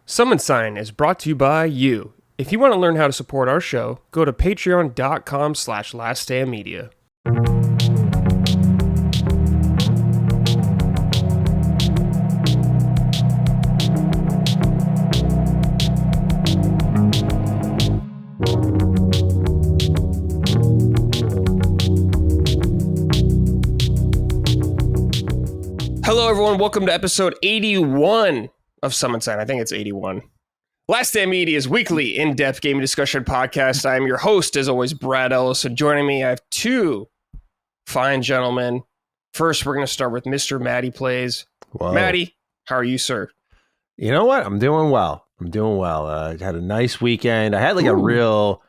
Summon Sign is brought to you by you. If you want to learn how to support our show, go to patreon.com/laststandmedia. Hello everyone, welcome to episode 81 of Summon Sign. I think it's 81. Last Stand Media's weekly in-depth gaming discussion podcast. I am your host, as always, Brad Ellis. And joining me, I have two fine gentlemen. First, we're going to start with Mr. Matty Plays. Whoa. Matty, how are you, sir? You know what? I'm doing well. I had a nice weekend. I had like a real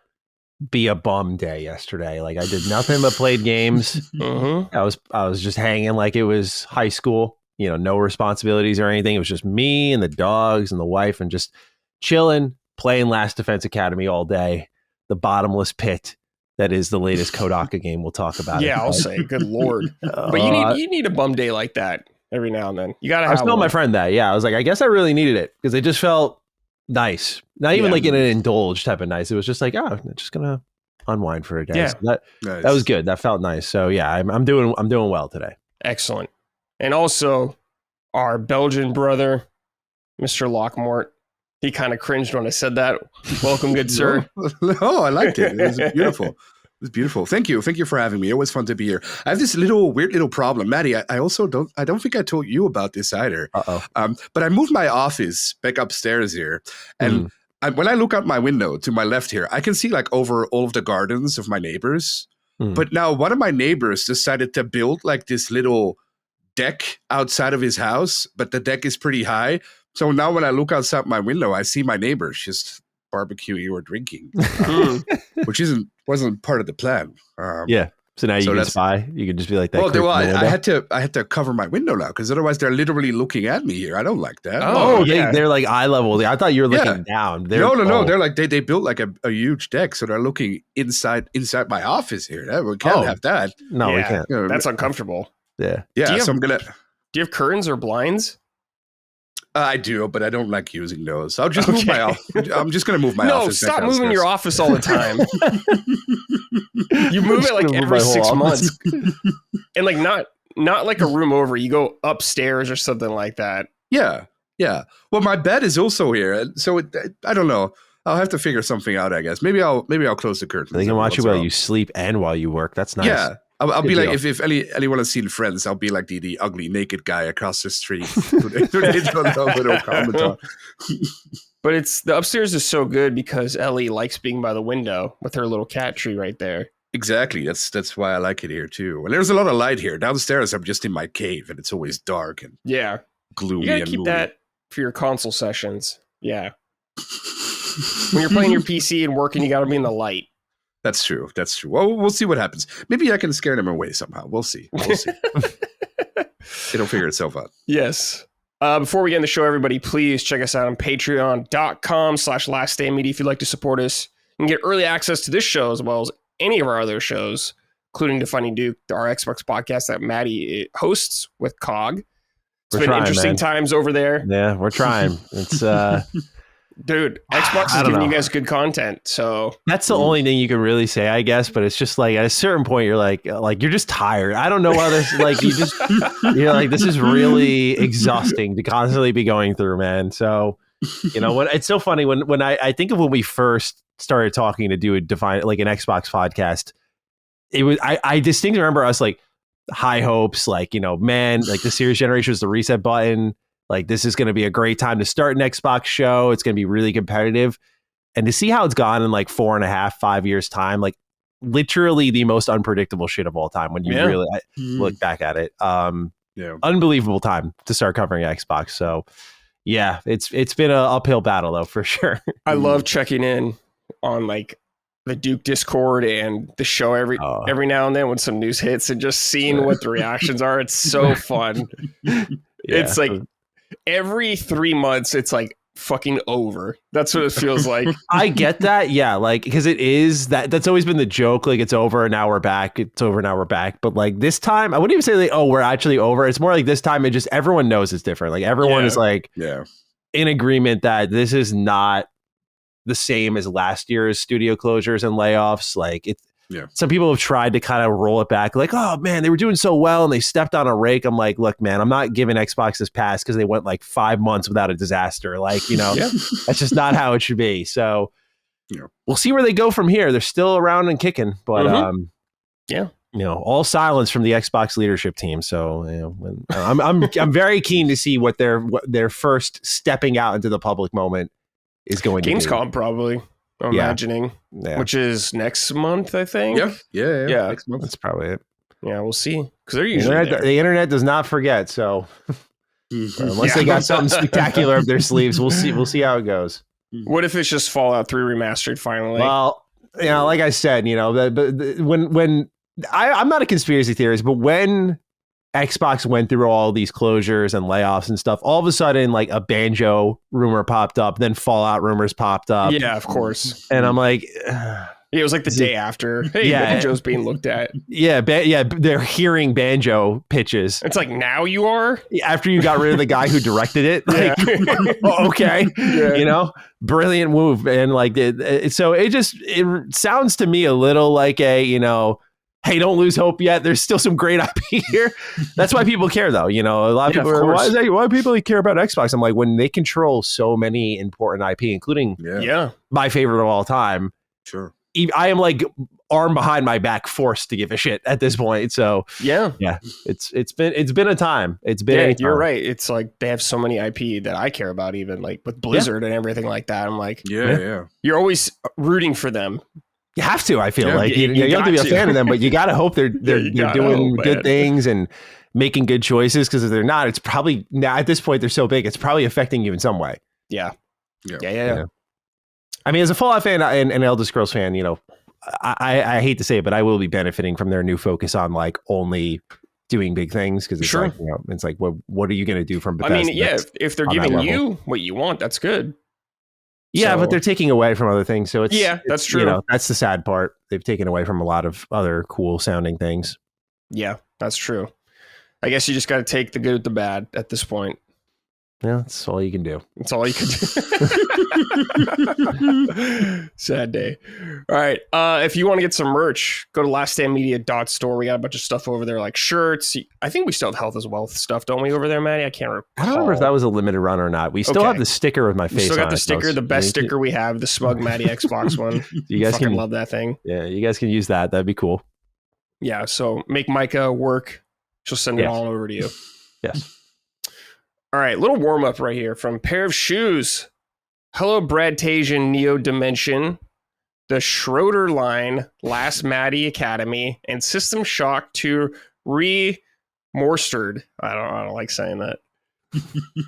be a bum day yesterday. Like I did nothing but played games. I was just hanging like it was high school. You know, no responsibilities or anything. It was just me and the dogs and the wife and just chilling, playing Last Defense Academy all day. The bottomless pit that is the latest Kodaka game. We'll talk about it. Yeah, I'll say. Good Lord. But you need a bum day like that every now and then. You got to have I was telling my friend that. Yeah, I was like, I guess I really needed it because it just felt nice. Not even like in an indulge type of nice. It was just like, oh, I'm just going to unwind for a day. Yeah. So that was good. That felt nice. So yeah, I'm doing well today. Excellent. And also, our Belgian brother, Mr. Lockmort, he kind of cringed when I said that. Welcome, good sir. No, I liked it. It was beautiful. It was beautiful. Thank you for having me. It was fun to be here. I have this weird little problem, Matty. I also don't think I told you about this either. But I moved my office back upstairs here, and when I look out my window to my left here, I can see like over all of the gardens of my neighbors. But now one of my neighbors decided to build like this little deck outside of his house, but the deck is pretty high. So now when I look outside my window, I see my neighbors just barbecuing or drinking, which wasn't part of the plan. Yeah. So now you can spy. You can just be like that. Well, I had to cover my window now because otherwise they're literally looking at me here. I don't like that. Oh, yeah. They're like eye level. I thought you were looking down. No. They're like they built like a huge deck, so they're looking inside my office here. We can't have that. No, we can't. That's uncomfortable. Yeah. So I'm gonna. Do you have curtains or blinds? I do, but I don't like using those. I'll just move my office. I'm just going to move my office. No, stop moving your office all the time. You move it like every 6 months. And like not like a room over. You go upstairs or something like that. Yeah. Well, my bed is also here. So I don't know. I'll have to figure something out, I guess. Maybe I'll close the curtains. They can watch you while you sleep and while you work. That's nice. Yeah. I'll be like, if anyone has seen Friends, I'll be like the ugly naked guy across the street. But the upstairs is so good because Ellie likes being by the window with her little cat tree right there. Exactly. That's why I like it here too. And there's a lot of light here. Downstairs, I'm just in my cave, and it's always dark and gloomy. You gotta keep that for your console sessions. Yeah. When you're playing your PC and working, you gotta be in the light. That's true. Well, we'll see what happens. Maybe I can scare them away somehow. We'll see. It'll figure itself out. Yes. Before we get in the show, everybody, please check us out on patreon.com/laststandmedia if you'd like to support us. You can get early access to this show as well as any of our other shows, including Defining Duke, our Xbox podcast that Matty hosts with COG. It's been interesting times over there. Yeah, we're trying. It's dude, Xbox is giving you guys good content, so that's the only thing you can really say, I guess. But it's just like at a certain point, you're like you're just tired. I don't know why this. Like you're like this is really exhausting to constantly be going through, man. So you know what? It's so funny when I think of when we first started talking to do an Xbox podcast. It was I distinctly remember us like high hopes, like man, like the Series generation was the reset button. Like, this is going to be a great time to start an Xbox show. It's going to be really competitive. And to see how it's gone in like 4.5, 5 years time, like literally the most unpredictable shit of all time when you really look back at it. Unbelievable time to start covering Xbox. So, yeah, it's been an uphill battle, though, for sure. I love checking in on like the Duke Discord and the show every now and then when some news hits and just seeing what the reactions are. It's so fun. It's like every 3 months, it's like fucking over. That's what it feels like. I get that. Yeah. Like, because it is that's always been the joke. Like, it's over and now we're back. It's over, now we're back. But like this time, I wouldn't even say like, oh, we're actually over. It's more like this time it just everyone knows it's different. Like everyone is like, in agreement that this is not the same as last year's studio closures and layoffs. Like some people have tried to kind of roll it back, like, oh man, they were doing so well and they stepped on a rake. I'm like, look, man, I'm not giving Xbox this pass because they went like 5 months without a disaster. Like, that's just not how it should be. So we'll see where they go from here. They're still around and kicking, but all silence from the Xbox leadership team. So I'm very keen to see what their first stepping out into the public moment is going to be. Gamescom probably. I'm imagining, which is next month, I think. Yeah. Next month. That's probably it. Yeah, we'll see. Because they're usually the internet does not forget. So unless they got something spectacular up their sleeves, we'll see. We'll see how it goes. What if it's just Fallout 3 remastered finally? Well, like I said, when I'm not a conspiracy theorist, but when Xbox went through all these closures and layoffs and stuff, all of a sudden, like a Banjo rumor popped up, then Fallout rumors popped up. Yeah, of course. And I'm like, it was like the day after. Hey, Banjo's being looked at. Yeah, they're hearing Banjo pitches. It's like, now you are? After you got rid of the guy who directed it. Like, okay. Yeah. Brilliant move. And like, so it sounds to me a little like hey, don't lose hope yet. There's still some great IP here. That's why people care, though. A lot of people are, why do people care about Xbox? I'm like, when they control so many important IP, including my favorite of all time. Sure. I am like arm behind my back forced to give a shit at this point. So yeah, it's been a time. It's been you're right. It's like they have so many IP that I care about, even like with Blizzard and everything like that. I'm like, you're always rooting for them. You have to. I feel like you have to be a fan of them, but you got to hope they're doing good things and making good choices. Because if they're not, it's probably now at this point they're so big, it's probably affecting you in some way. Yeah. I mean, as a Fallout fan and an Elder Scrolls fan, I hate to say it, but I will be benefiting from their new focus on like only doing big things because it's like it's like what are you going to do from Bethesda? I mean, if they're giving you what you want, that's good. Yeah, but they're taking away from other things. So that's true. That's the sad part. They've taken away from a lot of other cool sounding things. Yeah, that's true. I guess you just got to take the good with the bad at this point. Yeah, that's all you can do. That's all you can do. Sad day. All right. If you want to get some merch, go to laststandmedia.store. We got a bunch of stuff over there, like shirts. I think we still have Health as Wealth stuff, don't we, over there, Matty? I can't recall. I don't remember if that was a limited run or not. We still have the sticker with my face on it. We still got the sticker, the best sticker we have, the Smug Matty Xbox one. You guys fucking love that thing. Yeah, you guys can use that. That'd be cool. Yeah, so make Micah work. She'll send it all over to you. Yes. All right, little warm up right here from Pair of Shoes. Hello, Fantasian Neo Dimension, the Schroeder line, Last Matty Academy, and System Shock 2 Remastered. I don't like saying that.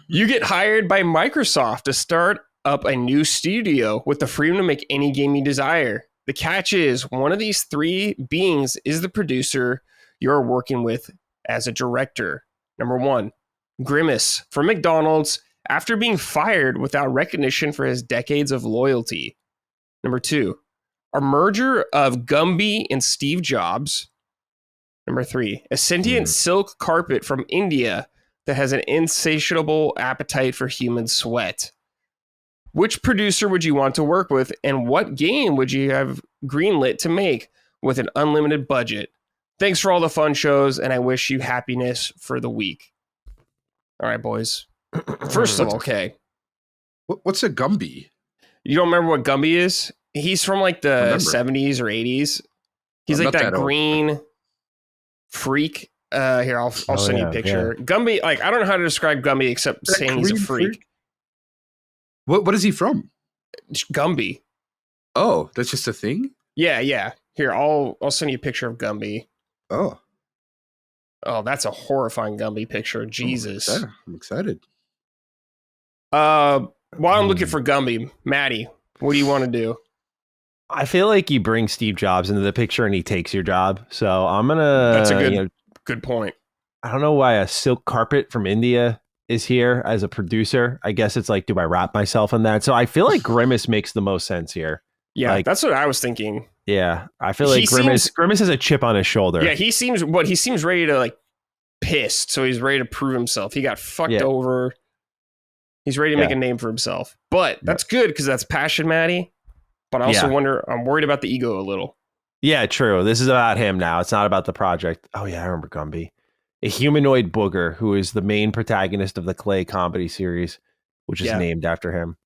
You get hired by Microsoft to start up a new studio with the freedom to make any game you desire. The catch is one of these three beings is the producer you're working with as a director. Number 1. Grimace from McDonald's after being fired without recognition for his decades of loyalty. Number 2, a merger of Gumby and Steve Jobs. Number 3, a sentient silk carpet from India that has an insatiable appetite for human sweat. Which producer would you want to work with, and what game would you have greenlit to make with an unlimited budget? Thanks for all the fun shows, and I wish you happiness for the week. All right, boys. First of all, okay. What's a Gumby? You don't remember what Gumby is? He's from like the 70s or 80s. He's like that green freak. Here, I'll send you a picture. Yeah. Gumby, like, I don't know how to describe Gumby except saying he's a freak. What is he from? Gumby. Oh, that's just a thing? Yeah. Here, I'll send you a picture of Gumby. Oh, that's a horrifying Gumby picture. Jesus. I'm excited. While I'm looking for Gumby, Matty, what do you want to do? I feel like you bring Steve Jobs into the picture and he takes your job. So I'm going to... That's a good point. I don't know why a silk carpet from India is here as a producer. I guess it's like, do I wrap myself in that? So I feel like Grimace makes the most sense here. Yeah, like, that's what I was thinking. Yeah, I feel like Grimace has a chip on his shoulder. Yeah, he seems ready to like pissed, so he's ready to prove himself. He got fucked over. He's ready to make a name for himself. But that's good because that's passion, Matty. But I also I'm worried about the ego a little. Yeah, true. This is about him now. It's not about the project. Oh, yeah, I remember Gumby. A humanoid booger who is the main protagonist of the Clay comedy series, which is named after him.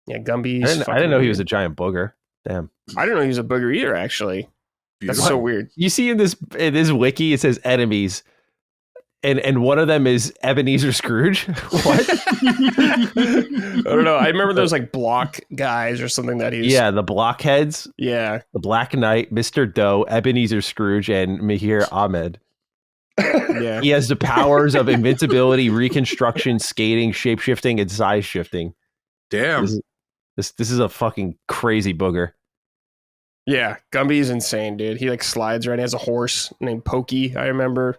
Yeah, Gumby. I didn't know he was a giant booger. Damn. I didn't know he was a booger either, actually. That's so weird. You see in this wiki, it says enemies. And one of them is Ebenezer Scrooge. What? I don't know. I remember those like block guys or something that he's... Yeah, the blockheads. Yeah. The Black Knight, Mr. Doe, Ebenezer Scrooge, and Mahir Ahmed. Yeah. He has the powers of invincibility, reconstruction, skating, shapeshifting, and size shifting. Damn. This is a fucking crazy booger. Yeah, Gumby's insane, dude. He like slides around. He has a horse named Pokey, I remember.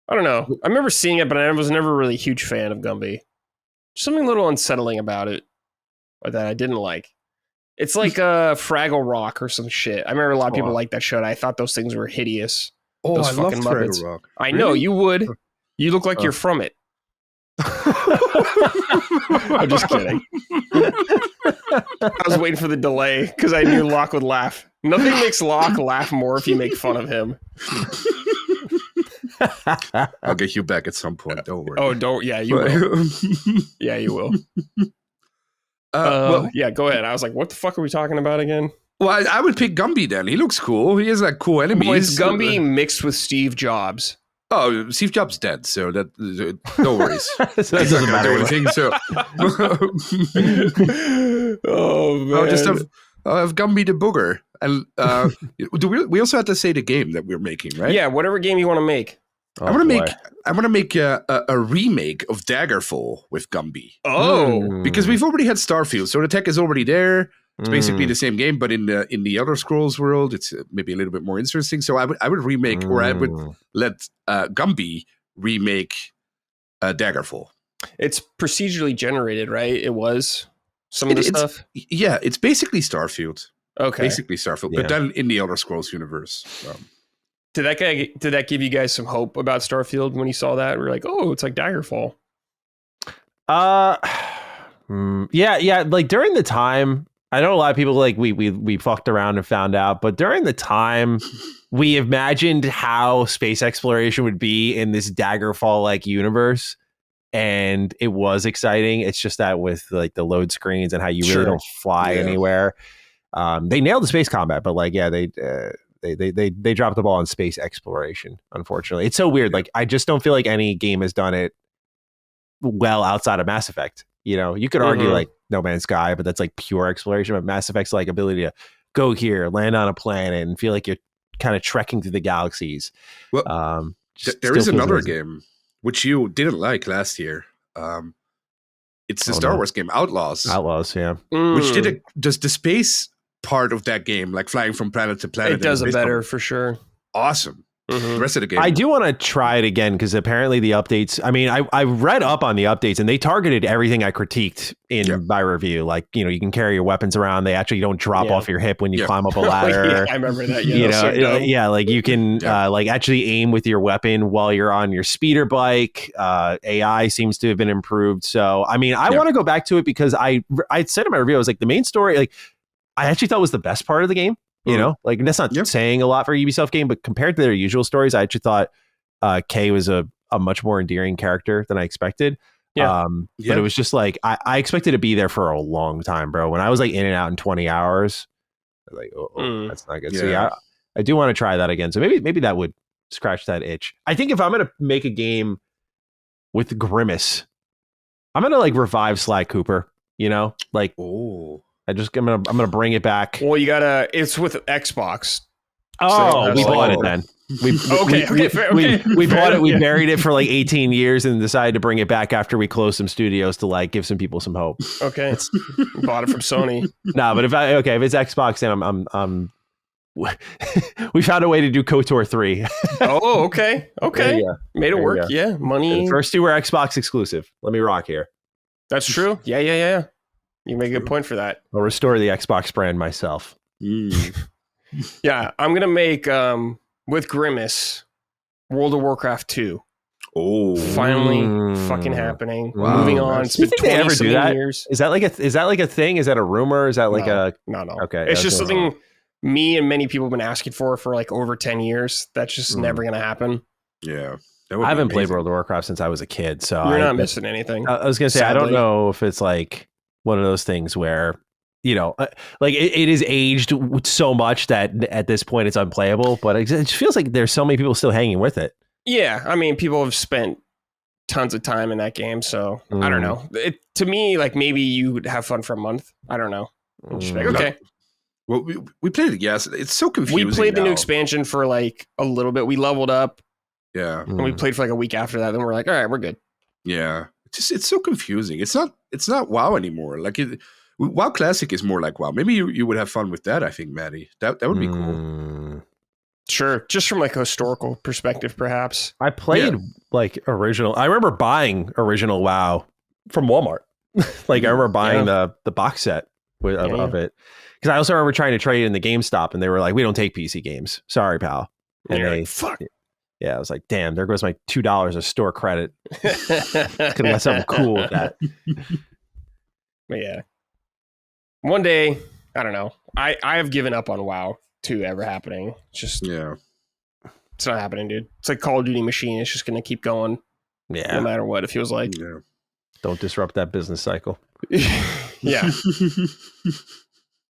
I don't know. I remember seeing it, but I was never really a huge fan of Gumby. Something a little unsettling about it that I didn't like. It's like Fraggle Rock or some shit. I remember a lot of people liked that show, and I thought those things were hideous. Oh, those I love Fraggle Rock. I know, you would. You look like you're from it. I'm just kidding. I was waiting for the delay because I knew Locke would laugh. Nothing makes Locke laugh more if you make fun of him. I'll get you back at some point. Don't worry. Oh, don't. Yeah, you will. Yeah, you will. Well, yeah, go ahead. I was like, what the fuck are we talking about again? Well, I would pick Gumby then. He looks cool. He has like cool enemies. Well, it's Gumby mixed with Steve Jobs. Oh, Steve Jobs dead, so that no worries. So that doesn't matter. Anything, so. Oh man! Just have Gumby the booger, and we also have to say the game that we're making, right? Yeah, whatever game you want to make. Oh, I want to make a remake of Daggerfall with Gumby. Oh, because we've already had Starfield, so the tech is already there. It's basically the same game, but in the Elder Scrolls world, it's maybe a little bit more interesting. So I would remake, or I would let Gumby remake Daggerfall. It's procedurally generated, right? It was some of the stuff. Yeah, it's basically Starfield. Okay, basically Starfield, but then in the Elder Scrolls universe. Did that give you guys some hope about Starfield when you saw that? We're like, oh, it's like Daggerfall. Yeah. Like during the time, I know a lot of people like we fucked around and found out, but during the time, we imagined how space exploration would be in this Daggerfall like universe, and it was exciting. It's just that with like the load screens and how you really don't fly anywhere. They nailed the space combat, but like they dropped the ball on space exploration. Unfortunately, it's so weird. Like I just don't feel like any game has done it well outside of Mass Effect. You know, you could argue like No Man's Sky, but that's like pure exploration. But Mass Effect's like ability to go here, land on a planet, and feel like you're kind of trekking through the galaxies. Well, there is another game which you didn't like last year. It's the Star Wars game, Outlaws. Outlaws, yeah. Which does the space part of that game, like flying from planet to planet. It does it better for sure. Awesome. The rest of the game. I do want to try it again because apparently the updates. I mean, I read up on the updates and they targeted everything I critiqued in my review. Like, you know, you can carry your weapons around. They actually don't drop off your hip when you climb up a ladder. I remember that. Like you can like actually aim with your weapon while you're on your speeder bike. AI seems to have been improved. So, I mean, I want to go back to it because I said in my review, I was like the main story, like I actually thought was the best part of the game. You know, like that's not saying a lot for a Ubisoft game, but compared to their usual stories, I actually thought Kay was a much more endearing character than I expected. But it was just like I expected to be there for a long time, bro. When I was like in and out in 20 hours, I was like, that's not good. So I do want to try that again. So maybe that would scratch that itch. I think if I'm gonna make a game with Grimace, I'm gonna like revive Sly Cooper. You know, like I'm gonna bring it back. Well, it's with Xbox. Oh, so we bought it then. We bought it. We buried it for like 18 years and decided to bring it back after we closed some studios to like give some people some hope. Okay, bought it from Sony. No, but if it's Xbox, then I'm we found a way to do KOTOR 3. Oh, okay. Made it work. Yeah, money. The first two were Xbox exclusive. Let me rock here. That's true. Yeah. You make a good point for that. I'll restore the Xbox brand myself. Yeah, I'm gonna make with Grimace World of Warcraft 2. Finally fucking happening. Wow. Moving on. It's Do you been think they 20 ever do something that? years. Is that like a thing? Is that a rumor? Is that like No. Okay, It's I just was gonna something me and many people have been asking for like over 10 years. That's just never going to happen. Yeah. I haven't played World of Warcraft since I was a kid, so You're not missing anything. I was gonna say, I don't know if it's like one of those things where, you know, like it is aged so much that at this point it's unplayable, but it just feels like there's so many people still hanging with it. Yeah, I mean, people have spent tons of time in that game, so I don't know. To me, like maybe you would have fun for a month. I don't know. Just like, okay. Well, we played it. Yes, it's so confusing. We played the now. new expansion for like a little bit. We leveled up. Yeah, and we played for like a week after that. Then we're like, all right, we're good. Yeah, it's so confusing. It's not WoW anymore. Like WoW Classic is more like WoW. Maybe you would have fun with that. I think, Matty. That would be cool. Sure, just from like a historical perspective, perhaps. I played like original. I remember buying original WoW from Walmart. Like I remember buying the box set of it, because I also remember trying to trade in the GameStop, and they were like, "We don't take PC games. Sorry, pal." And you're they like, fuck. Yeah, I was like, "Damn, there goes my $2 of store credit." Could have got something cool with that. But yeah, one day, I don't know. I have given up on WoW 2 ever happening. It's just it's not happening, dude. It's like Call of Duty machine. It's just gonna keep going. Yeah, no matter what it feels like. Yeah. Don't disrupt that business cycle. Yeah.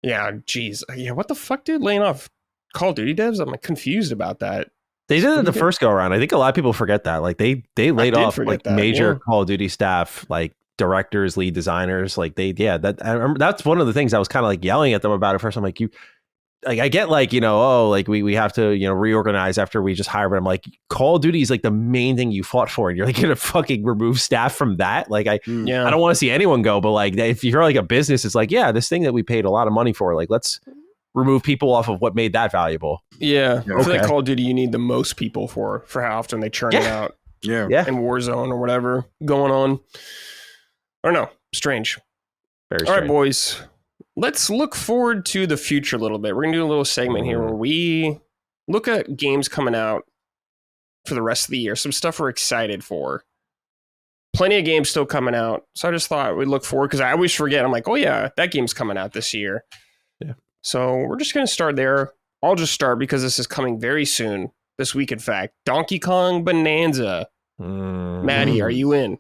Yeah. Geez. Yeah. What the fuck, dude? Laying off Call of Duty devs? I'm like, confused about that. They did it the first go around. I think a lot of people forget that. Like they laid off like major Call of Duty staff, like directors, lead designers. Like I remember that's one of the things I was kind of like yelling at them about at first. I'm like, I get like, you know, like we have to, you know, reorganize after we just hire, but I'm like, Call of Duty is like the main thing you fought for, and you're like gonna fucking remove staff from that. Like I don't want to see anyone go, but like if you're like a business, it's like, yeah, this thing that we paid a lot of money for, like let's remove people off of what made that valuable. Yeah. I feel like Call of Duty you need the most people for how often they churn it out. Yeah. In Warzone or whatever going on. I don't know. Strange. Very strange. All right, boys. Let's look forward to the future a little bit. We're going to do a little segment here where we look at games coming out for the rest of the year. Some stuff we're excited for. Plenty of games still coming out. So I just thought we'd look forward, because I always forget. I'm like, oh yeah, that game's coming out this year. Yeah. So we're just going to start there. I'll just start because this is coming very soon. This week, in fact. Donkey Kong Bonanza. Matty, are you in?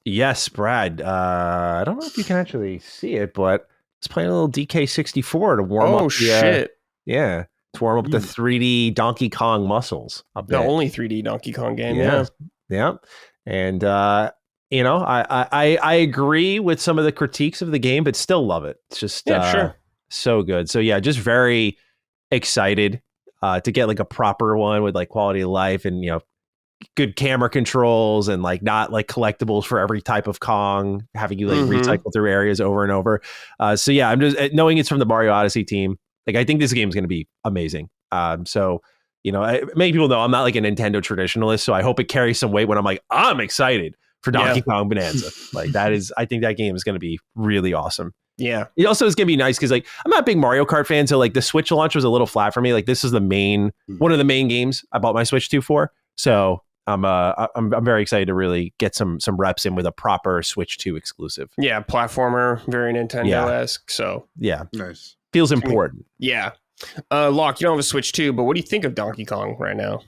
Yes, Brad. I don't know if you can actually see it, but it's playing a little DK64 to warm up. Oh, shit. To warm up the 3D Donkey Kong muscles. The only 3D Donkey Kong game, yeah. And, you know, I agree with some of the critiques of the game, but still love it. It's just so good. So, yeah, just very excited to get like a proper one with like quality of life and, you know, good camera controls and like not like collectibles for every type of Kong, having you like recycle through areas over and over. So yeah, I'm just knowing it's from the Mario Odyssey team. Like I think this game is going to be amazing. So, you know, many people know I'm not like a Nintendo traditionalist, so I hope it carries some weight when I'm like, I'm excited for Donkey Kong Bonanza. Like that is, I think that game is going to be really awesome. Yeah. It also is going to be nice because like I'm not a big Mario Kart fan, so like the Switch launch was a little flat for me. Like this is one of the main games I bought my Switch 2 for. So I'm very excited to really get some reps in with a proper Switch 2 exclusive. Yeah, platformer, very Nintendo-esque. So yeah, nice. Feels important. Yeah. Lock, you don't have a Switch 2, but what do you think of Donkey Kong right now?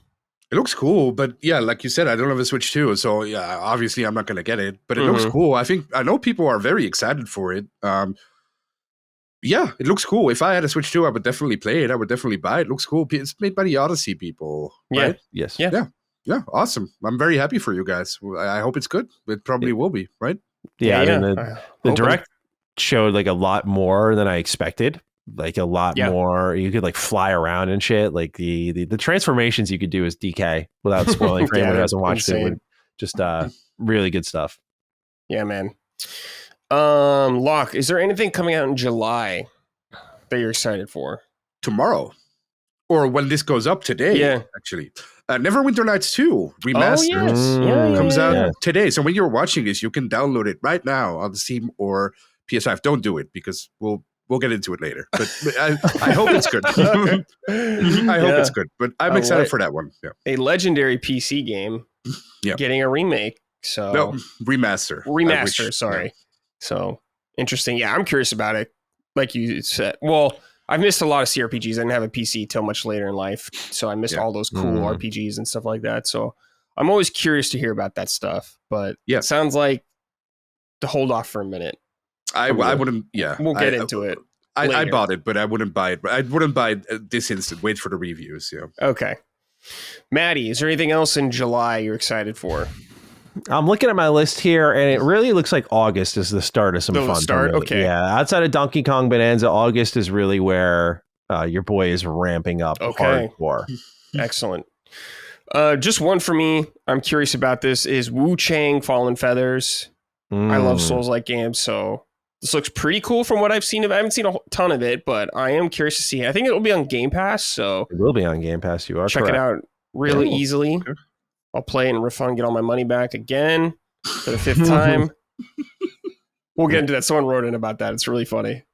It looks cool, but yeah, like you said, I don't have a Switch 2, so yeah, obviously I'm not going to get it. But it looks cool. I know people are very excited for it. Yeah, it looks cool. If I had a Switch 2, I would definitely play it. I would definitely buy it. It looks cool. It's made by the Odyssey people, right? Yes. Yeah, awesome. I'm very happy for you guys. I hope it's good. It probably will be, right? Yeah, I mean, the direct showed like a lot more than I expected. Like a lot more. You could like fly around and shit. Like the transformations you could do as DK without spoiling for anyone who hasn't watched it. Just really good stuff. Yeah, man. Lock, is there anything coming out in July that you're excited for? Tomorrow. Or when this goes up today, actually. Neverwinter Nights 2 Remastered comes out today. So when you're watching this, you can download it right now on the Steam or PS5. Don't do it because we'll get into it later. But I hope it's good. I hope it's good. But I'm excited for that one. Yeah. A legendary PC game. getting a remake. So No, remaster. Sorry. Yeah. So interesting. Yeah, I'm curious about it. Like you said, well, I've missed a lot of CRPGs. I didn't have a PC till much later in life, so I missed all those cool RPGs and stuff like that. So I'm always curious to hear about that stuff. But it sounds like to hold off for a minute. I wouldn't. Yeah, we'll get into it. I bought it, but I wouldn't buy it. I wouldn't buy it this instant. Wait for the reviews. Yeah. Okay. Matty, is there anything else in July you're excited for? I'm looking at my list here, and it really looks like August is the start of some fun. Okay. Yeah, outside of Donkey Kong Bonanza, August is really where your boy is ramping up hardcore. Excellent. Just one for me. I'm curious about this is Wu Chang Fallen Feathers. I love Souls-like games, so this looks pretty cool from what I've seen. I haven't seen a ton of it, but I am curious to see. I think it will be on Game Pass, so it will be on Game Pass. You are check correct. it out really easily. Okay. I'll play and riff on, get all my money back again for the 5th time. We'll get into that. Someone wrote in about that. It's really funny.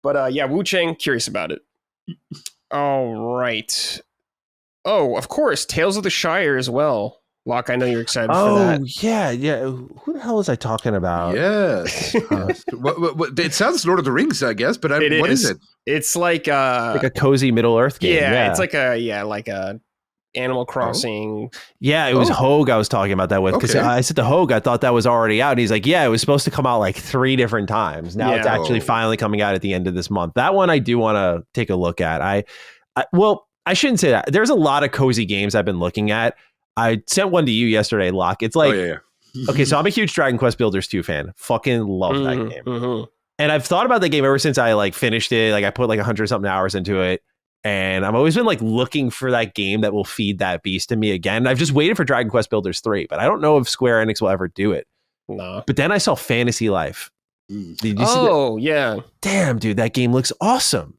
But yeah, Wu Chang, curious about it. All right. Oh, of course, Tales of the Shire as well. Lock, I know you're excited for that. Oh, yeah. Who the hell was I talking about? Yes. It sounds Lord of the Rings, I guess, but what is it? It's like a cozy Middle Earth game. Yeah, it's like a Animal Crossing. Yeah, it was Hogue I was talking about that with, because I said to Hogue, I thought that was already out. And he's like, yeah, it was supposed to come out like 3 different times. Now it's actually finally coming out at the end of this month. That one I do want to take a look at. I shouldn't say that. There's a lot of cozy games I've been looking at. I sent one to you yesterday, Locke. It's like, okay, so I'm a huge Dragon Quest Builders 2 fan. Fucking love that game. Mm-hmm. And I've thought about the game ever since I like finished it. Like I put like 100-something hours into it. And I've always been like looking for that game that will feed that beast to me again. I've just waited for Dragon Quest Builders 3, but I don't know if Square Enix will ever do it. No. But then I saw Fantasy Life. Did you see that? Yeah. Damn, dude, that game looks awesome.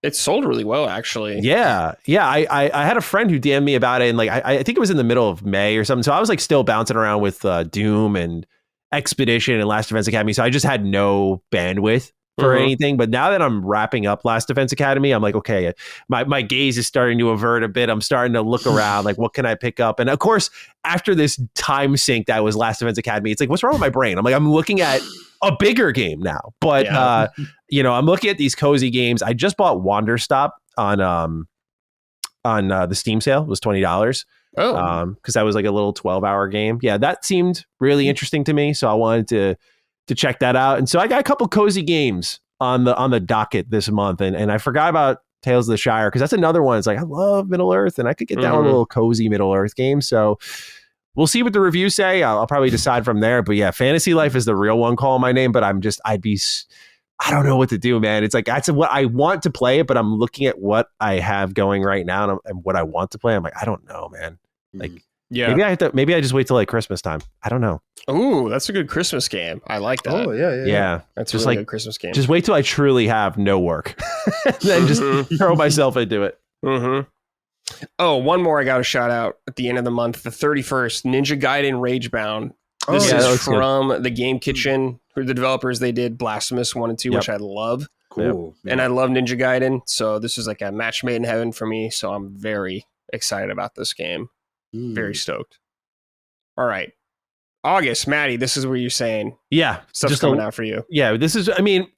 It's sold really well, actually. Yeah. I had a friend who DM'd me about it, and like I think it was in the middle of May or something. So I was like still bouncing around with Doom and Expedition and Last Defense Academy. So I just had no bandwidth for anything. But now that I'm wrapping up Last Defense Academy, I'm like, okay, my gaze is starting to avert a bit. I'm starting to look around, like, what can I pick up? And of course, after this time sink that was Last Defense Academy, it's like, what's wrong with my brain? I'm like, I'm looking at a bigger game now. But I'm looking at these cozy games. I just bought Wanderstop on the Steam sale. It was $20. Because that was like a little 12-hour game. Yeah, that seemed really interesting to me. So I wanted to check that out. And so I got a couple cozy games on the docket this month. And I forgot about Tales of the Shire, because that's another one. It's like, I love Middle Earth, and I could get down with a little cozy Middle Earth game. So we'll see what the reviews say. I'll probably decide from there. But yeah, Fantasy Life is the real one calling my name. But I don't know what to do, man. It's like, that's what I want to play, but I'm looking at what I have going right now and what I want to play. I'm like, I don't know, man. Like, maybe I just wait till like Christmas time. I don't know. Ooh, that's a good Christmas game. I like that. Oh, yeah. That's just a really good Christmas game. Just wait till I truly have no work. Then just throw myself into it. Mm-hmm. Oh, one more I got to shout out at the end of the month, the 31st, Ninja Gaiden Ragebound. This is from the Game Kitchen, who are the developers. They did Blasphemous 1 and 2, which I love. Cool. Yep. And I love Ninja Gaiden. So this is like a match made in heaven for me. So I'm very excited about this game. Very stoked. All right. August, Matty, this is where you're saying stuff's just coming out for you. Yeah, this is, I mean,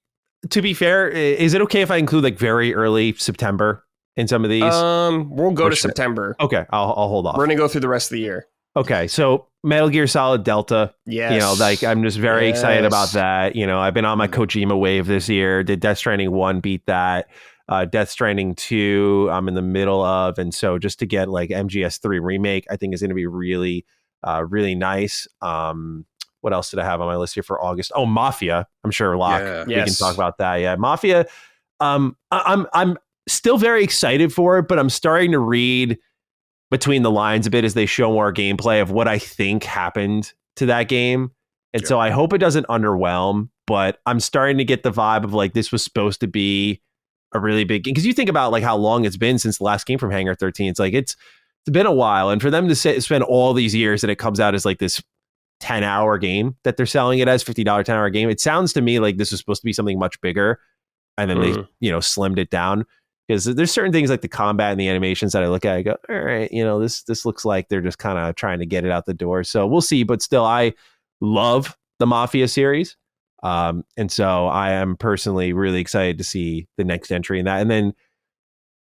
to be fair, is it okay if I include like very early September in some of these? We'll go to September. Okay, I'll hold off. We're going to go through the rest of the year. Okay, so Metal Gear Solid Delta. Yes. Like I'm just very excited about that. I've been on my Kojima wave this year. Did Death Stranding 1 beat that? Death Stranding 2, I'm in the middle of. And so just to get like MGS3 remake, I think is going to be really, really nice. What else did I have on my list here for August? Oh, Mafia. I'm sure, Locke, we can talk about that. Yeah, Mafia. I'm still very excited for it, but I'm starting to read between the lines a bit as they show more gameplay of what I think happened to that game. And so I hope it doesn't underwhelm, but I'm starting to get the vibe of like, this was supposed to be a really big game. Because you think about like how long it's been since the last game from Hangar 13. It's like, it's been a while. And for them to spend all these years and it comes out as like this 10-hour game that they're selling it as, $50 10-hour game. It sounds to me like this was supposed to be something much bigger. And then they, slimmed it down. because there's certain things like the combat and the animations that I look at, I go, all right, this looks like they're just kind of trying to get it out the door. So we'll see. But still, I love the Mafia series. And so I am personally really excited to see the next entry in that. And then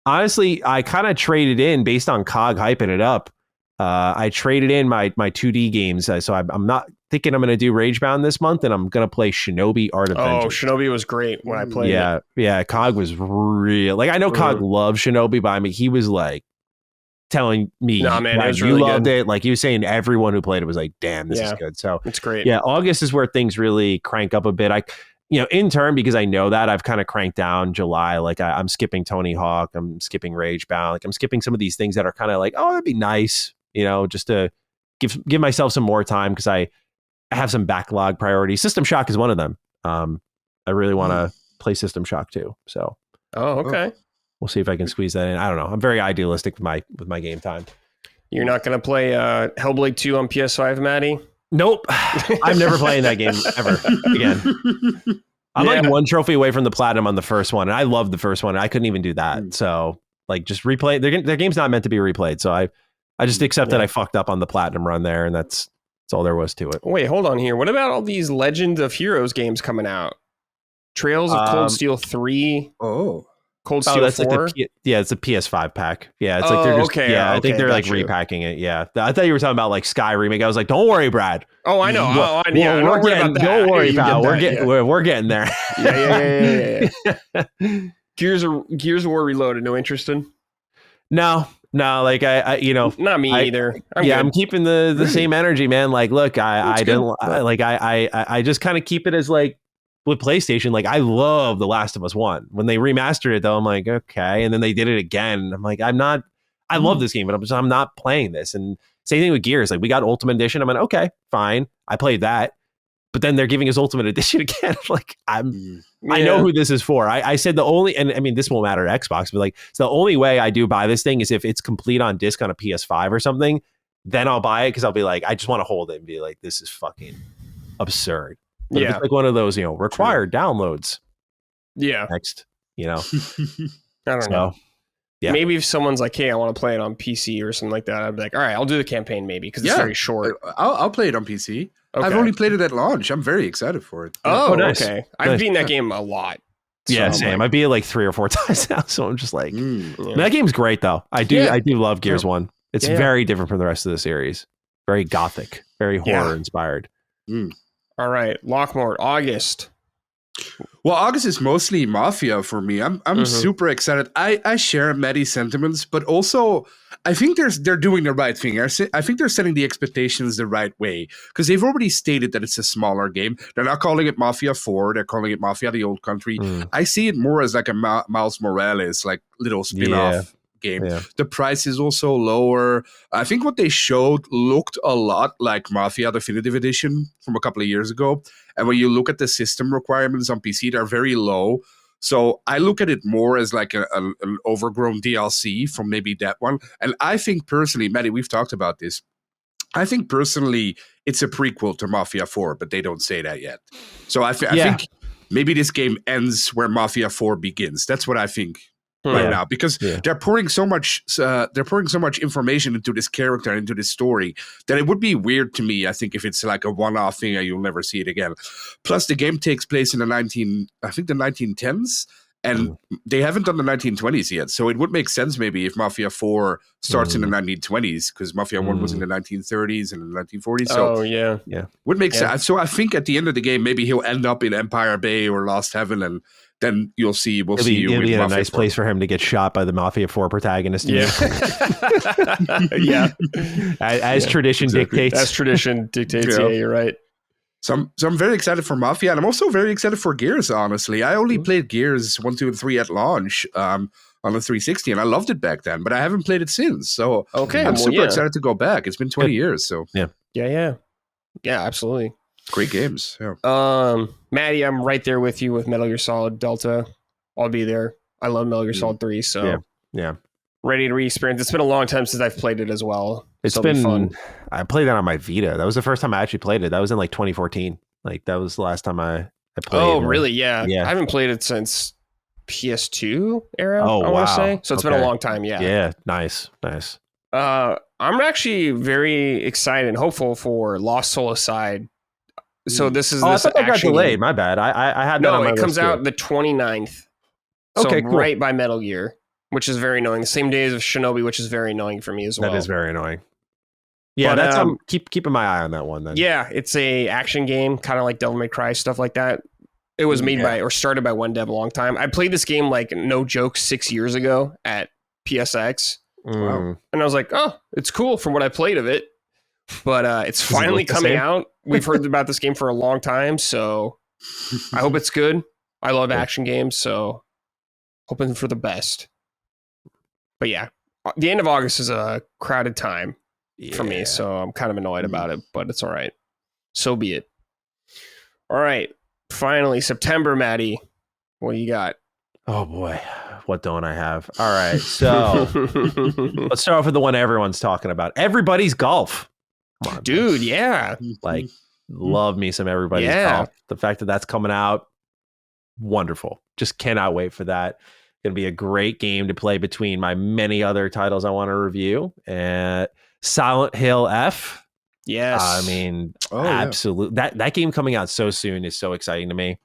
honestly, I kind of traded in based on COG hyping it up. I traded in my 2D games. So I'm not thinking I'm going to do Ragebound this month, and I'm going to play Shinobi Art of Vengeance. Oh, Shinobi was great when I played it. Yeah, COG was real. Like, I know COG loved Shinobi, but I mean, he was like telling me, nah, man, it was you really loved good. it. Like, he was saying everyone who played it was like, damn, this is good. So it's great. Yeah, August is where things really crank up a bit. In turn, because I know that, I've kind of cranked down July. Like, I'm skipping Tony Hawk, I'm skipping Ragebound, like I'm skipping some of these things that are kind of like, oh, that'd be nice, just to give myself some more time, because I have some backlog priorities. System Shock is one of them. I really want to play System Shock too. So, okay. We'll see if I can squeeze that in. I don't know. I'm very idealistic with my game time. You're not going to play Hellblade 2 on PS5, Matty? Nope. I'm never playing that game ever again. I'm like one trophy away from the platinum on the first one, and I loved the first one. I couldn't even do that. So, like, just replay. Their game's not meant to be replayed. So I just accept that I fucked up on the platinum run there, and that's all there was to it. Wait, hold on here. What about all these Legend of Heroes games coming out? Trails of Cold Steel 3. Oh. Cold Steel 4? Like it's a PS5 pack. Yeah, it's like they're just I think they're like repacking it. Yeah, I thought you were talking about like Sky remake. I was like, don't worry, Brad. Oh, I know. Don't worry, pal. We're getting there. Yeah. Gears of War Reloaded. No interest in? No. Like I not me either. I'm keeping the same energy, man. Like, look, I just kind of keep it as like. With PlayStation, like I love The Last of Us 1. When they remastered it, though, I'm like, okay. And then they did it again. I'm like, I love this game, but I'm not playing this. And same thing with Gears. Like, we got Ultimate Edition. I'm like, okay, fine. I played that. But then they're giving us Ultimate Edition again. Like, I know who this is for. I said the only, and I mean, this won't matter to Xbox, but like, it's the only way I do buy this thing is if it's complete on disc on a PS5 or something, then I'll buy it, because I'll be like, I just want to hold it and be like, this is fucking absurd. But if it's like one of those, required downloads. Yeah. Next, I don't know. Yeah. Maybe if someone's like, hey, I want to play it on PC or something like that, I'd be like, all right, I'll do the campaign maybe, because it's very short. I'll play it on PC. Okay. I've only played it at launch. I'm very excited for it. Oh, nice. Okay. I've beaten that game a lot. Yeah, same. I beat it like 3 or 4 times now, so I'm just like, that game's great though. I do love Gears 1. It's very different from the rest of the series. Very gothic, very horror inspired. All right, Lockmore, August. Well, August is mostly Mafia for me. I'm super excited. I share Matty's sentiments, but also I think they're doing the right thing. I think they're setting the expectations the right way, because they've already stated that it's a smaller game. They're not calling it Mafia 4. They're calling it Mafia the Old Country. I see it more as like a Miles Morales, like little spin-off game. Yeah. The price is also lower. I think what they showed looked a lot like Mafia Definitive Edition from a couple of years ago. And when you look at the system requirements on PC, they're very low. So I look at it more as like an overgrown DLC from maybe that one. And I think personally, Matty, we've talked about this. I think personally it's a prequel to Mafia 4, but they don't say that yet. So I think maybe this game ends where Mafia 4 begins. That's what I think. Right now, because they're pouring so much information into this character, into this story, that it would be weird to me, I think, if it's like a one-off thing and you'll never see it again. Plus, the game takes place in the 1910s, and they haven't done the 1920s yet. So it would make sense maybe if Mafia 4 starts in the 1920s, because Mafia 1 was in the 1930s and the 1940s. So would make sense. So I think at the end of the game, maybe he'll end up in Empire Bay or Lost Heaven, and then we'll see you. It'll be a nice place for him to get shot by the Mafia 4 protagonist. Yeah. As tradition dictates. As tradition dictates. Yeah, you're right. So I'm very excited for Mafia, and I'm also very excited for Gears, honestly. I only played Gears 1, 2, and 3 at launch on the 360, and I loved it back then, but I haven't played it since. So I'm super excited to go back. It's been 20 years. So Yeah, absolutely. Great games. Yeah. Matty, I'm right there with you with Metal Gear Solid Delta. I'll be there. I love Metal Gear Solid 3, so ready to re-experience. It's been a long time since I've played it as well. It's been fun. I played that on my Vita. That was the first time I actually played it. That was in like 2014. Like that was the last time I played. Oh, really? Yeah. I haven't played it since PS2 era, Oh, I want to wow. say. So it's been a Okay. long time, yeah. Yeah, nice. I'm actually very excited and hopeful for Lost Soul Aside. So this is I this thought that got action delayed. game. My bad. I had that No, on my it comes list out too. the 29th. So Okay, cool. right by Metal Gear, which is very annoying. The same day as Shinobi, which is very annoying for me as well. That is very annoying. Yeah, But, that's keeping my eye on that one then. Yeah, it's a action game, kind of like Devil May Cry, stuff like that. It was made by or started by one dev a long time. I played this game like no joke 6 years ago at PSX. Wow. And I was like, oh, it's cool from what I played of it. But it's finally coming out. We've heard about this game for a long time, so I hope it's good. I love action games, so hoping for the best. But yeah, the end of August is a crowded time for me, so I'm kind of annoyed about it, but it's all right. So be it. All right. Finally, September, Matty. What do you got? Oh boy, what don't I have? All right, so let's start off with the one everyone's talking about. Everybody's Golf. Come on, dude. Man. Yeah, like love me some Everybody's Golf. The fact that that's coming out, wonderful. Just cannot wait for that. Going to be a great game to play between my many other titles I want to review. And Silent Hill F. Yes, I mean, absolutely. That game coming out so soon is so exciting to me.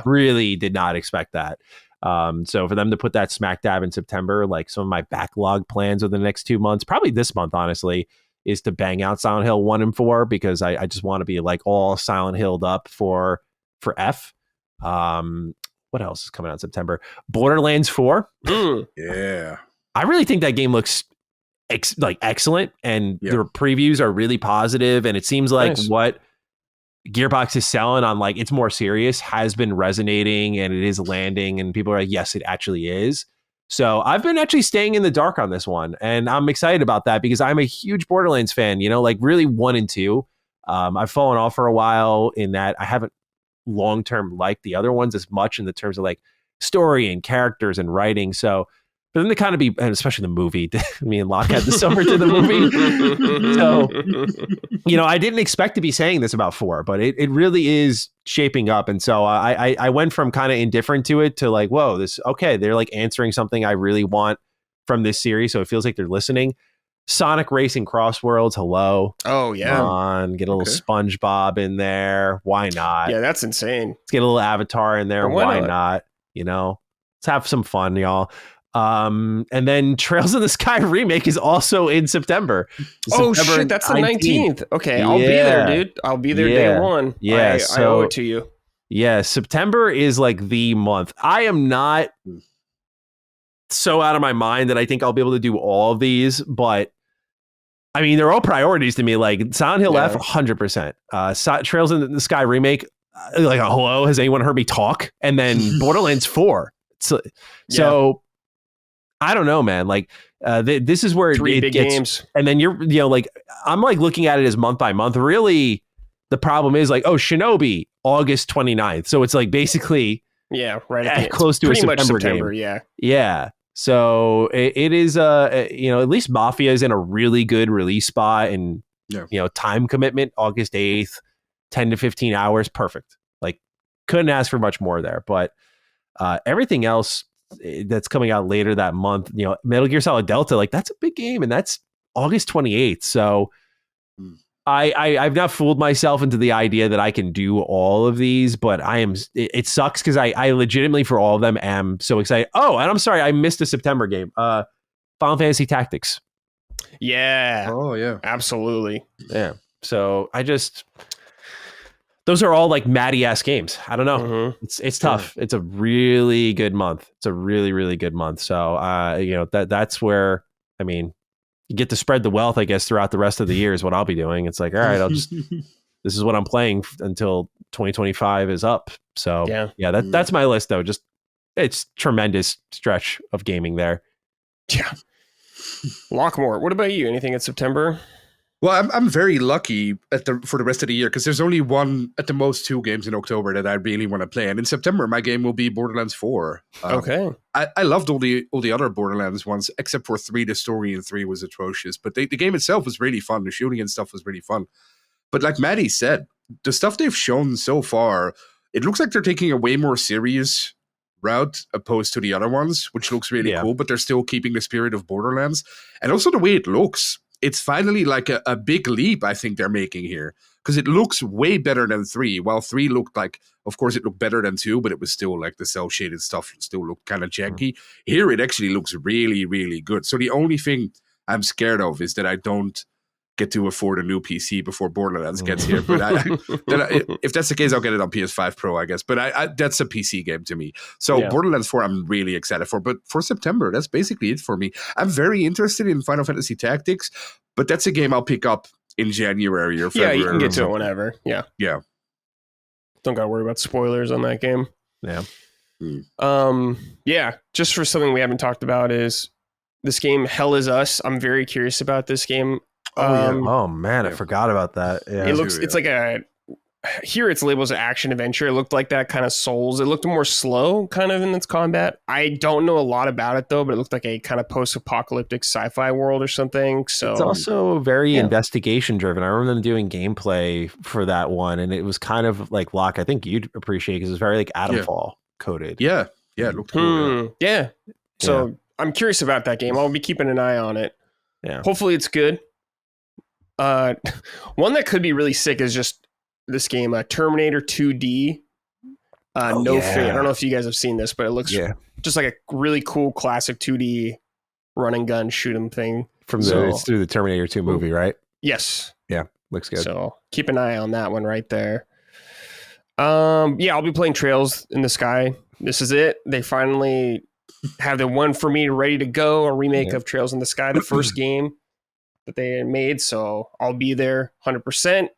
Really did not expect that. So for them to put that smack dab in September, like some of my backlog plans over the next 2 months, probably this month, honestly, is to bang out Silent Hill 1 and 4 because I just want to be like all Silent Hilled up for F. What else is coming out in September? Borderlands 4. Yeah. I really think that game looks excellent, and the previews are really positive, and it seems like what Gearbox is selling on like it's more serious has been resonating, and it is landing, and people are like, yes, it actually is. So I've been actually staying in the dark on this one, and I'm excited about that because I'm a huge Borderlands fan, you know, like really 1 and 2. I've fallen off for a while in that I haven't long-term liked the other ones as much in the terms of like story and characters and writing. So for them to kind of be, and especially the movie, me and Lock had the summer to the movie. So, you know, I didn't expect to be saying this about 4, but it really is shaping up. And so I went from kind of indifferent to it to like, whoa, they're like answering something I really want from this series. So it feels like they're listening. Sonic Racing Crossworlds, hello. Oh, yeah. Come on, get a little SpongeBob in there. Why not? Yeah, that's insane. Let's get a little Avatar in there. Why not? You know, let's have some fun, y'all. And then Trails in the Sky remake is also in September. Shit, that's the 19th. Okay, I'll be there, dude. I'll be there day one. Yeah, I owe it to you. Yeah, September is like the month. I am not so out of my mind that I think I'll be able to do all of these, but I mean, they're all priorities to me. Like Silent Hill F, 100%. Trails in the Sky remake, like hello, has anyone heard me talk? And then Borderlands 4. So I don't know, man. Like this is where 3 it big gets, games, and then like I'm like looking at it as month by month. Really, the problem is like, Shinobi, August 29th. So it's like basically right at close to pretty a much September game. Yeah. So it is at least Mafia is in a really good release spot, and time commitment, August 8th, 10 to 15 hours, perfect. Like couldn't ask for much more there. But everything else that's coming out later that month, Metal Gear Solid Delta, like that's a big game, and that's August 28th. So I've not fooled myself into the idea that I can do all of these, but it sucks because I legitimately for all of them am so excited. Oh, and I'm sorry, I missed a September game. Final Fantasy Tactics. Yeah. Oh yeah. Absolutely. Yeah. So those are all like Matty-ass games. I don't know. Mm-hmm. It's tough. It's a really good month. It's a really, really good month. So that's where, I mean, you get to spread the wealth, I guess, throughout the rest of the year is what I'll be doing. It's like, all right, this is what I'm playing until 2025 is up. So that's my list though. Just it's tremendous stretch of gaming there. Yeah. Lockmore, what about you? Anything in September? Well, I'm very lucky for the rest of the year because there's only one, at the most 2 games in October that I really want to play. And in September, my game will be Borderlands 4. Okay. I loved all the other Borderlands ones, except for 3. The story in 3 was atrocious. But the game itself was really fun. The shooting and stuff was really fun. But like Matty said, the stuff they've shown so far, it looks like they're taking a way more serious route opposed to the other ones, which looks really cool, but they're still keeping the spirit of Borderlands. And also the way it looks. It's finally like a big leap I think they're making here. Because it looks way better than 3. While 3 looked like, of course, it looked better than 2, but it was still like the cel-shaded stuff still looked kind of janky. Here, it actually looks really, really good. So the only thing I'm scared of is that I don't get to afford a new PC before Borderlands gets here. But if that's the case, I'll get it on PS5 Pro, I guess. But that's a PC game to me. So Borderlands 4, I'm really excited for. But for September, that's basically it for me. I'm very interested in Final Fantasy Tactics, but that's a game I'll pick up in January or February. Yeah, you can get to it whenever. Yeah. Yeah. Don't gotta worry about spoilers on that game. Yeah. Yeah, just for something we haven't talked about is this game, Hell Is Us. I'm very curious about this game. Oh man, I forgot about that. Yeah. It's like here it's labeled as action adventure. It looked like that kind of Souls. It looked more slow kind of in its combat. I don't know a lot about it though, but it looked like a kind of post-apocalyptic sci-fi world or something. So it's also very investigation driven. I remember them doing gameplay for that one, and it was kind of like Locke. I think you'd appreciate because it was very like Atomfall coded. Yeah, it looked cool. Yeah. So I'm curious about that game. I'll be keeping an eye on it. Yeah. Hopefully it's good. One that could be really sick is just this game, Terminator 2D. Fate. I don't know if you guys have seen this, but it looks just like a really cool classic 2D run and gun shoot 'em thing. It's through the Terminator 2 movie, right? Yes. Yeah, looks good. So keep an eye on that one right there. I'll be playing Trails in the Sky. This is it. They finally have the one for me ready to go. A remake of Trails in the Sky, the first game that they made. So I'll be there 100%.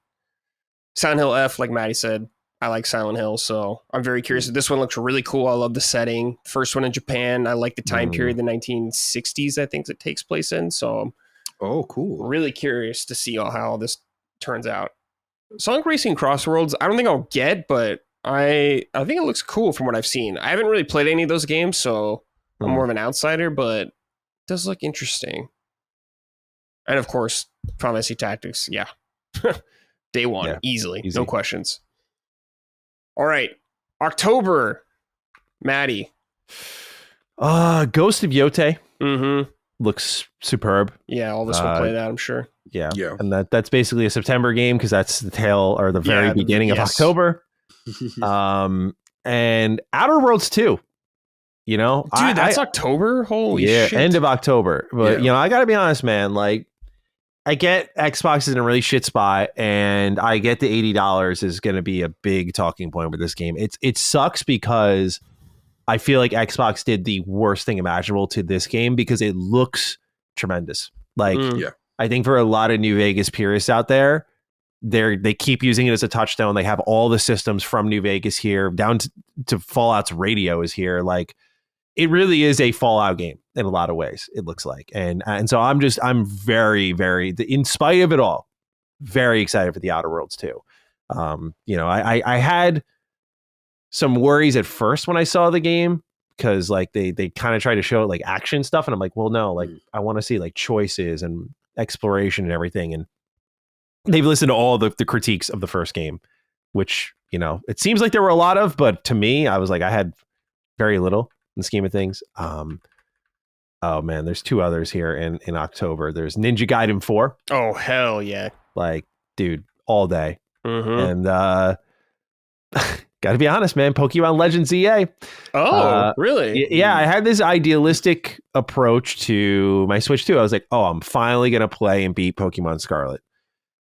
Silent Hill F, like Matty said, I like Silent Hill, so I'm very curious. This one looks really cool. I love the setting. First one in Japan. I like the time period, the 1960s, I think it takes place in. So cool. Really curious to see how this turns out. Sonic Racing Crossworlds, I don't think I'll get, but I think it looks cool from what I've seen. I haven't really played any of those games, so I'm more of an outsider, but it does look interesting. And of course, Final Fantasy Tactics, Day one, easily, no questions. All right, October, Matty. Ghost of Yote. Mm-hmm. Looks superb. Yeah, all of us will play that, I'm sure. Yeah. And that's basically a September game because that's the tail or the very beginning of October. And Outer Worlds 2. You know, dude, that's October. Holy shit! End of October. But you know, I gotta be honest, man. Like, I get Xbox is in a really shit spot, and I get the $80 is going to be a big talking point with this game. It sucks because I feel like Xbox did the worst thing imaginable to this game because it looks tremendous. Like, I think for a lot of New Vegas purists out there, they keep using it as a touchstone. They have all the systems from New Vegas here, down to Fallout's radio is here. Like, it really is a Fallout game in a lot of ways, it looks like. And so I'm very, very, in spite of it all, very excited for the Outer Worlds too. You know, I had some worries at first when I saw the game because like they kind of try to show like action stuff. And I'm like, well, no, like I want to see like choices and exploration and everything. And they've listened to all the critiques of the first game, which, you know, it seems like there were a lot of, but to me, I was like, I had very little in the scheme of things. Oh man, there's two others here in October. There's Ninja Gaiden 4. Oh hell yeah! Like, dude, all day. Mm-hmm. And gotta be honest, man, Pokemon Legends EA. Oh, really? Yeah, I had this idealistic approach to my Switch 2. I was like, oh, I'm finally gonna play and beat Pokemon Scarlet.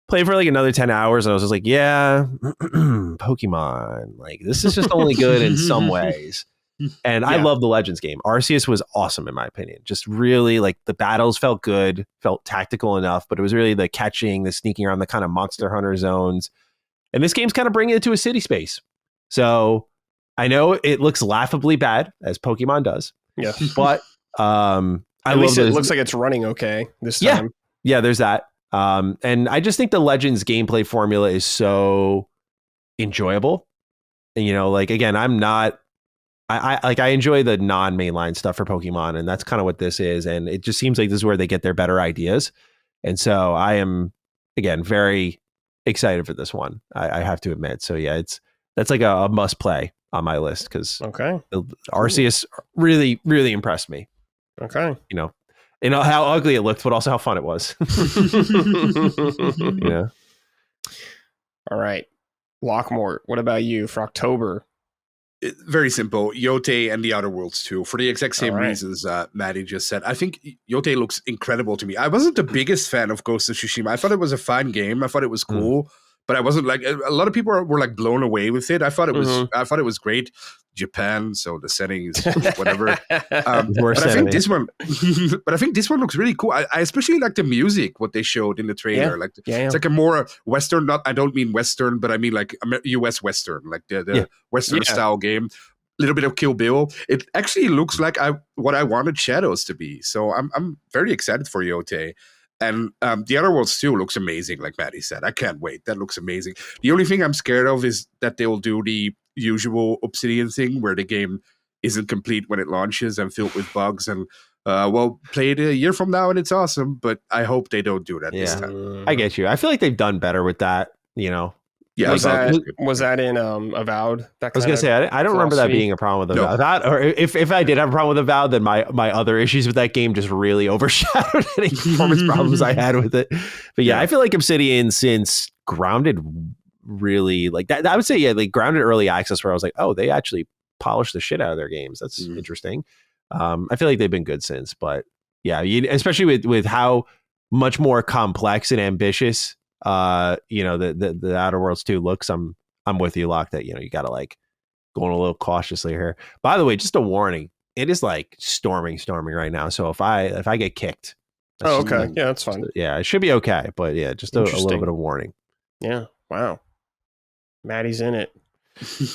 Played for like another 10 hours, and I was just like, yeah, Pokemon. Like, this is just only good in some ways. And I love the Legends game. Arceus was awesome in my opinion. Just really like the battles felt good, felt tactical enough, but it was really the catching, the sneaking around the kind of Monster Hunter zones. And this game's kind of bringing it to a city space. So I know it looks laughably bad as Pokemon does. Yeah. But at least it looks like it's running okay this time. Yeah, there's that. And I just think the Legends gameplay formula is so enjoyable. And you know, like again, I enjoy the non-mainline stuff for Pokemon, and that's kind of what this is. And it just seems like this is where they get their better ideas. And so I am, again, very excited for this one. I have to admit. So yeah, that's like a must play on my list because Okay. Arceus really, really impressed me. Okay. You know how ugly it looked, but also how fun it was. Yeah. All right. Lockmore, what about you for October? Very simple. Yote and the Outer Worlds 2, for the exact same All right. reasons Matty just said. I think Yote looks incredible to me. I wasn't the biggest fan of Ghost of Tsushima. I thought it was a fine game. I thought it was cool, but I wasn't like a lot of people were like blown away with it. I thought it was I thought it was great. Japan, so the setting is whatever. But I think this one, looks really cool. I especially like the music, what they showed in the trailer. It's like a more Western. Not, I don't mean Western, but I mean like U.S. Western, like the Western style game. A little bit of Kill Bill. It actually looks like what I wanted Shadows to be. So I'm very excited for Yote. And the Other Worlds 2 looks amazing, like Matty said. I can't wait. That looks amazing. The only thing I'm scared of is that they'll do the usual Obsidian thing where the game isn't complete when it launches and filled with bugs. And play it a year from now and it's awesome. But I hope they don't do that this time. I get you. I feel like they've done better with that, Yeah, was that in Avowed? I was gonna say I don't remember that being a problem with Avowed. Or if I did have a problem with Avowed, then my other issues with that game just really overshadowed any performance problems I had with it. But I feel like Obsidian, since Grounded, really like that. I would say like Grounded early access, where I was like, oh, they actually polished the shit out of their games. That's interesting. I feel like they've been good since, but especially with how much more complex and ambitious the Outer Worlds 2 looks. I'm with you, Lock, that you gotta like going a little cautiously here. By the way, just a warning, it is like storming right now, so if I get kicked, okay, that's fine. It should be okay, but just a little bit of warning. Wow, Matty's in it.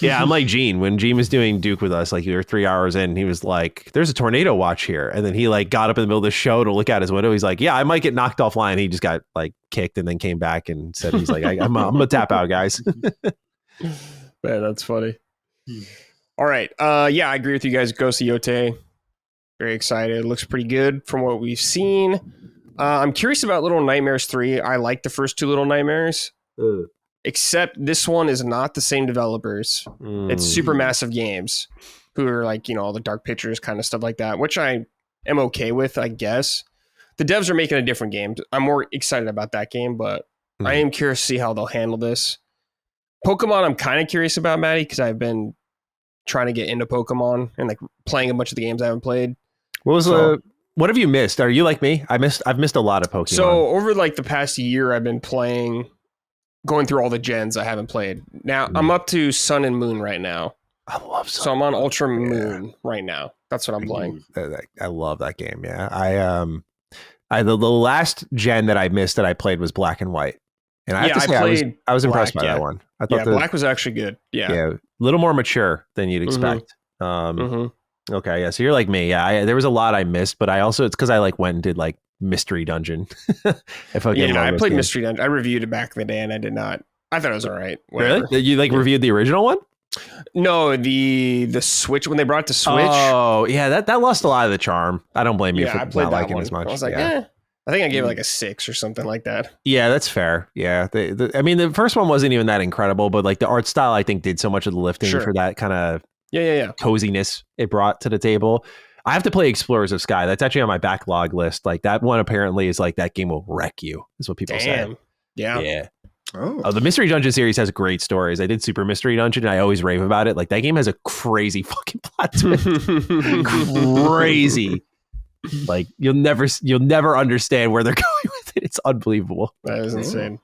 I'm like Gene. When Gene was doing Duke with us, like we were 3 hours in, he was like, there's a tornado watch here. And then he like got up in the middle of the show to look out his window. He's like, I might get knocked offline. He just got like kicked and then came back and said, he's like, I'm gonna tap out, guys. Man, that's funny. All right. I agree with you guys. Ghost of Yote. Very excited. It looks pretty good from what we've seen. I'm curious about Little Nightmares 3. I like the first two Little Nightmares. Except this one is not the same developers. It's Supermassive Games, who are like, all the Dark Pictures kind of stuff like that, which I am okay with, I guess. The devs are making a different game. I'm more excited about that game, but I am curious to see how they'll handle this. Pokemon, I'm kind of curious about, Matty, because I've been trying to get into Pokemon and like playing a bunch of the games I haven't played. What have you missed? Are you like me? I've missed a lot of Pokemon. So over like the past year, I've been going through all the gens I haven't played. Now I'm up to Sun and Moon right now. I love Sun. So I'm on Ultra Moon right now. That's what I'm playing. I love that game. Yeah. The last gen that I missed that I played was Black and White. And I have to say, I was impressed by that one. I thought Black was actually good. Yeah. A little more mature than you'd expect. Okay. Yeah. So you're like me. Yeah. There was a lot I missed, but it's because I like went and did like Mystery Dungeon. I played Mystery Dungeon. I reviewed it back in the day and I did not. I thought it was all right. Whatever. Really? You reviewed the original one? No, the Switch, when they brought it to Switch. Oh, yeah, that lost a lot of the charm. I don't blame you for not liking it as much. I was like, I think I gave it like a 6 or something like that. Yeah, that's fair. Yeah. I mean, the first one wasn't even that incredible, but like the art style, I think, did so much of the lifting for that kind of coziness it brought to the table. I have to play Explorers of Sky. That's actually on my backlog list. Like that one apparently is like that game will wreck you, is what people say. Yeah. Oh, the Mystery Dungeon series has great stories. I did Super Mystery Dungeon and I always rave about it. Like that game has a crazy fucking plot twist. Crazy. Like you'll never understand where they're going with it. It's unbelievable. That is insane.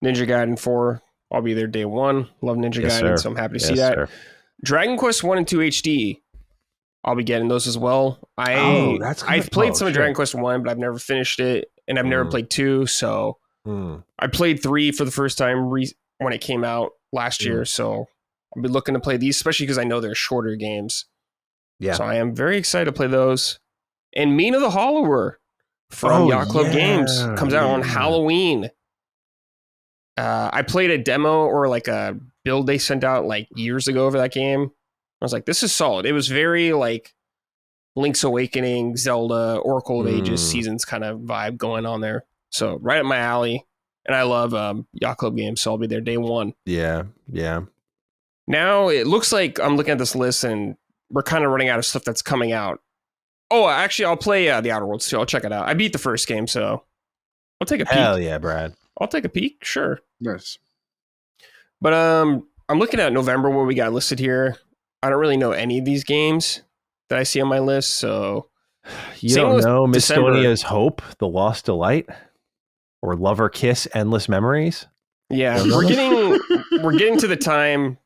Ninja Gaiden 4. I'll be there day one. Love Ninja Gaiden, so I'm happy to see that. Sir. Dragon Quest 1 and 2 HD. I'll be getting those as well. I've played some of Dragon Quest 1, but I've never finished it, and I've never played 2, so I played 3 for the first time when it came out last year, so I'll be looking to play these, especially because I know they're shorter games. Yeah. So I am very excited to play those. And Mina the Hollower from Yacht Club Games comes out on Halloween. I played a demo or like a build they sent out like years ago for that game. I was like, this is solid. It was very like Link's Awakening, Zelda, Oracle of Ages, Seasons kind of vibe going on there. So right up my alley. And I love Yacht Club Games, so I'll be there day one. Yeah. Now it looks like I'm looking at this list and we're kind of running out of stuff that's coming out. Oh, actually, I'll play The Outer Worlds too. I'll check it out. I beat the first game, so I'll take a peek. Hell yeah, Brad. I'll take a peek, sure. Yes. But I'm looking at November where we got listed here. I don't really know any of these games that I see on my list, so you don't know Mistonia's Hope, The Lost Delight, or Lover Kiss, Endless Memories? Yeah, we're getting to the time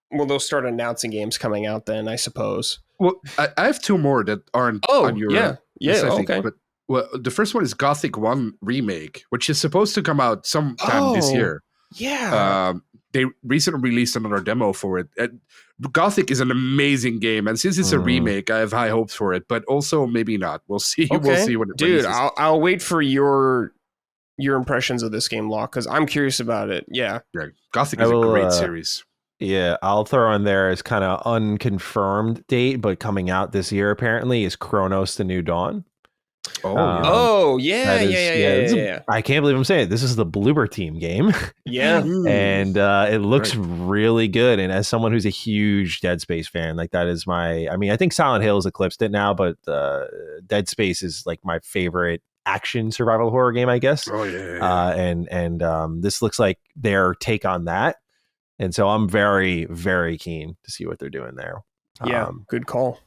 where they'll start announcing games coming out then, I suppose. Well, I have two more that aren't on your list, I think, okay. But well, the first one is Gothic 1 Remake, which is supposed to come out sometime this year. Yeah. They recently released another demo for it. Gothic is an amazing game, and since it's a remake, I have high hopes for it, but also maybe not. We'll see. Okay. We'll see when it releases. Dude, I'll wait for your impressions of this game, Lock, because I'm curious about it. Yeah. Gothic is a great series. Yeah, I'll throw on there as kind of unconfirmed date, but coming out this year apparently is Chronos: The New Dawn. Yeah. I can't believe I'm saying it. This is the Bloober Team game. Yeah. And it looks really good. And as someone who's a huge Dead Space fan, like that is I think Silent Hill has eclipsed it now, but Dead Space is like my favorite action survival horror game, I guess. Oh yeah. And this looks like their take on that. And so I'm very, very keen to see what they're doing there. Yeah, good call.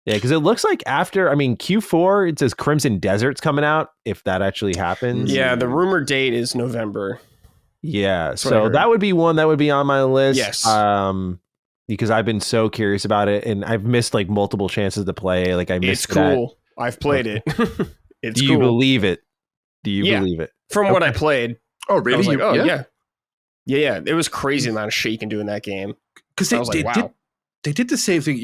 Yeah, because it looks like Q4, it says Crimson Desert's coming out, if that actually happens. Yeah, the rumored date is November. Yeah, so that would be one that would be on my list. Yes. Because I've been so curious about it, and I've missed like multiple chances to play. Like it's cool. I've played it. It's Do you believe it? Do you believe it? From what I played. Oh, really? I was like, yeah. It was crazy the amount of shit you can do in that game. Because they did the same thing.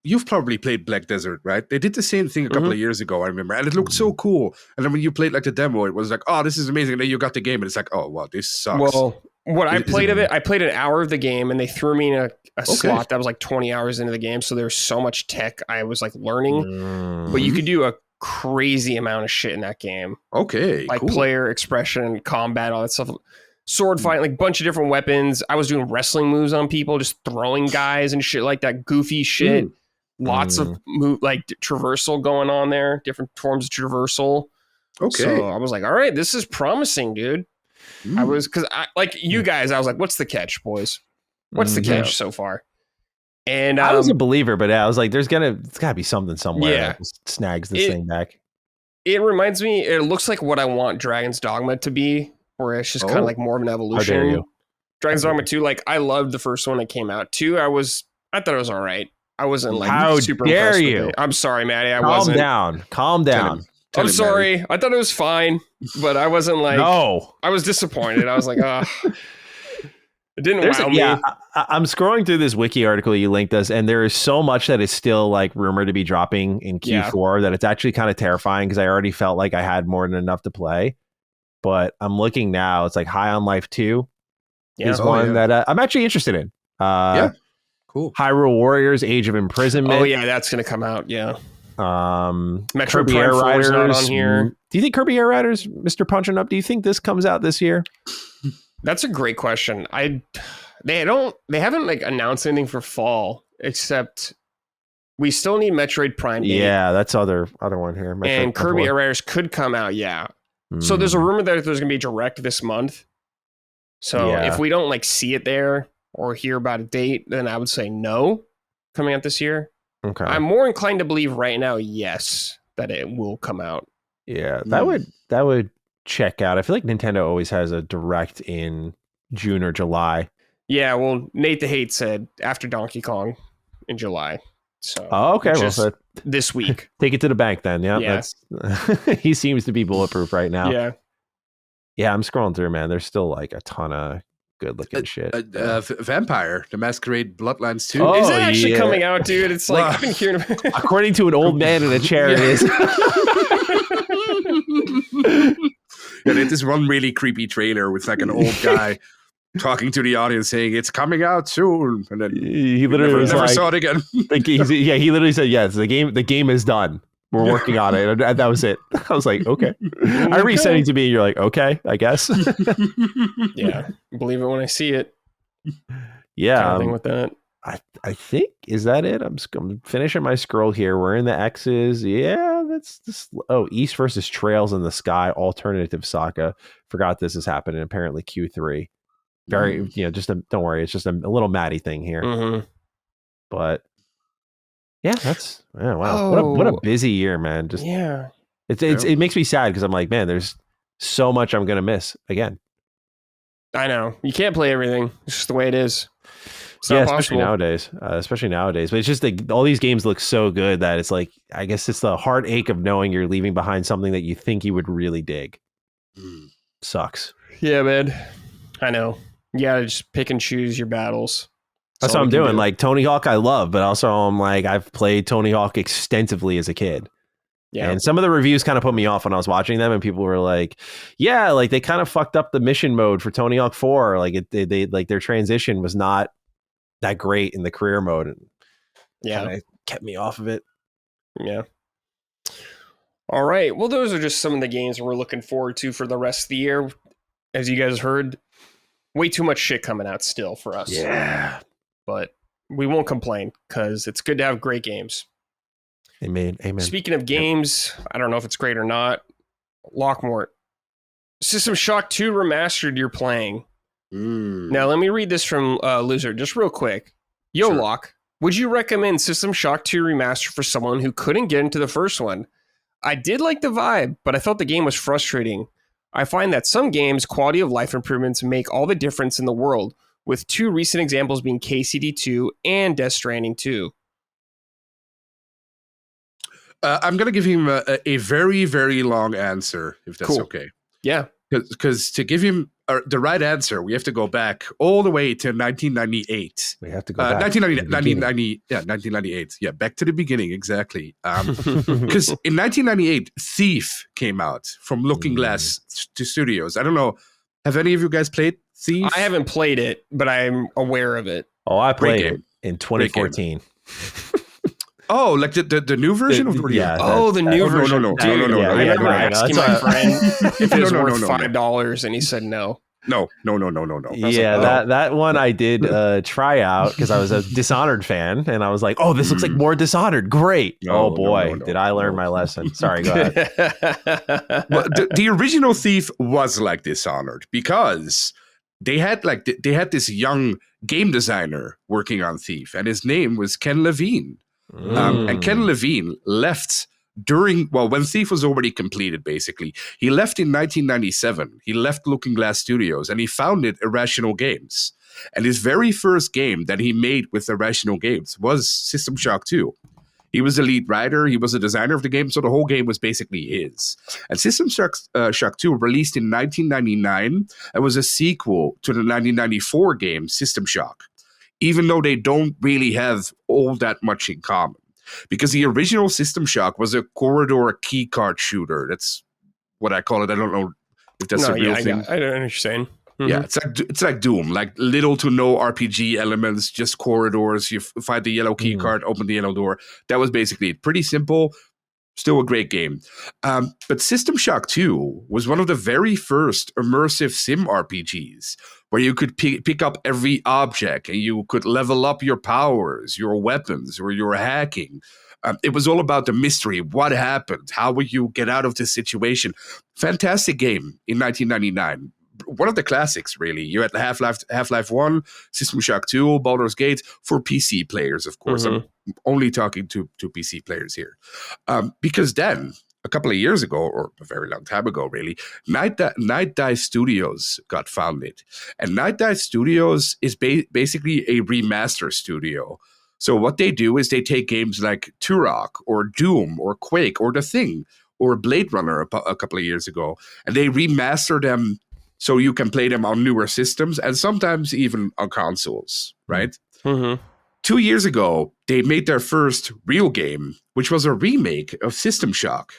You've probably played Black Desert, right? They did the same thing a couple of years ago, I remember. And it looked so cool. And then when you played like the demo, it was like, oh, this is amazing. And then you got the game and it's like, oh, wow, this sucks. Well, I played an hour of the game and they threw me in a slot that was like 20 hours into the game. So there's so much tech I was like learning. But you could do a crazy amount of shit in that game. Okay, like player expression, combat, all that stuff. Sword fight, like a bunch of different weapons. I was doing wrestling moves on people, just throwing guys and shit like that. Goofy shit. Lots of traversal going on there. Different forms of traversal. Okay. So I was like, all right, this is promising, dude. I was, because I like you guys, I was like, what's the catch, boys? What's the catch so far? And I was a believer, but I was like, it's gotta be something somewhere that snags this thing back. It reminds me, it looks like what I want Dragon's Dogma to be, where it's just kind of like more of an evolution. How dare you? Dragon's Dogma 2, like I loved the first one that came out. 2, I thought it was all right. I wasn't like super impressed with it. I'm sorry, Matty. Calm down. I'm sorry. Matty. I thought it was fine, but I wasn't like, I was disappointed. I was like, it didn't wow me. Yeah, I'm scrolling through this wiki article you linked us, and there is so much that is still like rumored to be dropping in Q4 that it's actually kind of terrifying because I already felt like I had more than enough to play. But I'm looking now, it's like High on Life 2 is one that I'm actually interested in. Cool. Hyrule Warriors: Age of Imprisonment. Oh yeah, that's gonna come out. Yeah. Metroid Kirby Prime Air 4 Riders is not on here. Do you think Kirby Air Riders, Mr. Punching Up? Do you think this comes out this year? That's a great question. They haven't like announced anything for fall, except we still need Metroid Prime 8. Yeah, that's other one here. Metroid and Kirby Air Riders could come out. Yeah. So there's a rumor that there's gonna be a direct this month. So if we don't like see it there or hear about a date, then I would say no, coming out this year. Okay. I'm more inclined to believe right now, yes, that it will come out. Yeah, that would check out. I feel like Nintendo always has a direct in June or July. Yeah, well, Nate the Hate said after Donkey Kong in July. So okay, well, this week. Take it to the bank then. Yeah. He seems to be bulletproof right now. Yeah, I'm scrolling through, man. There's still like a ton of good looking shit. Vampire: The Masquerade Bloodlines 2. Is it actually coming out, dude? It's like I've been hearing about it. According to an old man in a chair, it is. They had this one really creepy trailer with like an old guy talking to the audience saying it's coming out soon, and then he literally never saw it again. He literally said, "Yes, the game is done. We're working on it." And that was it. I was like, okay. I resending to me, and you're like, okay, I guess. Yeah, believe it when I see it. Yeah. kind of thing with that. I think, is that it? I'm finishing my scroll here. We're in the X's. Yeah, that's this. Oh, East versus Trails in the Sky alternative saga. Forgot this is happening. Apparently Q3. Very, don't worry. It's just a little Matty thing here. Mm-hmm. But yeah, wow. Oh. What a busy year, man. Just it makes me sad because I'm like, man, there's so much I'm gonna miss again. I know. You can't play everything. It's just the way it is. It's yeah, not especially nowadays. But it's just like all these games look so good that it's like, I guess it's the heartache of knowing you're leaving behind something that you think you would really dig. Sucks. Yeah, man. I know. You gotta just pick and choose your battles. That's what I'm doing. Like Tony Hawk, I love, but also I'm like, I've played Tony Hawk extensively as a kid. Yeah. And some of the reviews kind of put me off when I was watching them, and people were like, yeah, like they kind of fucked up the mission mode for Tony Hawk 4. Like they like their transition was not that great in the career mode, and kind of kept me off of it. Yeah. All right. Well, those are just some of the games we're looking forward to for the rest of the year. As you guys heard, way too much shit coming out still for us. Yeah. But we won't complain because it's good to have great games. Amen. Speaking of games, I don't know if it's great or not. Lockmort, System Shock 2 Remastered you're playing. Now, let me read this from Loser just real quick. Yo, sure. Lock, would you recommend System Shock 2 Remastered for someone who couldn't get into the first one? I did like the vibe, but I felt the game was frustrating. I find that some games' quality of life improvements make all the difference in the world, with two recent examples being KCD2 and Death Stranding 2. I'm going to give him a very, very long answer, if that's okay. Yeah. Because to give him the right answer, we have to go back all the way to 1998. We have to go back. 1998. Yeah, back to the beginning, exactly. Because in 1998, Thief came out from Looking Glass Studios. I don't know. Have any of you guys played Thief? I haven't played it, but I'm aware of it. Oh, I played it in 2014. Oh, like the new version of the yeah. Oh, the new version. No. I remember asking my friend if it was worth $5, and he said no. No. Yeah, that one I did try out because I was a Dishonored fan, and I was like, oh, this looks like more Dishonored. Great. Did I learn my lesson? Sorry, go ahead. Well, the original Thief was like Dishonored because they had this young game designer working on Thief, and his name was Ken Levine. And Ken Levine left when Thief was already completed, basically. He left in 1997. He left Looking Glass Studios and he founded Irrational Games. And his very first game that he made with Irrational Games was System Shock 2. He was the lead writer. He was a designer of the game. So the whole game was basically his. And System Shock 2 released in 1999. It was a sequel to the 1994 game System Shock, even though they don't really have all that much in common. Because the original System Shock was a corridor keycard shooter. That's what I call it. I don't know if that's a real thing. I don't understand. Mm-hmm. Yeah, it's like Doom, like little to no RPG elements, just corridors. You find the yellow keycard, open the yellow door. That was basically it. Pretty simple. Still a great game. But System Shock 2 was one of the very first immersive sim RPGs where you could pick up every object and you could level up your powers, your weapons, or your hacking. It was all about the mystery. What happened? How would you get out of this situation? Fantastic game in 1999. One of the classics, really. You had Half-Life 1, System Shock 2, Baldur's Gate, for PC players, of course. I'm only talking to PC players here. Because then, a couple of years ago, or a very long time ago, really, Night Dive Studios got founded. And Night Dive Studios is basically a remaster studio. So what they do is they take games like Turok, or Doom, or Quake, or The Thing, or Blade Runner a couple of years ago, and they remaster them so you can play them on newer systems and sometimes even on consoles, right? 2 years ago, they made their first real game, which was a remake of System Shock.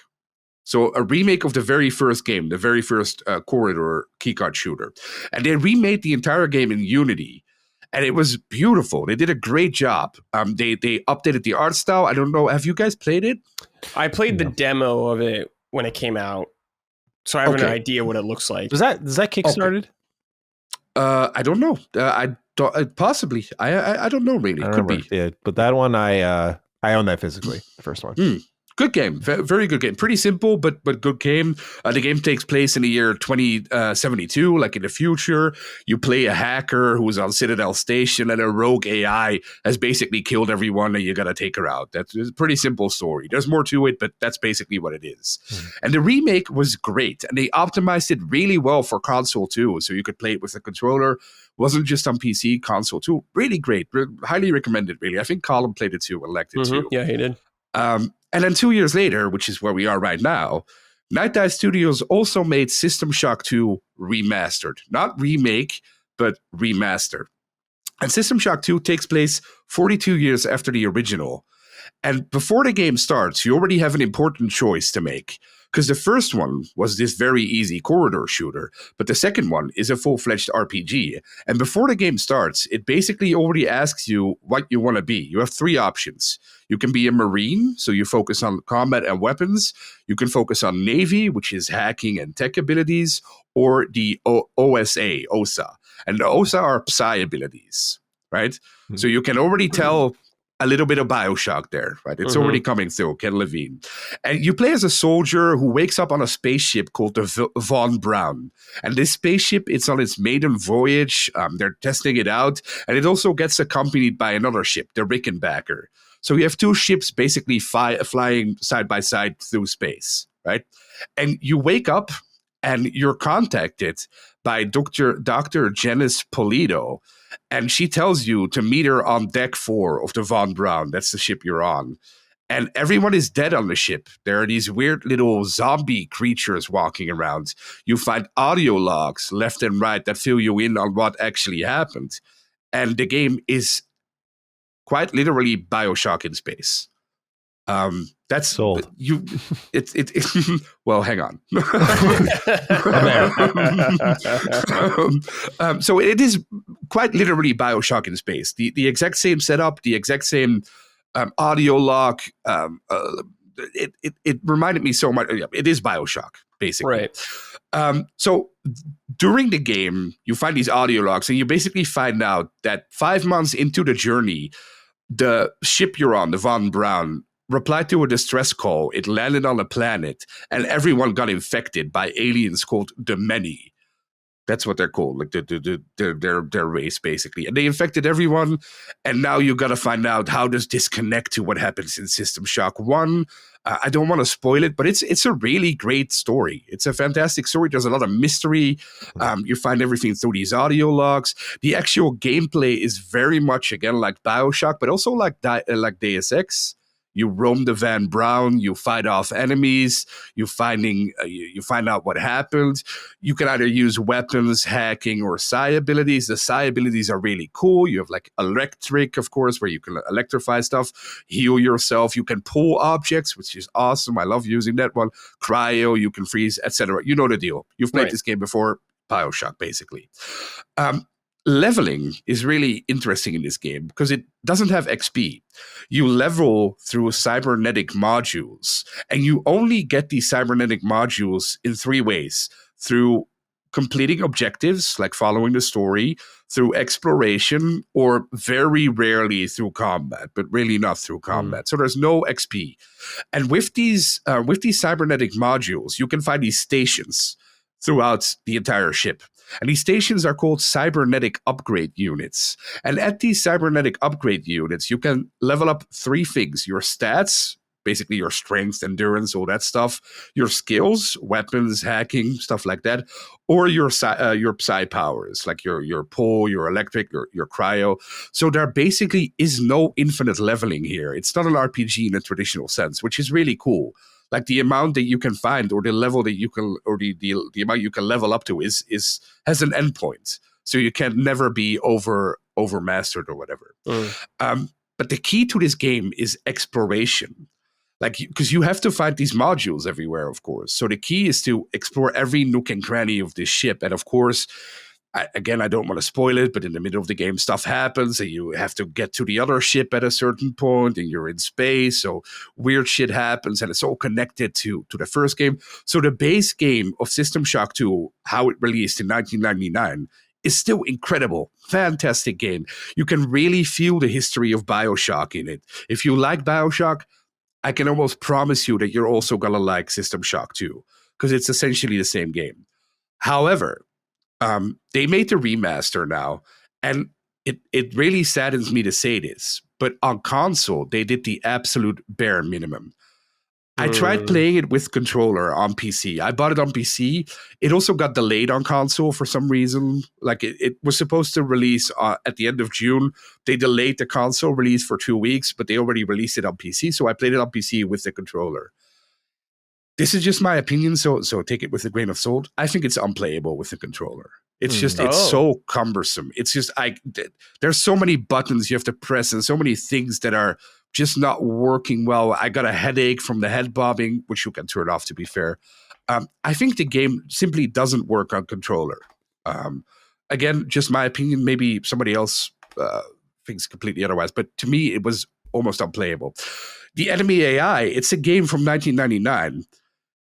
So a remake of the very first game, the very first corridor keycard shooter. And they remade the entire game in Unity. And it was beautiful. They did a great job. They updated the art style. I don't know. Have you guys played it? I played the demo of it when it came out. So I have an idea what it looks like. Does that kickstarted? I don't know. I Possibly. I don't know really. I Could remember. be. Yeah, but that one I own that physically. The first one. Good game, very good game. Pretty simple, but good game. The game takes place in the year 2072, like in the future. You play a hacker who's on Citadel Station, and a rogue AI has basically killed everyone, and you gotta take her out. That's a pretty simple story. There's more to it, but that's basically what it is. And the remake was great, and they optimized it really well for console too, so you could play it with a controller. Wasn't just on PC, console too. Really great. Highly recommended, really. I think Colin played it too and liked it too. Yeah, he did. And then 2 years later, which is where we are right now, Night Dive Studios also made System Shock 2 Remastered. Not remake, but remaster. And System Shock 2 takes place 42 years after the original. And before the game starts, you already have an important choice to make. Because the first one was this very easy corridor shooter, but the second one is a full-fledged RPG. And before the game starts, it basically already asks you what you want to be. You have three options. You can be a Marine, so you focus on combat and weapons. You can focus on Navy, which is hacking and tech abilities, or the OSA. And the OSA are Psi abilities, right? Mm-hmm. So you can already tell a little bit of BioShock there, right? It's already coming through, Ken Levine. And you play as a soldier who wakes up on a spaceship called the Von Braun. And this spaceship, it's on its maiden voyage. They're testing it out. And it also gets accompanied by another ship, the Rickenbacker. So you have two ships basically flying side by side through space, right? And you wake up and you're contacted by Dr. Janice Polito. And she tells you to meet her on deck 4 of the Von Braun. That's the ship you're on. And everyone is dead on the ship. There are these weird little zombie creatures walking around. You find audio logs left and right that fill you in on what actually happened. And the game is quite literally BioShock in space. That's sold. Well, hang on. So it is quite literally BioShock in space. The exact same setup, the exact same audio log. It reminded me so much. It is BioShock, basically. Right. So during the game, you find these audio logs, and you basically find out that 5 months into the journey, the ship you're on, the Von Braun, replied to a distress call. It landed on a planet, and everyone got infected by aliens called the Many. That's what they're called, like their race, basically. And they infected everyone, and now you got to find out how does this connect to what happens in System Shock 1. I don't want to spoil it, but it's a really great story. It's a fantastic story. There's a lot of mystery. You find everything through these audio logs. The actual gameplay is very much, again, like BioShock, but also like Deus Ex. You roam the Von Braun, you fight off enemies, you find out what happened. You can either use weapons, hacking, or psi abilities. The psi abilities are really cool. You have like electric, of course, where you can electrify stuff, heal yourself. You can pull objects, which is awesome. I love using that one. Cryo, you can freeze, etc. You know the deal. You've played this game before. BioShock, basically. Leveling is really interesting in this game because it doesn't have XP. You level through cybernetic modules, and you only get these cybernetic modules in 3 ways: through completing objectives, like following the story, through exploration, or very rarely through combat, but really not through combat. So there's no XP. And with these cybernetic modules, you can find these stations throughout the entire ship. And these stations are called cybernetic upgrade units. And at these cybernetic upgrade units, you can level up 3 things: your stats, basically your strength, endurance, all that stuff, your skills, weapons, hacking, stuff like that, or your psi powers, like your pull, your electric, your cryo. So there basically is no infinite leveling here. It's not an RPG in a traditional sense, which is really cool. Like the amount that you can find, or the level that you can, or the amount you can level up to has an endpoint. So you can never be over mastered or whatever. But the key to this game is exploration. Like, because you have to find these modules everywhere, of course. So the key is to explore every nook and cranny of this ship. And of course, I don't want to spoil it, but in the middle of the game, stuff happens, and you have to get to the other ship at a certain point, and you're in space, so weird shit happens, and it's all connected to the first game. So the base game of System Shock 2, how it released in 1999, is still incredible. Fantastic game. You can really feel the history of BioShock in it. If you like BioShock, I can almost promise you that you're also going to like System Shock 2, because it's essentially the same game. However, they made the remaster now, and it really saddens me to say this, but on console, they did the absolute bare minimum. I tried playing it with controller on PC. I bought it on PC. It also got delayed on console for some reason. Like it was supposed to release at the end of June. They delayed the console release for 2 weeks, but they already released it on PC. So I played it on PC with the controller. This is just my opinion, so take it with a grain of salt. I think it's unplayable with the controller. It's just, it's so cumbersome. It's just, there's so many buttons you have to press and so many things that are just not working well. I got a headache from the head bobbing, which you can turn off, to be fair. I think the game simply doesn't work on controller. Again, just my opinion. Maybe somebody else thinks completely otherwise. But to me, it was almost unplayable. The enemy AI, it's a game from 1999.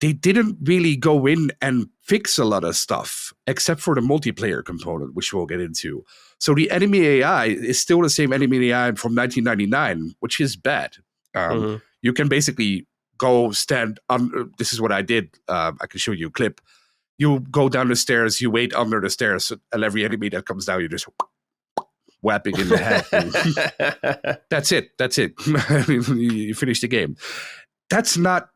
They didn't really go in and fix a lot of stuff, except for the multiplayer component, which we'll get into. So the enemy AI is still the same enemy AI from 1999, which is bad. You can basically go stand on. This is what I did. I can show you a clip. You go down the stairs, you wait under the stairs, and every enemy that comes down, you just whapping in the head. That's it. You finish the game. That's not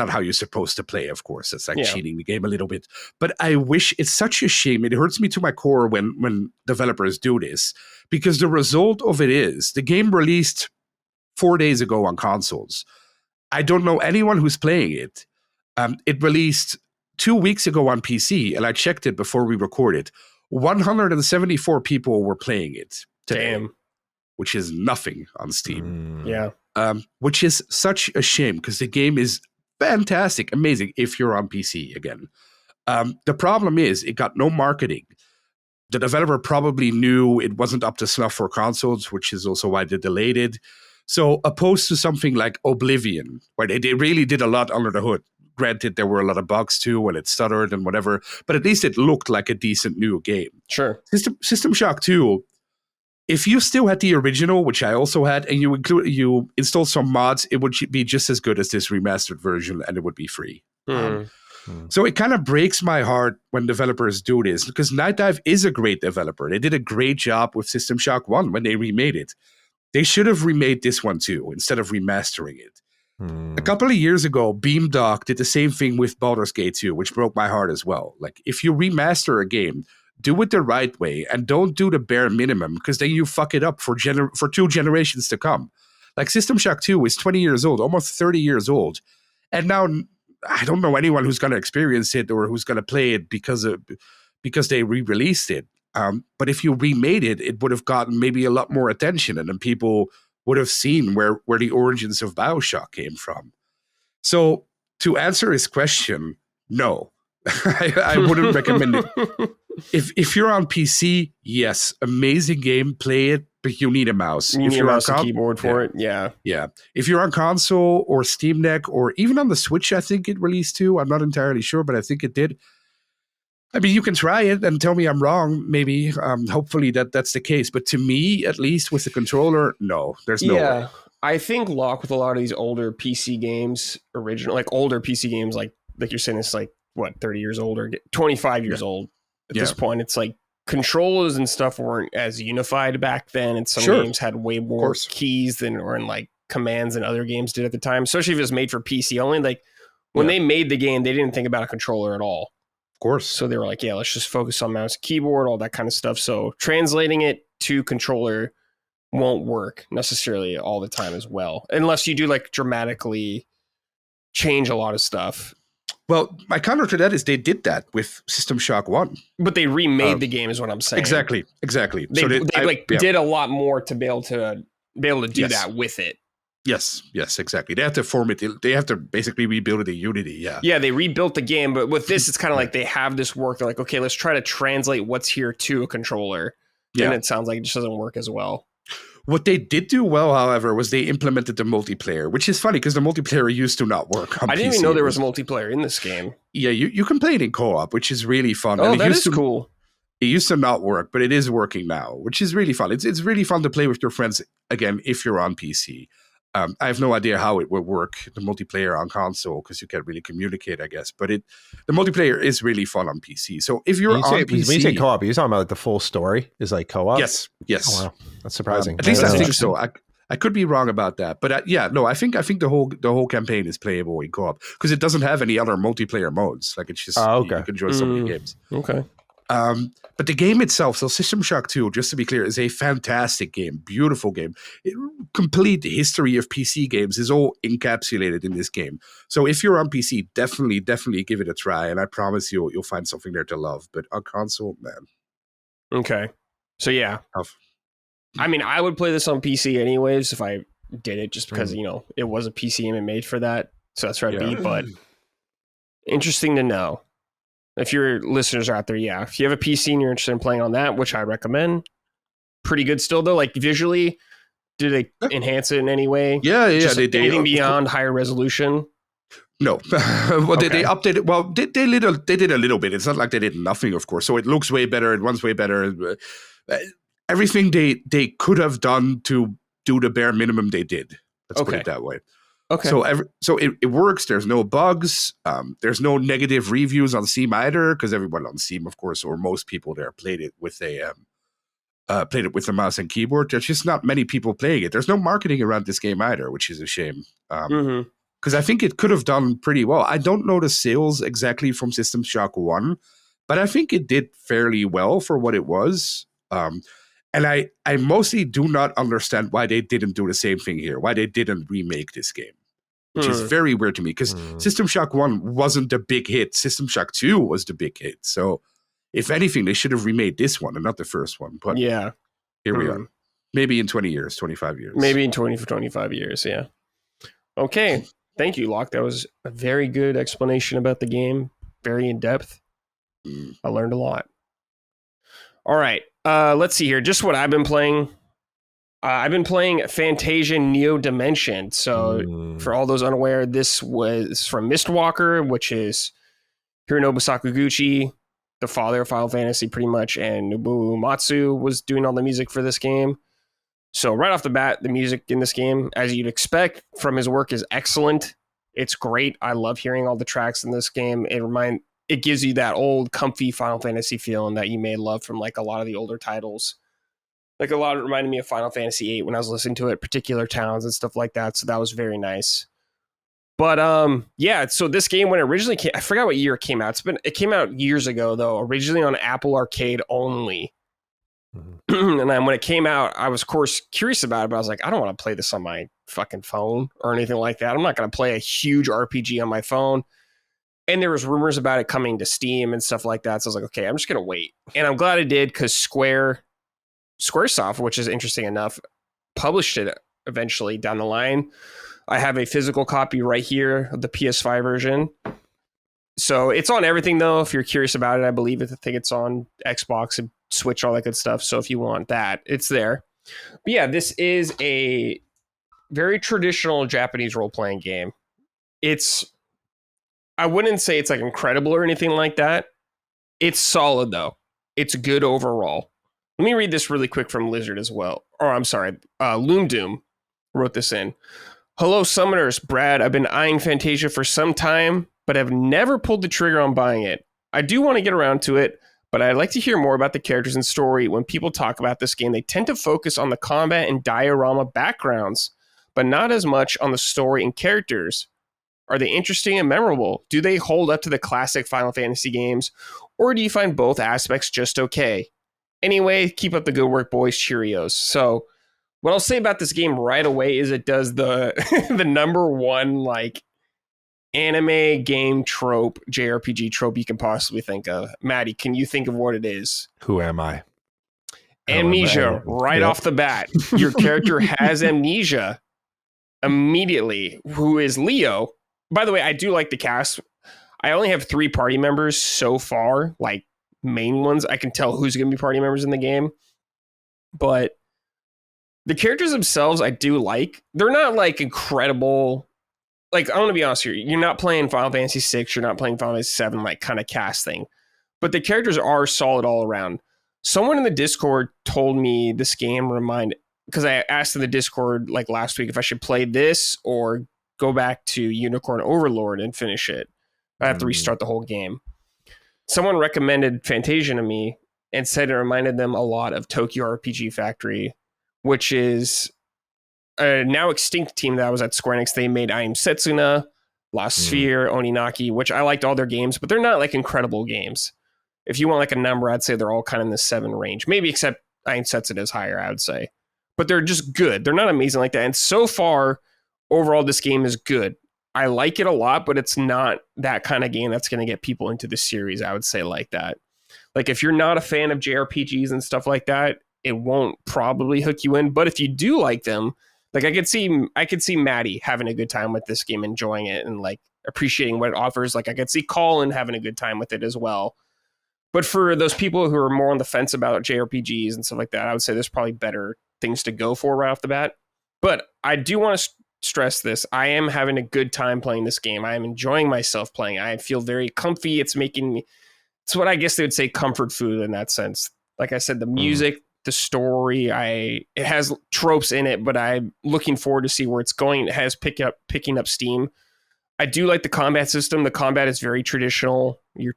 how you're supposed to play, of course. That's like cheating the game a little bit. But I wish, it's such a shame. It hurts me to my core when developers do this, because the result of it is the game released 4 days ago on consoles. I don't know anyone who's playing it. It released 2 weeks ago on PC, and I checked it before we recorded. 174 people were playing it today. Damn. Which is nothing on Steam. Yeah. Which is such a shame, because the game is fantastic, amazing if you're on PC again. The problem is it got no marketing. The developer probably knew it wasn't up to snuff for consoles, which is also why they delayed it. So opposed to something like Oblivion, where they really did a lot under the hood. Granted, there were a lot of bugs too, and it stuttered and whatever, but at least it looked like a decent new game. Sure. System Shock 2, if you still had the original, which I also had, and you installed some mods, it would be just as good as this remastered version, and it would be free. So it kind of breaks my heart when developers do this, because Night Dive is a great developer. They did a great job with System Shock 1 when they remade it. They should have remade this one too, instead of remastering it. A couple of years ago, Beamdog did the same thing with Baldur's Gate 2, which broke my heart as well. Like, if you remaster a game, do it the right way and don't do the bare minimum, because then you fuck it up for 2 generations to come. Like, System Shock 2 is 20 years old, almost 30 years old. And now I don't know anyone who's going to experience it or who's going to play it because they re-released it. But if you remade it, it would have gotten maybe a lot more attention, and then people would have seen where the origins of BioShock came from. So to answer his question, no, I wouldn't recommend it. If you're on PC, yes, amazing game, play it, but you need a mouse. You need a mouse and keyboard for it, yeah. If you're on console or Steam Deck, or even on the Switch, I think it released too. I'm not entirely sure, but I think it did. I mean, you can try it and tell me I'm wrong, maybe. Hopefully that's the case. But to me, at least with the controller, no, there's no way. I think Lock, with a lot of these older PC games, older PC games, like you're saying, it's like, what, 30 years old or 25 years old at this point. It's like controllers and stuff weren't as unified back then. And some games had way more keys or like commands than other games did at the time, especially if it was made for PC only. Like when they made the game, they didn't think about a controller at all. Of course. So they were like, let's just focus on mouse, keyboard, all that kind of stuff. So translating it to controller won't work necessarily all the time as well, unless you do like dramatically change a lot of stuff. Well, my counter to that is they did that with System Shock 1. But they remade the game is what I'm saying. Exactly. They did a lot more to be able to do that with it. Yes, exactly. They have to form it. They have to basically rebuild it in Unity, Yeah, they rebuilt the game, but with this, it's kind of like they have this work. They're like, okay, let's try to translate what's here to a controller. And it sounds like it just doesn't work as well. What they did do well, however, was they implemented the multiplayer, which is funny because the multiplayer used to not work on I didn't PC. even know there was multiplayer in this game. Yeah, you can play it in co-op, which is really fun. Oh, that is cool. It used to not work, but it is working now, which is really fun. It's really fun to play with your friends again if you're on PC. I have no idea how it would work, the multiplayer on console, because you can't really communicate, I guess. But the multiplayer is really fun on PC. So if you're on PC... When you say co-op, you're talking about like the full story is like co-op? Yes. Oh, wow. That's surprising. At least I think so. I could be wrong about that. But I think the whole campaign is playable in co-op because it doesn't have any other multiplayer modes. Like it's just, you can join so many games. Okay. But the game itself, so System Shock 2, just to be clear, is a fantastic game, beautiful game. Complete history of PC games is all encapsulated in this game. So if you're on PC, definitely give it a try, and I promise you'll find something there to love. But on console, man. Okay. So yeah. Tough. I mean, I would play this on PC anyways if I did it, just because, it was a PC game and made for that. So that's where I'd be, but interesting to know. If your listeners are out there, if you have a PC and you're interested in playing on that, which I recommend, pretty good still though. Like visually, did they enhance it in any way? Yeah, just they did. Anything beyond higher resolution? No. Well, they updated. Well, they did a little bit. It's not like they did nothing, of course. So it looks way better. It runs way better. Everything they could have done to do the bare minimum they did. Let's put it that way. Okay. So it works. There's no bugs. There's no negative reviews on Steam either, because everyone on Steam, of course, or most people there played it with a mouse and keyboard. There's just not many people playing it. There's no marketing around this game either, which is a shame. Because I think it could have done pretty well. I don't know the sales exactly from System Shock 1, but I think it did fairly well for what it was. And I mostly do not understand why they didn't do the same thing here, why they didn't remake this game, which is very weird to me, because System Shock 1 wasn't the big hit. System Shock 2 was the big hit. So if anything, they should have remade this one and not the first one. But here we are. Maybe in 20 years, 25 years. Maybe in 25 years, yeah. Okay. Thank you, Lock. That was a very good explanation about the game. Very in-depth. I learned a lot. All right. Let's see here. Just what I've been playing. I've been playing Fantasian Neo Dimension. So for all those unaware, this was from Mistwalker, which is Hironobu Sakaguchi, the father of Final Fantasy pretty much, and Nobuo Uematsu was doing all the music for this game. So right off the bat, the music in this game, as you'd expect from his work, is excellent. It's great. I love hearing all the tracks in this game. It gives you that old comfy Final Fantasy feeling that you may love from like a lot of the older titles. Like a lot of it reminded me of Final Fantasy VIII when I was listening to it, particular towns and stuff like that. So that was very nice. But so this game, when it originally came, I forgot what year it came out. It came out years ago though, originally on Apple Arcade only. And then when it came out, I was of course curious about it, but I was like, I don't want to play this on my fucking phone or anything like that. I'm not going to play a huge RPG on my phone. And there was rumors about it coming to Steam and stuff like that. So I was like, okay, I'm just going to wait. And I'm glad I did, because Squaresoft, which is interesting enough, published it eventually down the line. I have a physical copy right here of the PS5 version. So it's on everything, though, if you're curious about it. I think it's on Xbox and Switch, all that good stuff. So if you want that, it's there. But yeah, this is a very traditional Japanese role-playing game. I wouldn't say it's like incredible or anything like that. It's solid, though. It's good overall. Let me read this really quick from Lizard as well. Or I'm sorry, Loom Doom wrote this in. Hello, Summoners. Brad, I've been eyeing Fantasia for some time, but have never pulled the trigger on buying it. I do want to get around to it, but I'd like to hear more about the characters and story. When people talk about this game, they tend to focus on the combat and diorama backgrounds, but not as much on the story and characters. Are they interesting and memorable? Do they hold up to the classic Final Fantasy games? Or do you find both aspects just okay? Anyway, keep up the good work, boys. Cheerios. So what I'll say about this game right away is it does the the number one like anime game trope, JRPG trope you can possibly think of. Matty, can you think of what it is? Who am I? Amnesia. Right off the bat. Your character has amnesia immediately, who is Leo. By the way, I do like the cast. I only have 3 party members so far, like main ones. I can tell who's going to be party members in the game. But the characters themselves, I do like. They're not like incredible. Like, I want to be honest here. You're not playing Final Fantasy 6. You're not playing Final Fantasy 7, like kind of cast thing. But the characters are solid all around. Someone in the Discord told me this game because I asked in the Discord like last week if I should play this or go back to Unicorn Overlord and finish it. I have to restart the whole game. Someone recommended Fantasian to me and said it reminded them a lot of Tokyo RPG Factory, which is a now extinct team that was at Square Enix. They made I Am Setsuna, Lost Sphere, Oninaki, which I liked all their games, but they're not like incredible games. If you want like a number, I'd say they're all kind of in the 7 range. Maybe except I Am Setsuna is higher, I would say. But they're just good. They're not amazing like that. And so far, overall, this game is good. I like it a lot, but it's not that kind of game that's going to get people into the series, I would say, like that. Like, if you're not a fan of JRPGs and stuff like that, it won't probably hook you in. But if you do like them, like I could see Matty having a good time with this game, enjoying it and like appreciating what it offers. Like I could see Colin having a good time with it as well. But for those people who are more on the fence about JRPGs and stuff like that, I would say there's probably better things to go for right off the bat. But I do want to stress this. I am having a good time playing this game. I am enjoying myself playing. I feel very comfy. It's what I guess they would say comfort food in that sense. Like I said, the music, the story, it has tropes in it, but I'm looking forward to see where it's going. It has picking up steam. I do like the combat system. The combat is very traditional. You're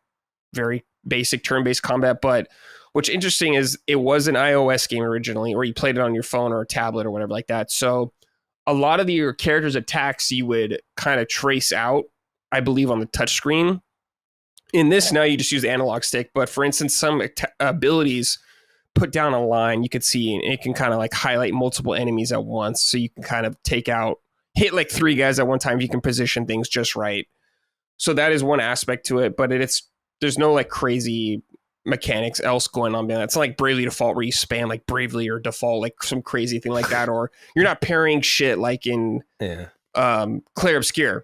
very basic turn-based combat, but what's interesting is it was an iOS game originally, or you played it on your phone or a tablet or whatever like that. So a lot of your character's attacks you would kind of trace out, I believe, on the touchscreen. In this, now you just use the analog stick, but for instance, some abilities put down a line you could see, and it can kind of like highlight multiple enemies at once, so you can kind of hit like 3 guys at one time. You can position things just right. So that is one aspect to it, but there's no like crazy mechanics else going on. It's not like Bravely Default where you spam like Bravely or Default, like some crazy thing like that, or you're not parrying shit like in Clair Obscur.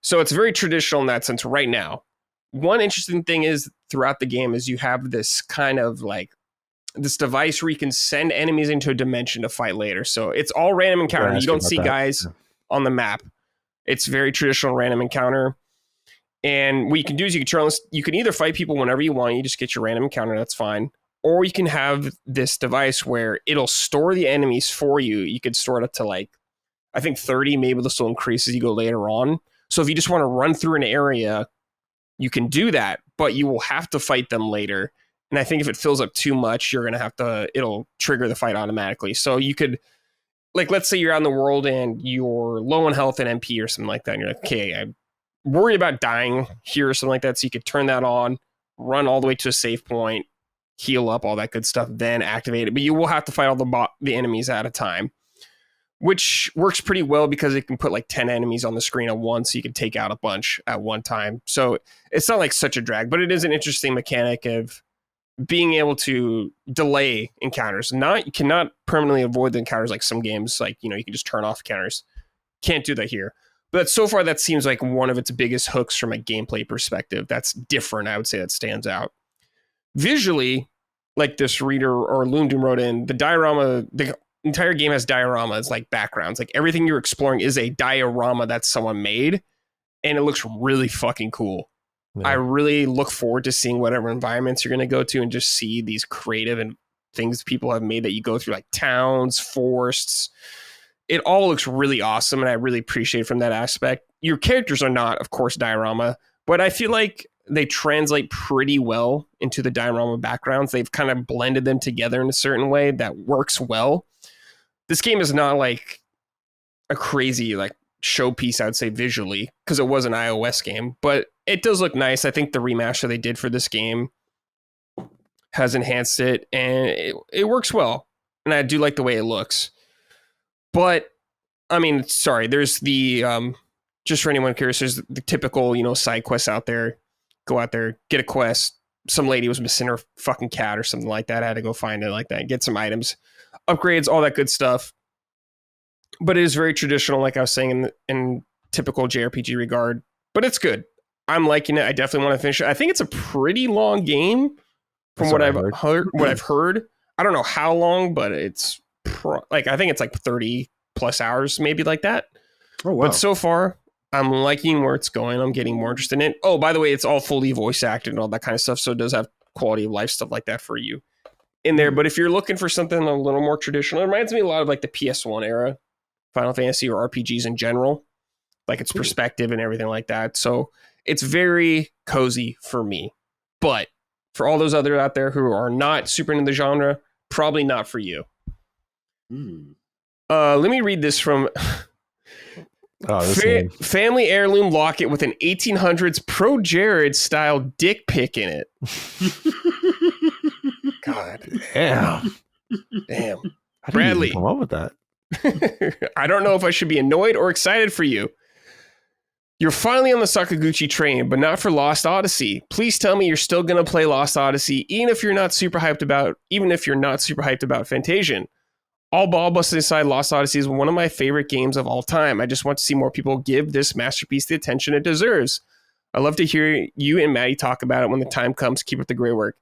So it's very traditional in that sense right now. One interesting thing is throughout the game is you have this kind of like this device where you can send enemies into a dimension to fight later. So it's all random encounter. You don't see guys on the map. It's very traditional random encounter. And what you can do is you can either fight people whenever you want. You just get your random encounter. That's fine. Or you can have this device where it'll store the enemies for you. You could store it up to like, I think 30. Maybe this will increase as you go later on. So if you just want to run through an area, you can do that, but you will have to fight them later. And I think if it fills up too much, it'll trigger the fight automatically. So you could, like, let's say you're out in the world and you're low on health and MP or something like that. And you're like, okay, I'm worried about dying here or something like that. So you could turn that on, run all the way to a save point, heal up, all that good stuff, then activate it. But you will have to fight all the enemies at a time, which works pretty well because it can put like 10 enemies on the screen at once. So you can take out a bunch at one time. So it's not like such a drag, but it is an interesting mechanic of being able to delay encounters. You cannot permanently avoid the encounters like some games, like, you can just turn off encounters. Can't do that here. But so far, that seems like one of its biggest hooks from a gameplay perspective. That's different, I would say, that stands out. Visually, like this reader or Loom Doom wrote in, the entire game has dioramas, like backgrounds. Like everything you're exploring is a diorama that someone made, and it looks really fucking cool. Yeah. I really look forward to seeing whatever environments you're going to go to and just see these creative and things people have made that you go through, like towns, forests. It all looks really awesome, and I really appreciate from that aspect. Your characters are not, of course, diorama, but I feel like they translate pretty well into the diorama backgrounds. They've kind of blended them together in a certain way that works well. This game is not like a crazy like showpiece, I would say, visually, because it was an iOS game, but it does look nice. I think the remaster they did for this game has enhanced it, and it works well, and I do like the way it looks. But I mean, sorry, there's the just for anyone curious, there's the typical side quests out there. Go out there, get a quest. Some lady was missing her fucking cat or something like that. I had to go find it like that, get some items, upgrades, all that good stuff. But it is very traditional, like I was saying, in typical JRPG regard. But it's good. I'm liking it. I definitely want to finish it. I think it's a pretty long game from what I've heard. I don't know how long, but it's I think it's like 30 plus hours, maybe like that. Oh, wow. But so far, I'm liking where it's going. I'm getting more interested in it. Oh, by the way, it's all fully voice acted and all that kind of stuff. So it does have quality of life stuff like that for you in there. But if you're looking for something a little more traditional, it reminds me a lot of like the PS1 era Final Fantasy or RPGs in general, like its perspective and everything like that. So it's very cozy for me. But for all those others out there who are not super into the genre, probably not for you. Let me read this from Family Heirloom Locket with an 1800s Pro Jared style dick pic in it. God. Damn. Bradley. Come up with that. I don't know if I should be annoyed or excited for you. You're finally on the Sakaguchi train, but not for Lost Odyssey. Please tell me you're still going to play Lost Odyssey, even if you're not super hyped about Fantasian. All ball busted aside, Lost Odyssey is one of my favorite games of all time. I just want to see more people give this masterpiece the attention it deserves. I love to hear you and Matty talk about it when the time comes. Keep up the great work.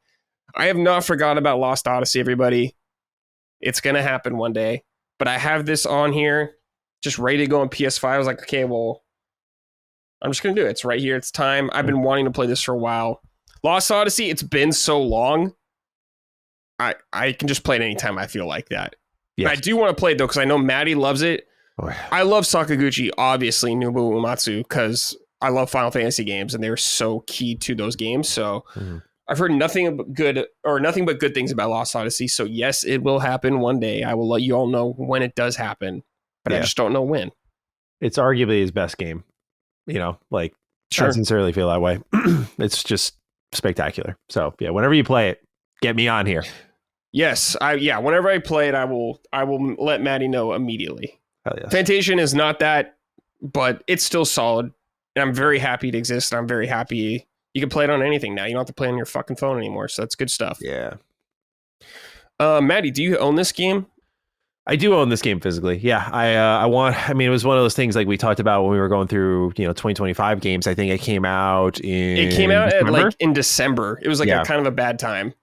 I have not forgotten about Lost Odyssey, everybody. It's going to happen one day. But I have this on here, just ready to go on PS5. I was like, okay, well, I'm just going to do it. It's right here. It's time. I've been wanting to play this for a while. Lost Odyssey, it's been so long. I can just play it anytime I feel like that. Yes. I do want to play it, though, because I know Matty loves it. Oh, yeah. I love Sakaguchi, obviously, Nobuo Uematsu, because I love Final Fantasy games, and they're so key to those games. So I've heard nothing but good things about Lost Odyssey. So yes, it will happen one day. I will let you all know when it does happen, but I just don't know when. It's arguably his best game. You know, like, I sincerely feel that way. It's just spectacular. So yeah, whenever you play it, get me on here. Yes, whenever I play it, I will let Matty know immediately. Hell yes. Fantasian is not that, but it's still solid. And I'm very happy it exists. I'm very happy you can play it on anything now. You don't have to play on your fucking phone anymore. So that's good stuff. Yeah. Matty, do you own this game? I do own this game physically. Yeah. I mean, it was one of those things like we talked about when we were going through, 2025 games. I think it came out in December. It was like a kind of a bad time.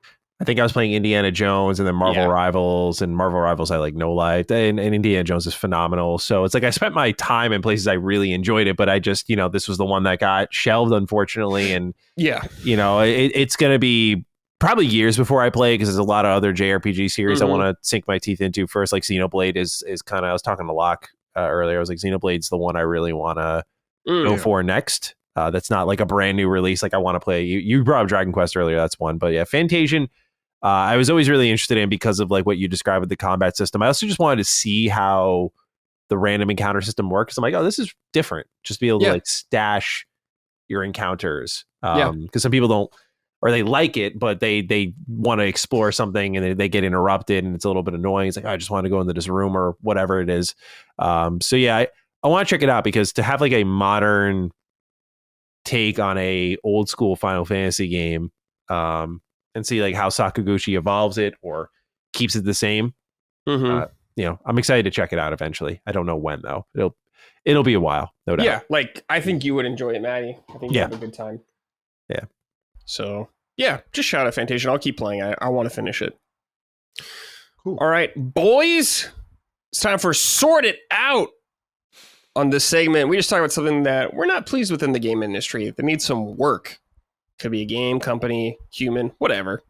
I think I was playing Indiana Jones and then Marvel Rivals, and Marvel Rivals I like no life, and Indiana Jones is phenomenal. So it's like I spent my time in places I really enjoyed it, but I just, this was the one that got shelved, unfortunately. And it's going to be probably years before I play, because there's a lot of other JRPG series I want to sink my teeth into first. Like Xenoblade is kind of, I was talking to Lock earlier. I was like, Xenoblade's the one I really want to go for next. That's not like a brand new release. Like I want to play. You brought up Dragon Quest earlier. That's one. But yeah, Fantasian, I was always really interested in because of like what you described with the combat system. I also just wanted to see how the random encounter system works. I'm like, oh, this is different. Just be able to like stash your encounters. Because some people don't, or they like it, but they want to explore something and they get interrupted and it's a little bit annoying. It's like, oh, I just want to go into this room or whatever it is. So yeah, I want to check it out, because to have like a modern take on a old school Final Fantasy game, and see like how Sakaguchi evolves it or keeps it the same. I'm excited to check it out eventually. I don't know when though. It'll be a while, no doubt. Yeah, like I think you would enjoy it, Matty. I think you have a good time. Yeah. So yeah, just shout out Fantasian. I'll keep playing. I want to finish it. Cool. All right, boys, it's time for Sort It Out. On this segment, we just talk about something that we're not pleased with in the game industry that needs some work. Could be a game, company, human, whatever.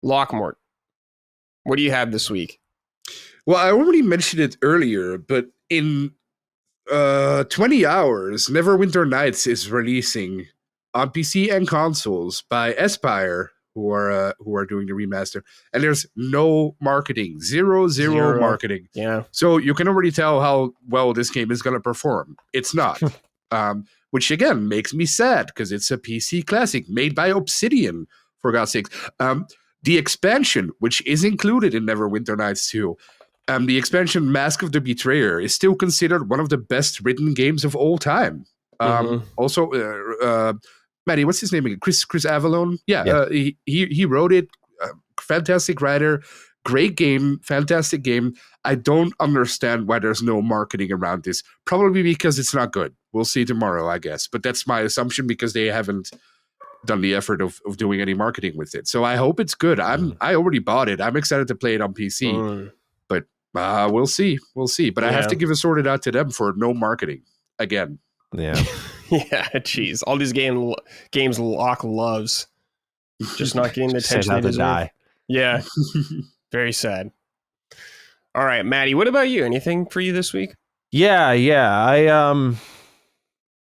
Lockmort, what do you have this week? Well, I already mentioned it earlier, but in 20 hours, Neverwinter Nights is releasing on PC and consoles by Aspyr, who are doing the remaster, and there's no marketing, zero marketing. Yeah. So you can already tell how well this game is going to perform. It's not, which again makes me sad, because it's a PC classic made by Obsidian, for God's sakes. The expansion, which is included in Neverwinter Nights 2, the expansion Mask of the Betrayer, is still considered one of the best written games of all time. Also, Matty, what's his name again? Chris Avallone? Yeah. He wrote it. Fantastic writer. Great game. Fantastic game. I don't understand why there's no marketing around this. Probably because it's not good. We'll see tomorrow, I guess. But that's my assumption, because they haven't done the effort of doing any marketing with it. So I hope it's good. I already bought it. I'm excited to play it on PC. But we'll see. We'll see. But I have to give a Sort It Out to them for no marketing again. Yeah. Yeah, jeez. All these games Locke loves. Just not getting the attention they deserve. Yeah. Very sad. All right, Matty, what about you? Anything for you this week? Yeah. I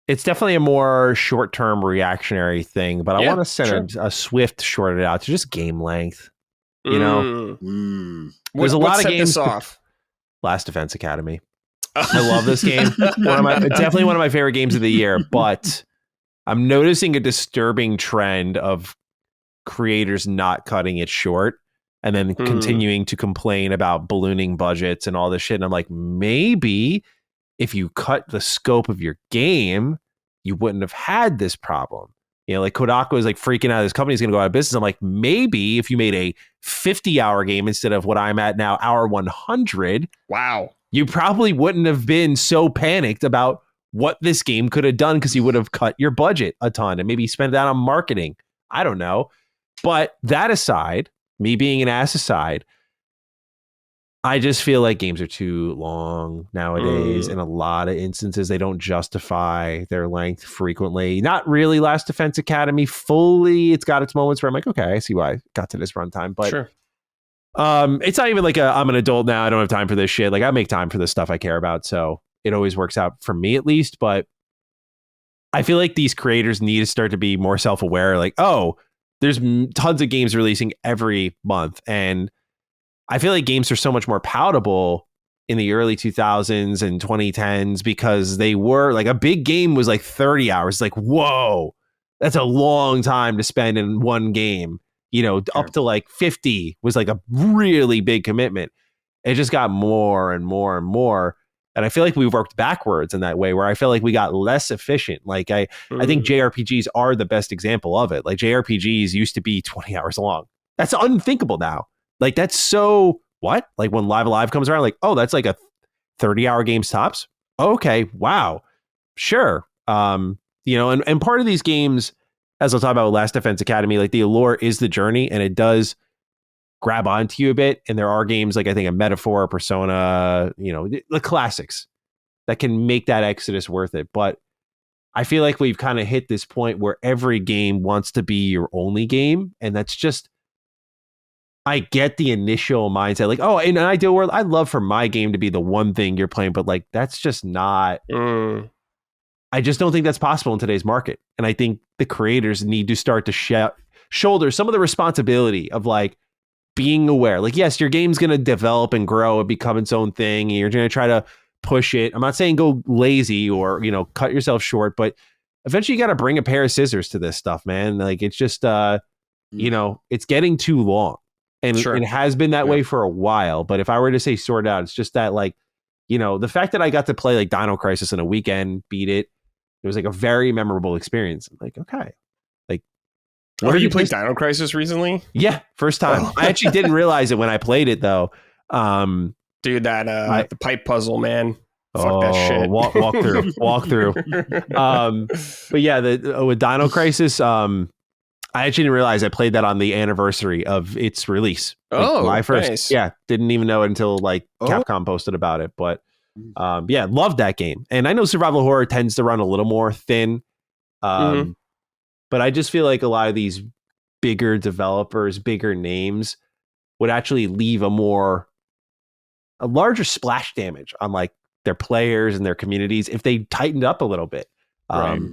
it's definitely a more short-term reactionary thing, but I want to send a swift short it out to just game length. You know, there's a lot of games. This off? Last Defense Academy. I love this game. Definitely one of my favorite games of the year, but I'm noticing a disturbing trend of creators not cutting it short and then continuing to complain about ballooning budgets and all this shit. And I'm like, maybe if you cut the scope of your game, you wouldn't have had this problem. You know, like Kodaku is like freaking out. This company's going to go out of business. I'm like, maybe if you made a 50-hour game instead of what I'm at now, hour 100. Wow. You probably wouldn't have been so panicked about what this game could have done because you would have cut your budget a ton and maybe spent that on marketing. I don't know. But that aside, me being an ass aside, I just feel like games are too long nowadays. In a lot of instances, they don't justify their length frequently. Not really Last Defense Academy fully. It's got its moments where I'm like, okay, I see why I got to this runtime. But sure. It's not even like I'm an adult now. I don't have time for this shit. Like I make time for the stuff I care about. So it always works out for me at least. But I feel like these creators need to start to be more self-aware. Like, oh, there's tons of games releasing every month. And I feel like games are so much more palatable in the early 2000s and 2010s because they were like a big game was like 30 hours. Like, whoa, that's a long time to spend in one game. You know, up to like 50 was like a really big commitment. It just got more and more and more. And I feel like we worked backwards in that way where I feel like we got less efficient. Like I think JRPGs are the best example of it. Like JRPGs used to be 20 hours long. That's unthinkable now. Like that's so what? Like when Live Alive comes around, like, oh, that's like a 30-hour game tops. Okay, wow. Sure. You know, and part of these games, as I'll talk about with Last Defense Academy, like the allure is the journey and it does grab onto you a bit. And there are games like I think a Metaphor, Persona, you know, the classics that can make that exodus worth it. But I feel like we've kind of hit this point where every game wants to be your only game. And that's just, I get the initial mindset like, oh, in an ideal world, I'd love for my game to be the one thing you're playing. But like, that's just not, I just don't think that's possible in today's market. And I think the creators need to start to shoulder some of the responsibility of like being aware. Like, yes, your game's going to develop and grow and become its own thing. And you're going to try to push it. I'm not saying go lazy or, you know, cut yourself short, but eventually you got to bring a pair of scissors to this stuff, man. Like it's just, you know, it's getting too long. And it has been that way for a while. But if I were to say sort out, it's just that like, you know, the fact that I got to play like Dino Crisis in a weekend, beat it. It was like a very memorable experience. I'm like, okay. Like, what you played Dino Crisis recently? Yeah, first time. I actually didn't realize it when I played it though. Dude, that the pipe puzzle, man. Fuck that shit. Walk through. But yeah, with Dino Crisis, I actually didn't realize I played that on the anniversary of its release. Like my first, nice. Yeah, didn't even know it until like Capcom posted about it. But yeah, loved that game. And I know survival horror tends to run a little more thin. But I just feel like a lot of these bigger developers, bigger names would actually leave a larger splash damage on like their players and their communities if they tightened up a little bit.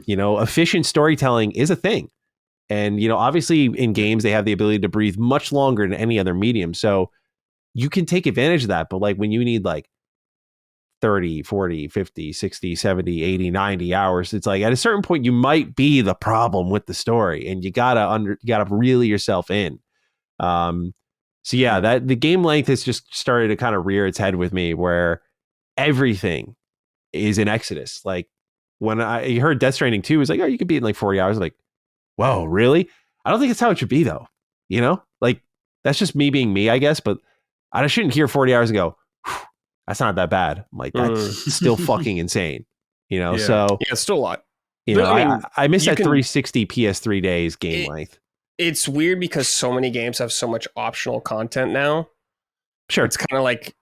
You know, efficient storytelling is a thing. And, you know, obviously in games, they have the ability to breathe much longer than any other medium. So you can take advantage of that. But like when you need like 30, 40, 50, 60, 70, 80, 90 hours, it's like at a certain point, you might be the problem with the story and you gotta reel yourself in. So yeah, that the game length has just started to kind of rear its head with me where everything is an exodus. Like when I heard Death Stranding 2 was like, oh, you could beat in like 40 hours. I'm like, whoa, really? I don't think it's how it should be though. You know, like that's just me being me, I guess. But I shouldn't hear 40 hours and go, that's not that bad. I'm like, that's still fucking insane. You know, so yeah, it's still a lot. You know, I miss that 360 PS3 days game length. It's weird because so many games have so much optional content now. Sure. It's kind of like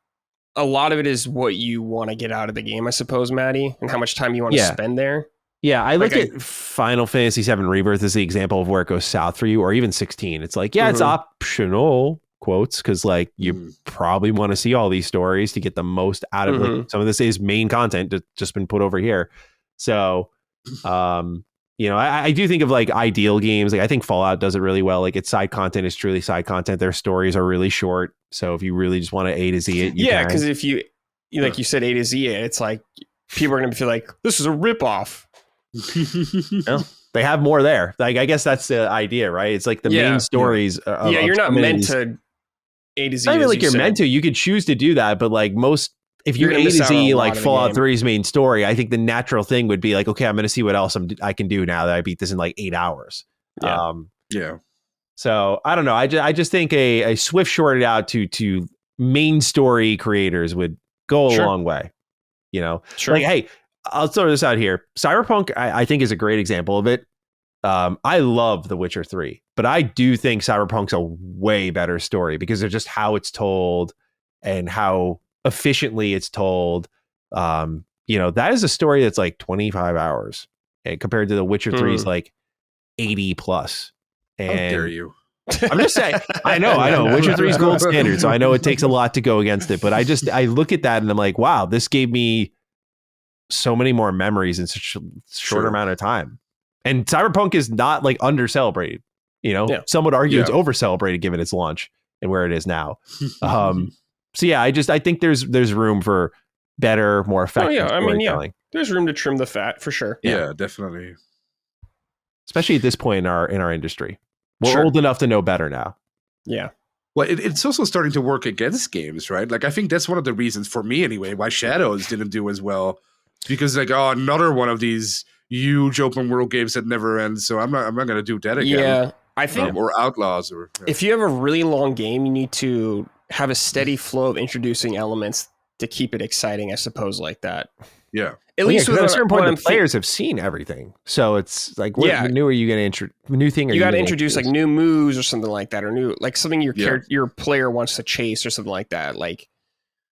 a lot of it is what you want to get out of the game, I suppose, Matty, and how much time you want to spend there. Yeah, I look at Final Fantasy VII Rebirth as the example of where it goes south for you, or even 16. It's like, yeah, it's optional, quotes, because like you probably want to see all these stories to get the most out of like, some of this is main content that's just been put over here. So I do think of like ideal games. Like I think Fallout does it really well. Like its side content is truly side content. Their stories are really short. So if you really just want to A to Z it, you can. Because if you like you said A to Z it, it's like people are going to feel like this is a ripoff. They have more there. Like I guess that's the idea, right? It's like the main stories. You're not meant to A to Z. Not even like you're meant to. You could choose to do that, but like most. If you're A to Z like Fallout 3's main story, I think the natural thing would be like, okay, I'm going to see what else I can do now that I beat this in like 8 hours. Yeah. So I don't know. I just think a swift shorted out to main story creators would go a long way. You know, like, hey, I'll throw this out here. Cyberpunk, I think, is a great example of it. I love The Witcher 3, but I do think Cyberpunk's a way better story because of just how it's told and how efficiently it's told. That is a story that's like 25 hours compared to The Witcher 3's like 80 plus. And how dare you? I'm just saying, I know Witcher 3's gold standard, so I know it takes a lot to go against it, but I look at that and I'm like, wow, this gave me so many more memories in such a short amount of time. And Cyberpunk is not like under celebrated, some would argue it's over celebrated given its launch and where it is now. So yeah, I think there's room for better, more effective storytelling. There's room to trim the fat for sure. Yeah, definitely. Especially at this point in our industry. We're old enough to know better now. Yeah. Well, it's also starting to work against games, right? Like I think that's one of the reasons for me anyway why Shadows didn't do as well. Because like, another one of these huge open world games that never ends. So I'm not going to do that again. Yeah, I think or Outlaws or if you have a really long game, you need to have a steady flow of introducing elements to keep it exciting, I suppose, like that. Yeah. At least at a certain point, the players have seen everything. So it's like, what new are you going to new thing? You got to introduce like new moves or something like that, or new like something your player wants to chase or something like that. Like,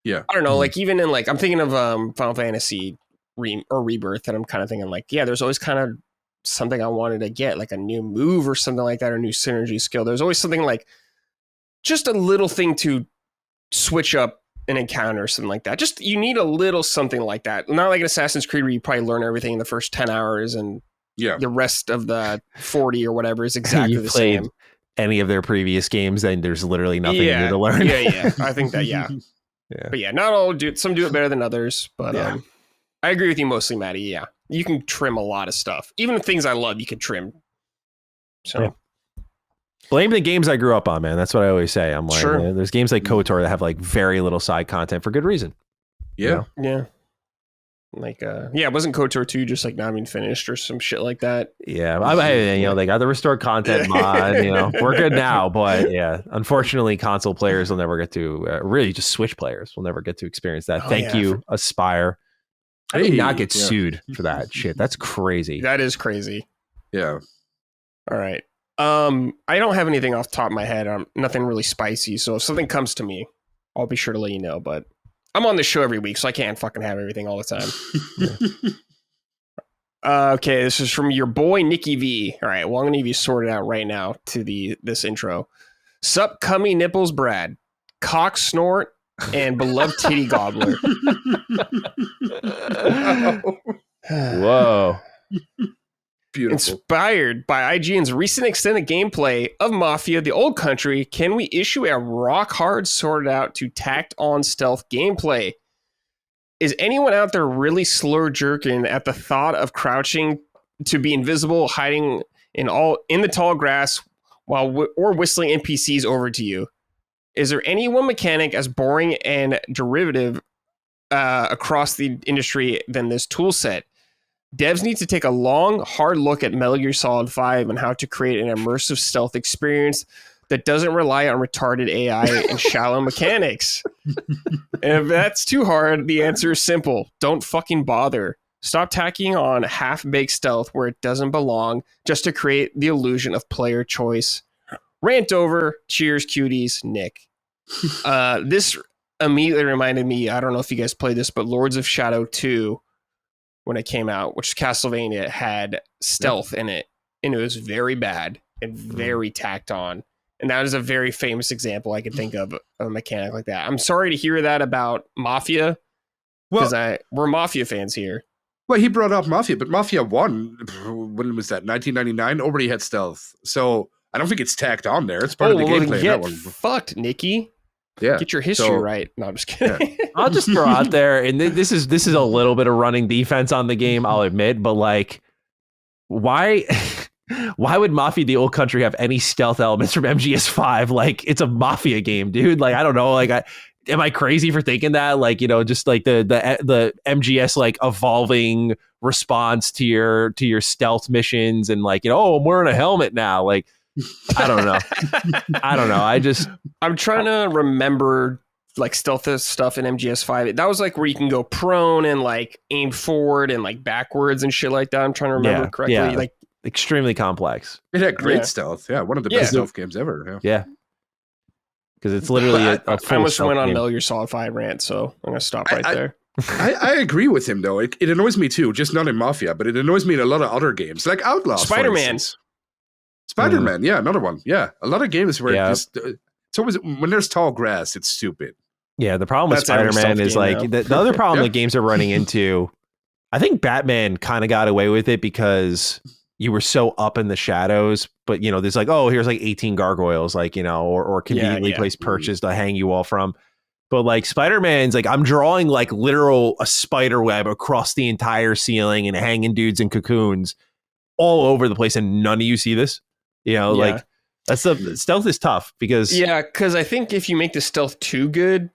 I don't know, like even in like I'm thinking of Final Fantasy Rebirth, and I'm kind of thinking like, there's always kind of something I wanted to get, like a new move or something like that, or new synergy skill. There's always something like just a little thing to switch up an encounter or something like that. Just you need a little something like that. Not like an Assassin's Creed where you probably learn everything in the first 10 hours and the rest of the 40 or whatever is exactly the same. Any of their previous games, then there's literally nothing new to learn. I think that But not all do it. Some do it better than others, but I agree with you mostly, Matty. Yeah, you can trim a lot of stuff. Even the things I love, you can trim. So blame the games I grew up on, man. That's what I always say. I'm like, there's games like KOTOR that have like very little side content for good reason. Yeah. Yeah. Like, wasn't KOTOR 2 just like not even finished or some shit like that? Yeah. They got the restored content mod, we're good now, but unfortunately console players will never get to, really just Switch players will never get to experience that. Thank you, Aspire. I did not get sued for that shit. That's crazy. That is crazy. Yeah. All right. I don't have anything off the top of my head. Nothing really spicy. So if something comes to me, I'll be sure to let you know. But I'm on the show every week, so I can't fucking have everything all the time. Okay, this is from your boy Nicky V. All right, well, I'm gonna give you sorted out right now to this intro. Sup, cummy nipples, Brad, cock snort, and beloved titty gobbler. Whoa. Beautiful. Inspired by IGN's recent extended gameplay of Mafia: The Old Country, can we issue a rock-hard, sorted out to tacked-on stealth gameplay? Is anyone out there really slur-jerking at the thought of crouching to be invisible, hiding in the tall grass, or whistling NPCs over to you? Is there any one mechanic as boring and derivative across the industry than this tool set? Devs need to take a long, hard look at Metal Gear Solid 5 and how to create an immersive stealth experience that doesn't rely on retarded AI and shallow mechanics. And if that's too hard, the answer is simple. Don't fucking bother. Stop tacking on half-baked stealth where it doesn't belong just to create the illusion of player choice. Rant over. Cheers, cuties. Nick. This immediately reminded me, I don't know if you guys played this, but Lords of Shadow 2, when it came out, which Castlevania had stealth in it, and it was very bad and very tacked on. And that is a very famous example I could think of a mechanic like that. I'm sorry to hear that about Mafia, because we're Mafia fans here. Well, he brought up Mafia, but Mafia 1, when was that? 1999 already had stealth. So I don't think it's tacked on there. It's part of the gameplay. Get fucked, Nikki. Yeah. Get your history right. No, I'm just kidding. Yeah. I'll just throw out there, and this is a little bit of running defense on the game, I'll admit, but like, why would Mafia the Old Country have any stealth elements from MGS5? Like, it's a Mafia game, dude. Like, I don't know. Like, am I crazy for thinking that? Like, you know, just like the MGS like evolving response to your stealth missions, and like, you know, oh, I'm wearing a helmet now. Like, I don't know. I'm trying to remember like stealth stuff in MGS5. That was like where you can go prone and like aim forward and like backwards and shit like that. I'm trying to remember correctly. Yeah. Like, extremely complex. It had great stealth. Yeah, one of the best stealth games ever. Yeah. Because it's literally a full I almost went on game. Metal Gear Solid 5 rant, so I'm going to stop right there. I agree with him, though. It annoys me, too. Just not in Mafia, but it annoys me in a lot of other games. Like Outlaws, Spider-Man. Spider-Man, yeah, another one. Yeah, a lot of games where it's always, when there's tall grass, it's stupid. Yeah, the problem with Spider-Man is like, the other problem that games are running into, I think Batman kind of got away with it because you were so up in the shadows, but you know, there's like, oh, here's like 18 gargoyles, like, you know, or conveniently placed perches to hang you all from. But like Spider-Man's like, I'm drawing like literal a spider web across the entire ceiling and hanging dudes in cocoons all over the place, and none of you see this. You know, like that's the stealth is tough because because I think if you make the stealth too good,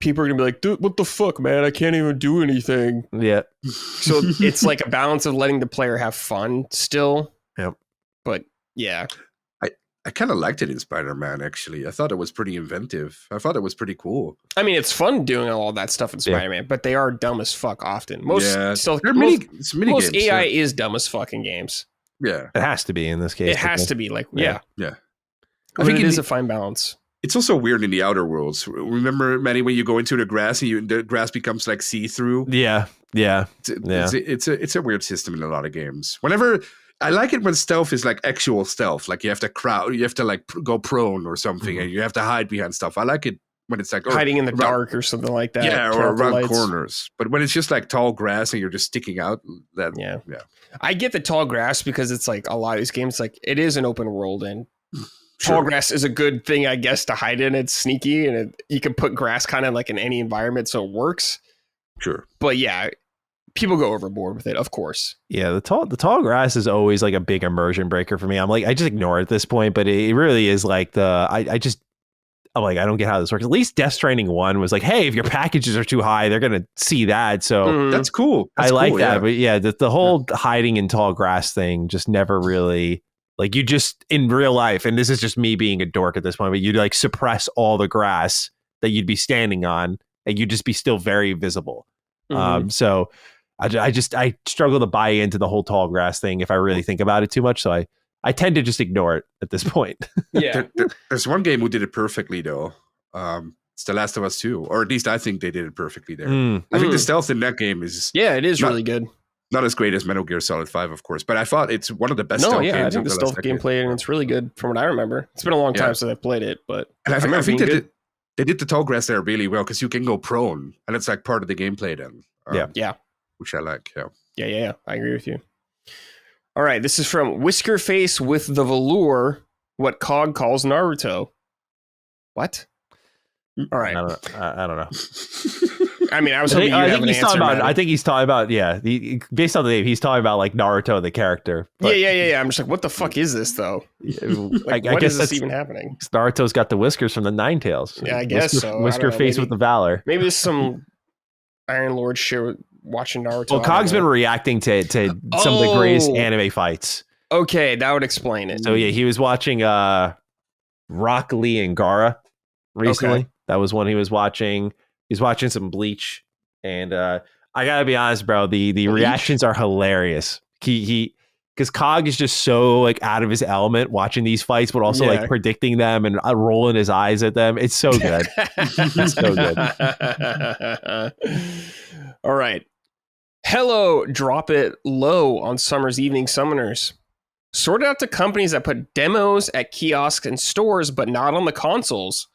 people are gonna be like, dude, what the fuck, man? I can't even do anything. Yeah. So it's like a balance of letting the player have fun still. Yep. But yeah. I kind of liked it in Spider-Man, actually. I thought it was pretty inventive. I thought it was pretty cool. I mean, it's fun doing all that stuff in Spider-Man, but they are dumb as fuck often. Most AI is dumb as fuck in games. Yeah. It has to be in this case. It has to be like, Yeah. I think it is a fine balance. It's also weird in the Outer Worlds. Remember, Manny, when you go into the grass and the grass becomes like see-through? Yeah. It's a weird system in a lot of games. I like it when stealth is like actual stealth, like you have to like go prone or something, and you have to hide behind stuff. I like it when it's like hiding in the dark or something like that. Yeah, or around corners. But when it's just like tall grass and you're just sticking out, I get the tall grass because it's like a lot of these games, like it is an open world, and tall grass is a good thing, I guess, to hide in. It's sneaky, and you can put grass kind of like in any environment, so it works. Sure, but yeah. People go overboard with it, of course. Yeah, the tall grass is always like a big immersion breaker for me. I'm like, I just ignore it at this point, but it really is like I'm like, I don't get how this works. At least Death Stranding 1 was like, hey, if your packages are too high, they're gonna see that. So that's cool. I like that, but yeah, the whole hiding in tall grass thing just never really like you just in real life, and this is just me being a dork at this point, but you'd like suppress all the grass that you'd be standing on, and you'd just be still very visible. So. I struggle to buy into the whole tall grass thing if I really think about it too much. So I tend to just ignore it at this point. Yeah. There's one game who did it perfectly though. It's The Last of Us 2, or at least I think they did it perfectly there. I think the stealth in that game is it is really good. Not as great as Metal Gear Solid 5, of course, but I thought it's one of the best stealth games. I think the stealth gameplay, and it's really good from what I remember. It's been a long time since I played it, but I think they did the tall grass there really well because you can go prone, and it's like part of the gameplay then. Which I like, Yeah, I agree with you. All right, this is from Whiskerface with the Velour, what Cog calls Naruto. What? All right. I don't know. I mean, I was hoping I think he's talking about, based on the name, he's talking about like Naruto, the character. But, yeah. I'm just like, what the fuck is this, though? Like, I guess is this even happening? Naruto's got the whiskers from the Ninetales. Yeah, I guess so. Whiskerface with the Valor. Maybe there's some Iron Lord shit watching Naruto. Well, Cog's been reacting to some of the greatest anime fights. Okay, that would explain it. So yeah, he was watching Rock Lee and Gaara recently. Okay. That was one he was watching. He's watching some Bleach, and I gotta be honest, bro. The reactions are hilarious. He because Cog is just so like out of his element watching these fights, but also like predicting them and rolling his eyes at them. It's so good. It's so good. All right. Hello, drop it low on Summer's Evening Summoners. sorted out to companies that put demos at kiosks and stores, but not on the consoles.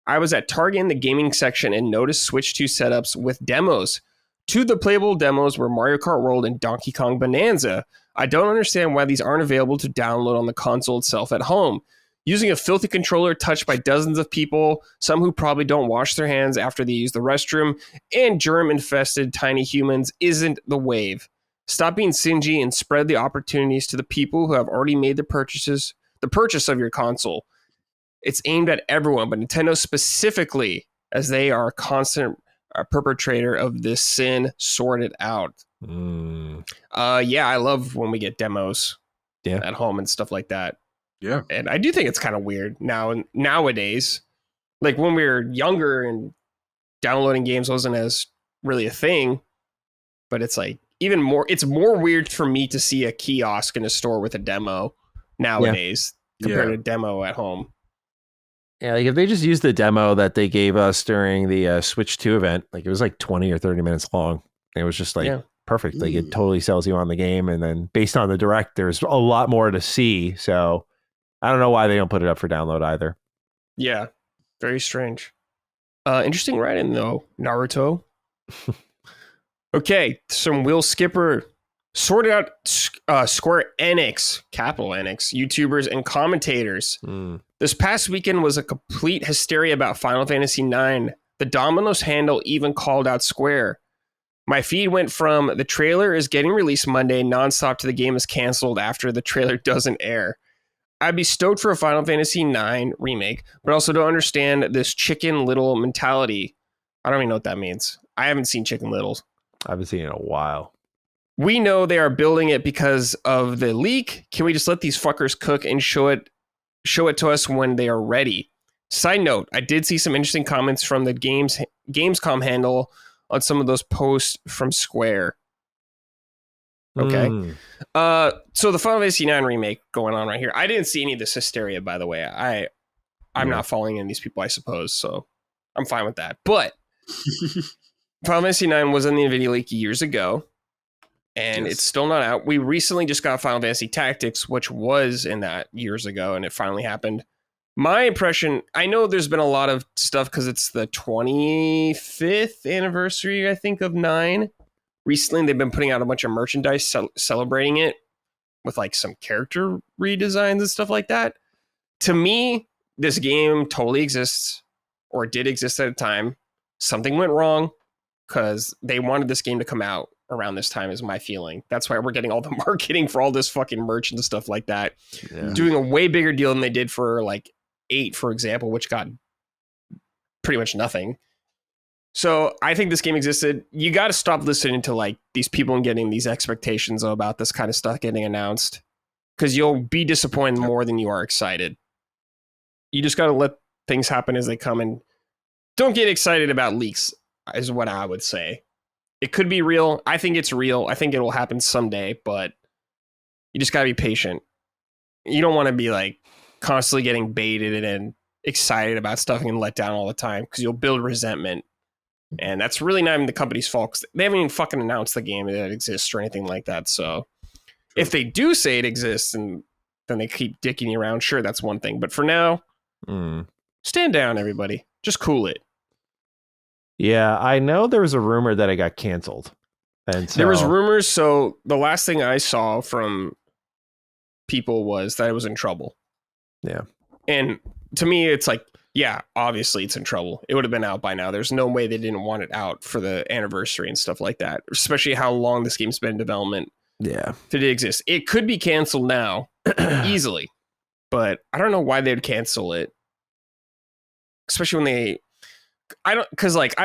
I was at Target in the gaming section and noticed Switch 2 setups with demos. Two of the playable demos were Mario Kart World and Donkey Kong Bonanza. I don't understand why these aren't available to download on the console itself at home. Using a filthy controller touched by dozens of people, some who probably don't wash their hands after they use the restroom, and germ-infested tiny humans isn't the wave. Stop being stingy and spread the opportunities to the people who have already made the purchase of your console. It's aimed at everyone, but Nintendo specifically, as they are a constant perpetrator of this sin. Sort it out. Yeah, I love when we get demos at home and stuff like that. Yeah. And I do think it's kind of weird nowadays. Like when we were younger and downloading games wasn't as really a thing, but it's like it's more weird for me to see a kiosk in a store with a demo nowadays compared to a demo at home. Yeah, like if they just used the demo that they gave us during the Switch 2 event, like it was like 20 or 30 minutes long. It was just like perfect. Like it totally sells you on the game. And then based on the direct, there's a lot more to see. So I don't know why they don't put it up for download either. Yeah, very strange. Interesting writing though, Naruto. Okay, some Will Skipper sorted out Square Enix, capital Enix, YouTubers and commentators. This past weekend was a complete hysteria about Final Fantasy IX. The Domino's handle even called out Square. My feed went from the trailer is getting released Monday nonstop to the game is canceled after the trailer doesn't air. I'd be stoked for a Final Fantasy IX remake, but also don't understand this Chicken Little mentality. I don't even know what that means. I haven't seen Chicken Little. I haven't seen it in a while. We know they are building it because of the leak. Can we just let these fuckers cook and show it to us when they are ready? Side note, I did see some interesting comments from the Gamescom handle on some of those posts from Square. Okay. So the Final Fantasy IX remake going on right here. I didn't see any of this hysteria, by the way. I'm not following any of these people, I suppose, so I'm fine with that. But Final Fantasy IX was in the NVIDIA leak years ago, and it's still not out. We recently just got Final Fantasy Tactics, which was in that years ago, and it finally happened. My impression, I know there's been a lot of stuff because it's the 25th anniversary, I think, of 9. Recently, they've been putting out a bunch of merchandise celebrating it with like some character redesigns and stuff like that. To me, this game totally exists, or did exist at a time. Something went wrong because they wanted this game to come out around this time, is my feeling. That's why we're getting all the marketing for all this fucking merch and stuff like that. Doing a way bigger deal than they did for like 8, for example, which got pretty much nothing. So I think this game existed. You got to stop listening to like these people and getting these expectations about this kind of stuff getting announced, because you'll be disappointed more than you are excited. You just got to let things happen as they come, and don't get excited about leaks, is what I would say. It could be real. I think it's real. I think it will happen someday, but you just got to be patient. You don't want to be like constantly getting baited and excited about stuff and let down all the time, because you'll build resentment. And that's really not even the company's fault, 'cause they haven't even fucking announced the game that it exists or anything like that. So if they do say it exists and then they keep dicking you around, sure, that's one thing. But for now, stand down, everybody. Just cool it. Yeah, I know there was a rumor that it got canceled. And so, there was rumors. So the last thing I saw from people was that it was in trouble. Yeah. And to me, it's like, yeah, obviously it's in trouble. It would have been out by now. There's no way they didn't want it out for the anniversary and stuff like that, especially how long this game's been in development. Yeah. Did it exist? It could be canceled now easily, but I don't know why they'd cancel it. Especially when I don't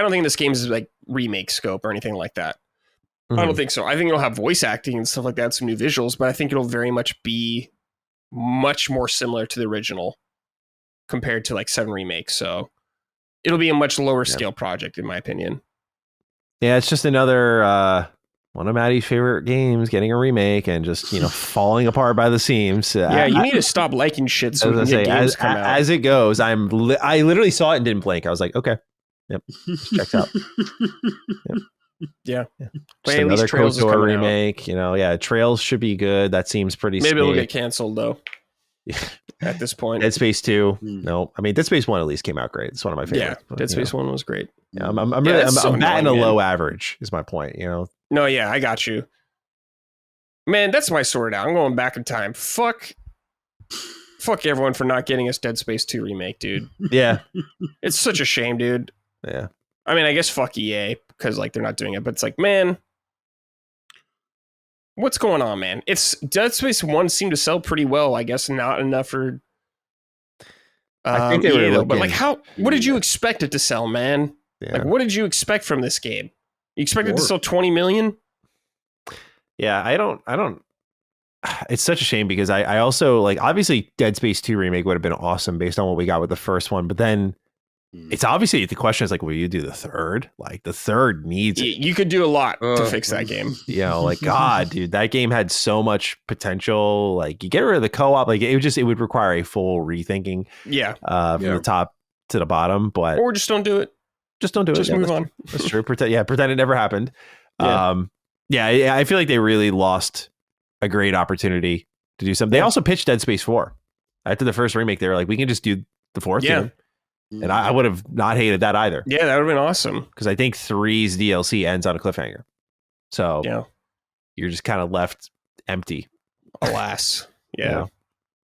think this game is like remake scope or anything like that. I don't think so. I think it'll have voice acting and stuff like that, some new visuals, but I think it'll very much be much more similar to the original compared to like 7 Remake. So it'll be a much lower scale project, in my opinion. Yeah, it's just another one of Matty's favorite games getting a remake and just, falling apart by the seams. Yeah, you need to stop liking shit so we can get games come out. As it goes, I literally saw it and didn't blink. I was like, okay, yep, checks out. Yep. Yeah. Just But at least another Trails is KOTOR coming out. remake. You know, yeah, Trails should be good. That seems pretty. Maybe it'll safe. get canceled though. At this point, Dead Space 2. Hmm. No, I mean Dead Space 1 at least came out great. It's one of my favorites. yeah, Dead Space 1 was great. Yeah, I'm Yeah, really, that's so I'm batting a annoying, low man. average. Is my point. You know. No, yeah, I got you. Man, that's my sword out. I'm going back in time. Fuck everyone for not getting us Dead Space 2 remake, dude. Yeah. It's such a shame, dude. Yeah. I mean, I guess fuck EA because like they're not doing it, but it's like, man, what's going on, man? It's Dead Space 1 seemed to sell pretty well. I guess not enough for I think they were EA, though. But looking- like, what did you expect it to sell, man? Yeah. Like, what did you expect from this game? You expect it to More. sell 20 million? Yeah, I don't it's such a shame because I also like obviously Dead Space 2 remake would have been awesome based on what we got with the first one, but then it's obviously the question is like, will you do the third? Like the third needs it. You could do a lot to Uh, fix that game. You know, like God, dude, that game had so much potential. Like you get rid of the co-op, like it would require a full rethinking Yeah. from Yeah. the top to the bottom, but Or just don't do it. just don't do it. Just Yeah, move that's on. true. That's true. Pretend it never happened. Yeah. Yeah, I feel like they really lost a great opportunity to do something. They also pitched Dead Space 4. After the first remake, they were like, we can just do the fourth Yeah. game. And I would have not hated that either. Yeah, that would have been awesome. Because I think 3's DLC ends on a cliffhanger. So Yeah. you're just kind of left empty. Alas. Yeah. Yeah.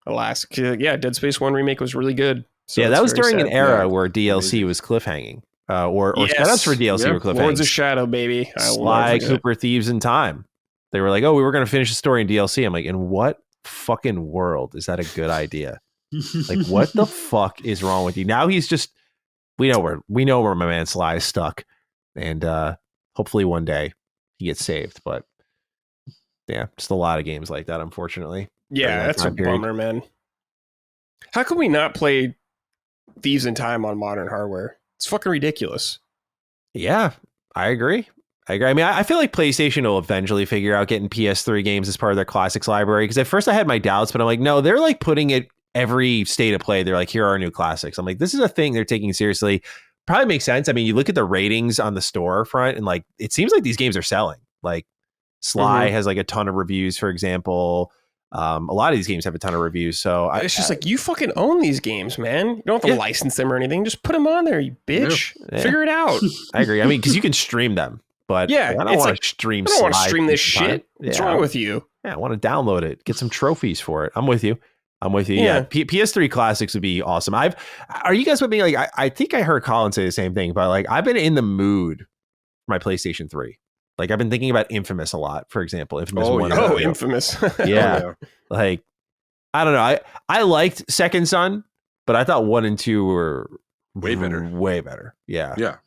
Alas. Yeah, Dead Space 1 remake was really good. So yeah, it's that was very during sad. an era Yeah. where DLC was cliffhanging. Or Yes. setups for DLC Yep. were cliffhanging. Lords of Shadow, baby. I will Sly never forget. Cooper Thieves in Time. They were like, oh, we were going to finish the story in DLC. I'm like, in what fucking world is that a good idea? Like, what the fuck is wrong with you? Now he's just, we know where my man Sly is stuck, and hopefully one day he gets saved. But yeah, just a lot of games like that, unfortunately. during Yeah, that that's a time period. bummer, man. How can we not play Thieves in Time on modern hardware? It's fucking ridiculous. Yeah, I agree. I mean, I feel like PlayStation will eventually figure out getting PS3 games as part of their classics library. Because at first I had my doubts, but I'm like, no, they're like putting it every state of play. They're like, here are our new classics. I'm like, this is a thing they're taking seriously. Probably makes sense. I mean, you look at the ratings on the storefront, and like, it seems like these games are selling. Like, Sly has like a ton of reviews, for example. A lot of these games have a ton of reviews. So It's just like, you fucking own these games, man. You don't have to Yeah. license them or anything. Just put them on there, you bitch. Yeah. Figure it out. I agree. I mean, because you can stream them, but Yeah, I don't it's want like, to stream. I don't want to Sly stream this Thieves in Time. shit. What's Yeah. wrong with you? Yeah, I want to download it, get some trophies for it. I'm with you. Yeah, Yeah. PS3 classics would be awesome. Are you guys with me? Like, I think I heard Colin say the same thing, but like, I've been in the mood for my PlayStation 3. Like, I've been thinking about Infamous a lot, for example. Infamous Oh, 1. yeah. Oh, Infamous. Yeah. Like, I don't know. I liked Second Son, but I thought 1 and 2 were Way better. Way better. Yeah. Yeah.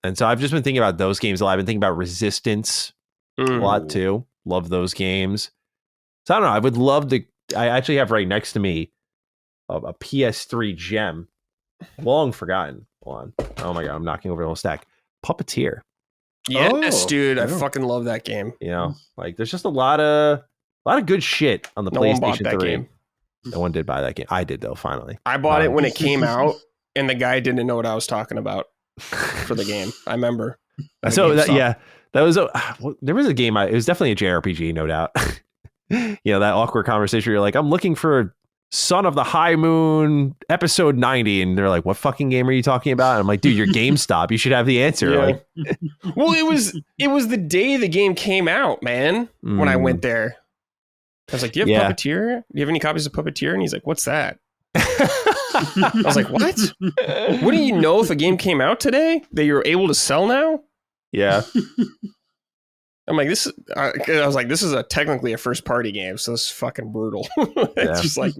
And so I've just been thinking about those games a lot. I've been thinking about Resistance a lot too. Love those games. So I don't know. I would love to. I actually have right next to me a PS3 gem, long forgotten. Hold on. Oh my god, I'm knocking over the whole stack. Puppeteer. Yes, Oh, dude. I yeah. fucking love that game. You know, like there's just a lot of good shit on the No one bought PlayStation that 3. game. No one did buy that game. I did though. Finally, I bought it when it came out, and the guy didn't know what I was talking about for the game. I remember. So that, GameStop. yeah, that was there was a game. It was definitely a JRPG, no doubt. You know, that awkward conversation where you're like, I'm looking for Son of the High Moon episode 90, and they're like, what fucking game are you talking about? And I'm like, dude, you're GameStop. You should have the answer. Yeah. Like, Well, it was the day the game came out, man. When I went there, I was like, "Do you have Puppeteer? Do you have any copies of Puppeteer?" And he's like, "What's that?" I was like, "What? What do you know if a game came out today that you're able to sell now?" yeah. I'm like, "This." I was like, "This is technically a first party game, so this is fucking brutal." It's Yeah. just like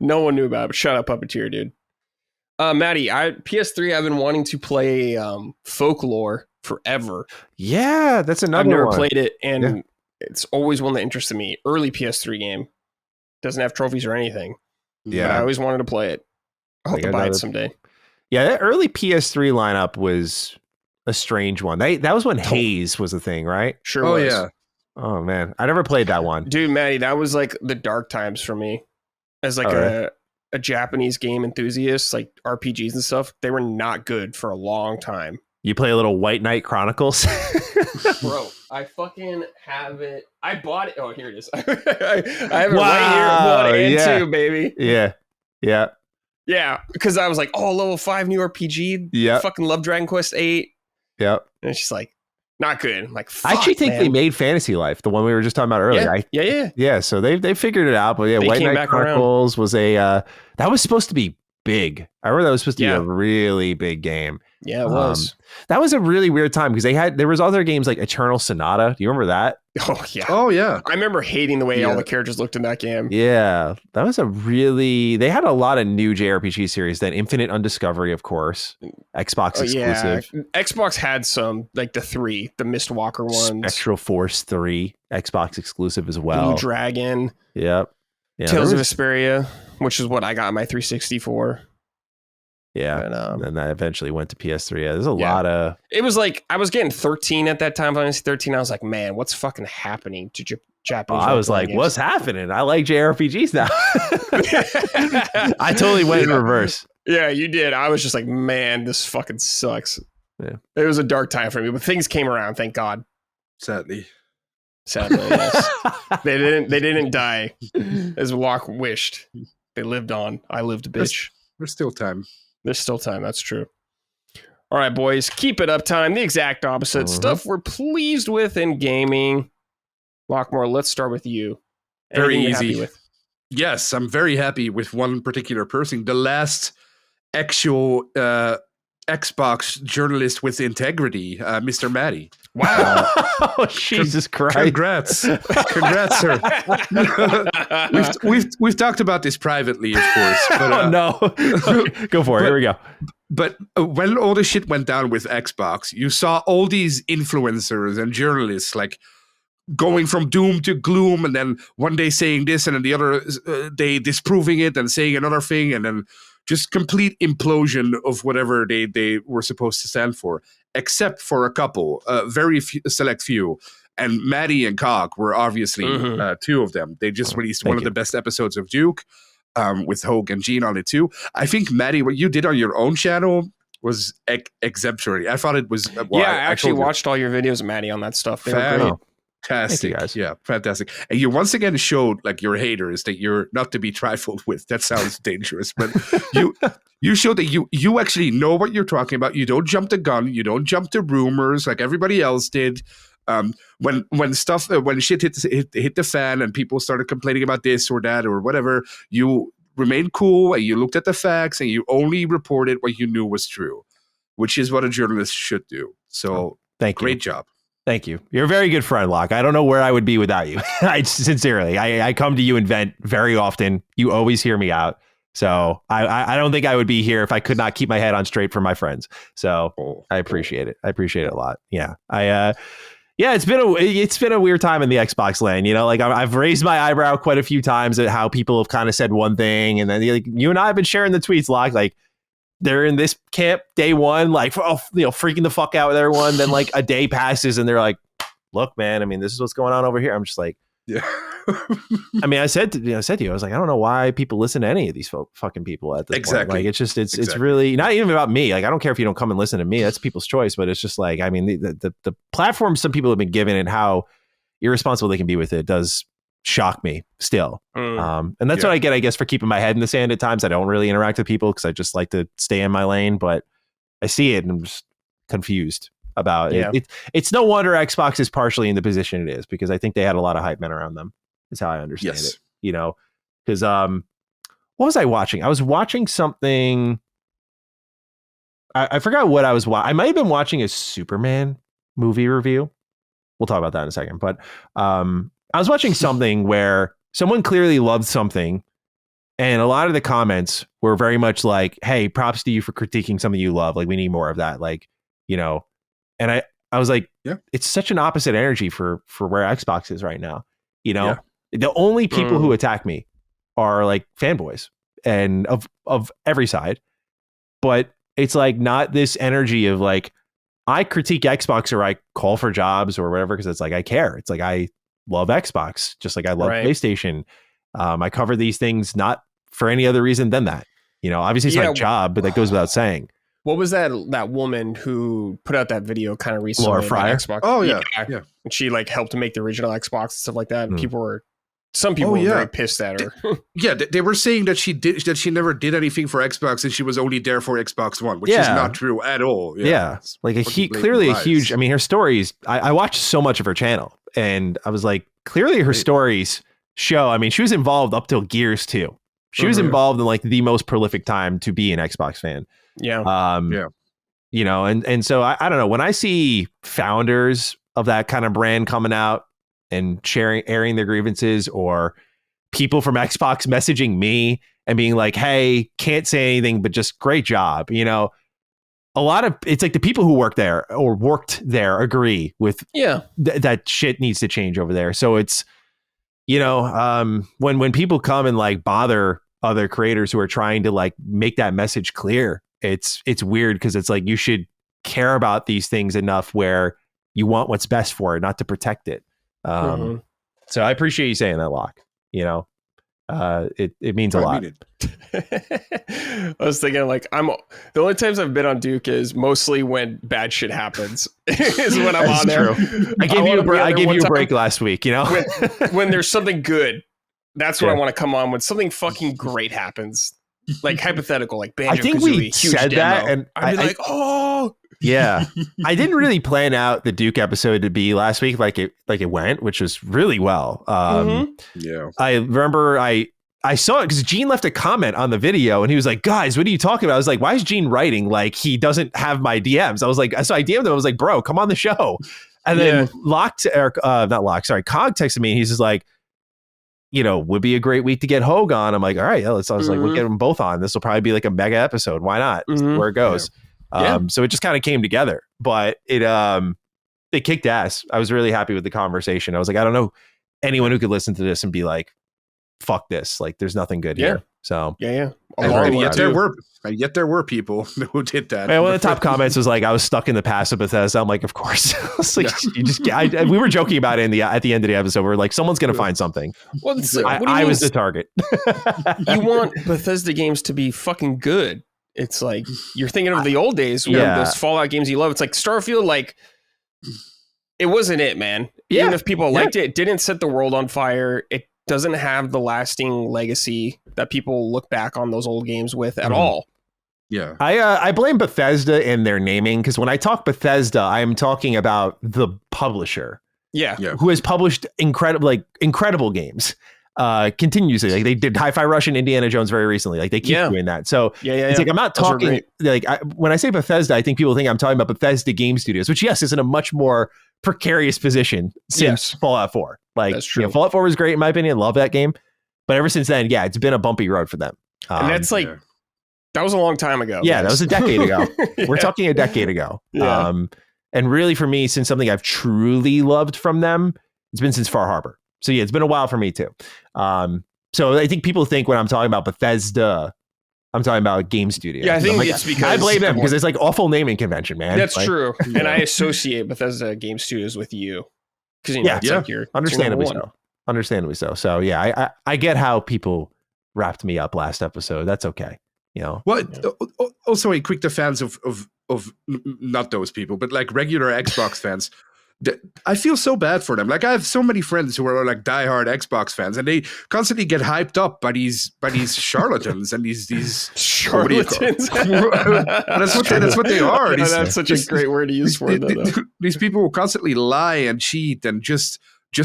no one knew about it. But shut up, Puppeteer, dude. Matty, PS3. I've been wanting to play Folklore forever. Yeah, that's another I've never one. played it, and Yeah. it's always one that interested me. Early PS3 game. Doesn't have trophies or anything. But I Yeah. always wanted to play it. I hope Like to buy it another- someday. Yeah, that early PS3 lineup was a strange one. That was when Haze was a thing, right? Sure Oh, was. yeah. Oh man, I never played that one. Dude, Matty, that was like the dark times for me. As like a Japanese game enthusiast, like RPGs and stuff, they were not good for a long time. You play a little White Knight Chronicles. Bro, I fucking have it. I bought it. Oh, here it is. I have it right here. 1 and 2, baby. Yeah. Yeah, because I was like, oh, level 5 new RPG. Yeah. Fucking love Dragon Quest 8. Yep. And it's just like, not good. I'm like, fuck, I actually think man. they made Fantasy Life, the one we were just talking about earlier. Yeah. So they figured it out. But yeah, They White came Knight back Chronicles was that was supposed to be big. I remember that was supposed to be a really big game. Yeah, it was. That was a really weird time because there was other games like Eternal Sonata. Do you remember that? Oh yeah. I remember hating the way all the characters looked in that game. Yeah, that was they had a lot of new JRPG series. Then Infinite Undiscovery, of course, Xbox exclusive. Yeah. Xbox had some, like the Mistwalker ones. Spectral Force 3, Xbox exclusive as well. Blue Dragon. Yep. Yeah, Tales of Vesperia, which is what I got my 360 for. Yeah, and that eventually went to PS3. Yeah, there's a lot of... It was like, I was getting 13 at that time. When I was 13, I was like, man, what's fucking happening to Japanese? I was like, games? What's happening? I like JRPGs now. I totally went in reverse. Yeah, you did. I was just like, man, this fucking sucks. Yeah. It was a dark time for me, but things came around, thank God. Sadly, yes. They didn't die as Lock wished. They lived on. I lived, bitch. There's still time. There's still time. That's true. All right, boys. Keep it up time. The exact opposite. Stuff we're pleased with in gaming. Lockmore, let's start with you. Very Anything easy. Yes, I'm very happy with one particular person. The last actual Xbox journalist with integrity, Mr. Matty. Wow. Oh, Jesus Christ. Congrats, sir. we've talked about this privately, of course. But, no. Go for it. Here we go. But when all the shit went down with Xbox, you saw all these influencers and journalists like going from doom to gloom, and then one day saying this and then the other day disproving it and saying another thing, and then just complete implosion of whatever they were supposed to stand for, except for a couple, select few. And Matty and Cog were obviously two of them. They just released one of the best episodes of Duke with Hogue and Gene on it too. I think, Matty, what you did on your own channel was exemplary. I thought it was... I actually watched all your videos, Matty, on that stuff. They were great. Fantastic, guys. Yeah, fantastic. And you once again showed like your haters that you're not to be trifled with. That sounds dangerous, but you showed that you actually know what you're talking about. You don't jump the gun. You don't jump to rumors like everybody else did. When shit hit the fan and people started complaining about this or that or whatever, you remained cool and you looked at the facts and you only reported what you knew was true, which is what a journalist should do. So, great job. Thank you. You're a very good friend, Locke. I don't know where I would be without you. Sincerely, I come to you and vent very often. You always hear me out. So I don't think I would be here if I could not keep my head on straight for my friends. So I appreciate it. I appreciate it a lot. Yeah. It's been a weird time in the Xbox land. You know, like I've raised my eyebrow quite a few times at how people have kind of said one thing, and then like you and I have been sharing the tweets, Locke, like they're in this camp day one, like, freaking the fuck out with everyone. Then like a day passes and they're like, look, man, I mean, this is what's going on over here. I'm just like, yeah. I mean, I said to you, I was like, I don't know why people listen to any of these fucking people at this point. Like, it's really not even about me. Like, I don't care if you don't come and listen to me. That's people's choice. But it's just like, I mean, the platform some people have been given and how irresponsible they can be with it does shock me still. And that's what I get, I guess, for keeping my head in the sand at times. I don't really interact with people because I just like to stay in my lane, but I see it and I'm just confused about it. It's no wonder Xbox is partially in the position it is, because I think they had a lot of hype men around them, is how I understand it. You know, because what was I watching? I was watching something. I forgot what I was watching. I might have been watching a Superman movie review. We'll talk about that in a second. But I was watching something where someone clearly loved something, and a lot of the comments were very much like, hey, props to you for critiquing something you love. Like, we need more of that. Like, you know, and I was like, it's such an opposite energy for where Xbox is right now. You know, the only people who attack me are like fanboys and of every side. But it's like not this energy of like, I critique Xbox or I call for jobs or whatever, because it's like I care. It's like I love Xbox just like I love PlayStation. I cover these things not for any other reason than that. You know, obviously it's my job, but that goes without saying. What was that woman who put out that video kind of recently? Laura Fryer? Xbox. Oh yeah. And she like helped to make the original Xbox and stuff like that. And some people Oh, were yeah. very pissed at her. Yeah, they were saying that she never did anything for Xbox and she was only there for Xbox One, which is not true at all. Yeah. It's Like fucking clearly a blatant huge, lies. I mean, her stories, I watched so much of her channel and I was like, clearly her stories show, I mean, she was involved up till Gears 2. She was involved in like the most prolific time to be an Xbox fan. Yeah. You know, and so I don't know, when I see founders of that kind of brand coming out and airing their grievances, or people from Xbox messaging me and being like, hey, can't say anything, but just great job. You know, a lot of it's like the people who work there or worked there agree with that shit needs to change over there. So it's, you know, when people come and like bother other creators who are trying to like make that message clear, it's weird because it's like you should care about these things enough where you want what's best for it, not to protect it. So I appreciate you saying that, Lock. You know, it means a lot. I was thinking like the only times I've been on Duke is mostly when bad shit happens is when I'm on there. True. I gave you a break last week, you know, when there's something good, that's when I want to come on. When something fucking great happens, like hypothetical, like Banjo-Kazooie, I think we said that, and I'd be like, oh. Yeah, I didn't really plan out the Duke episode to be last week like it went, which was really well. Yeah, I remember I saw it because Gene left a comment on the video and he was like, guys, what are you talking about? I was like, why is Gene writing like he doesn't have my DMs? I was like, so I DM'd him. I was like, bro, come on the show. And then Cog texted me and he's just like, you know, would be a great week to get Hogue on. I'm like, all right, I was like, we'll get them both on. This will probably be like a mega episode. Why not? Where it goes. So it just kind of came together, but it kicked ass. I was really happy with the conversation. I was like, I don't know anyone who could listen to this and be like, fuck this. Like there's nothing good here. So And yet there were people who did that. Man, one of the top comments was like, I was stuck in the past of Bethesda. I'm like, of course. It's like, we were joking about it at the end of the episode. We're like, someone's going to find something. Well, I was the target. You want Bethesda games to be fucking good. It's like you're thinking of the old days where those Fallout games you love. It's like Starfield, like it wasn't it, man. Yeah. Even if people liked it didn't set the world on fire. It doesn't have the lasting legacy that people look back on those old games with at all. Yeah. I blame Bethesda in their naming because when I talk Bethesda, I am talking about the publisher. Yeah. Who has published incredible games. Continuously, like they did Hi-Fi Rush and Indiana Jones very recently. Like they keep doing that. So it's like I'm not talking like when I say Bethesda, I think people think I'm talking about Bethesda Game Studios, which is in a much more precarious position since Fallout 4. Like that's true. You know, Fallout 4 was great in my opinion. Love that game, but ever since then, it's been a bumpy road for them. And that's like that was a long time ago. Yeah, that was a decade ago. We're talking a decade ago. Yeah. And really for me, since something I've truly loved from them, it's been since Far Harbor. So it's been a while for me too. So I think people think when I'm talking about Bethesda, I'm talking about Game Studios. Yeah, I think like, it's because I blame them because it's like awful naming convention, man. That's like, true. And I associate Bethesda Game Studios with you because it's like you're understandably you're so. Understandably so. So I get how people wrapped me up last episode. That's okay. You know. Well, also a quick defense of not those people, but like regular Xbox fans. I feel so bad for them. Like I have so many friends who are like diehard Xbox fans, and they constantly get hyped up by these charlatans and these charlatans. That's what they are. That's such a great word to use for it. These people who constantly lie and cheat and just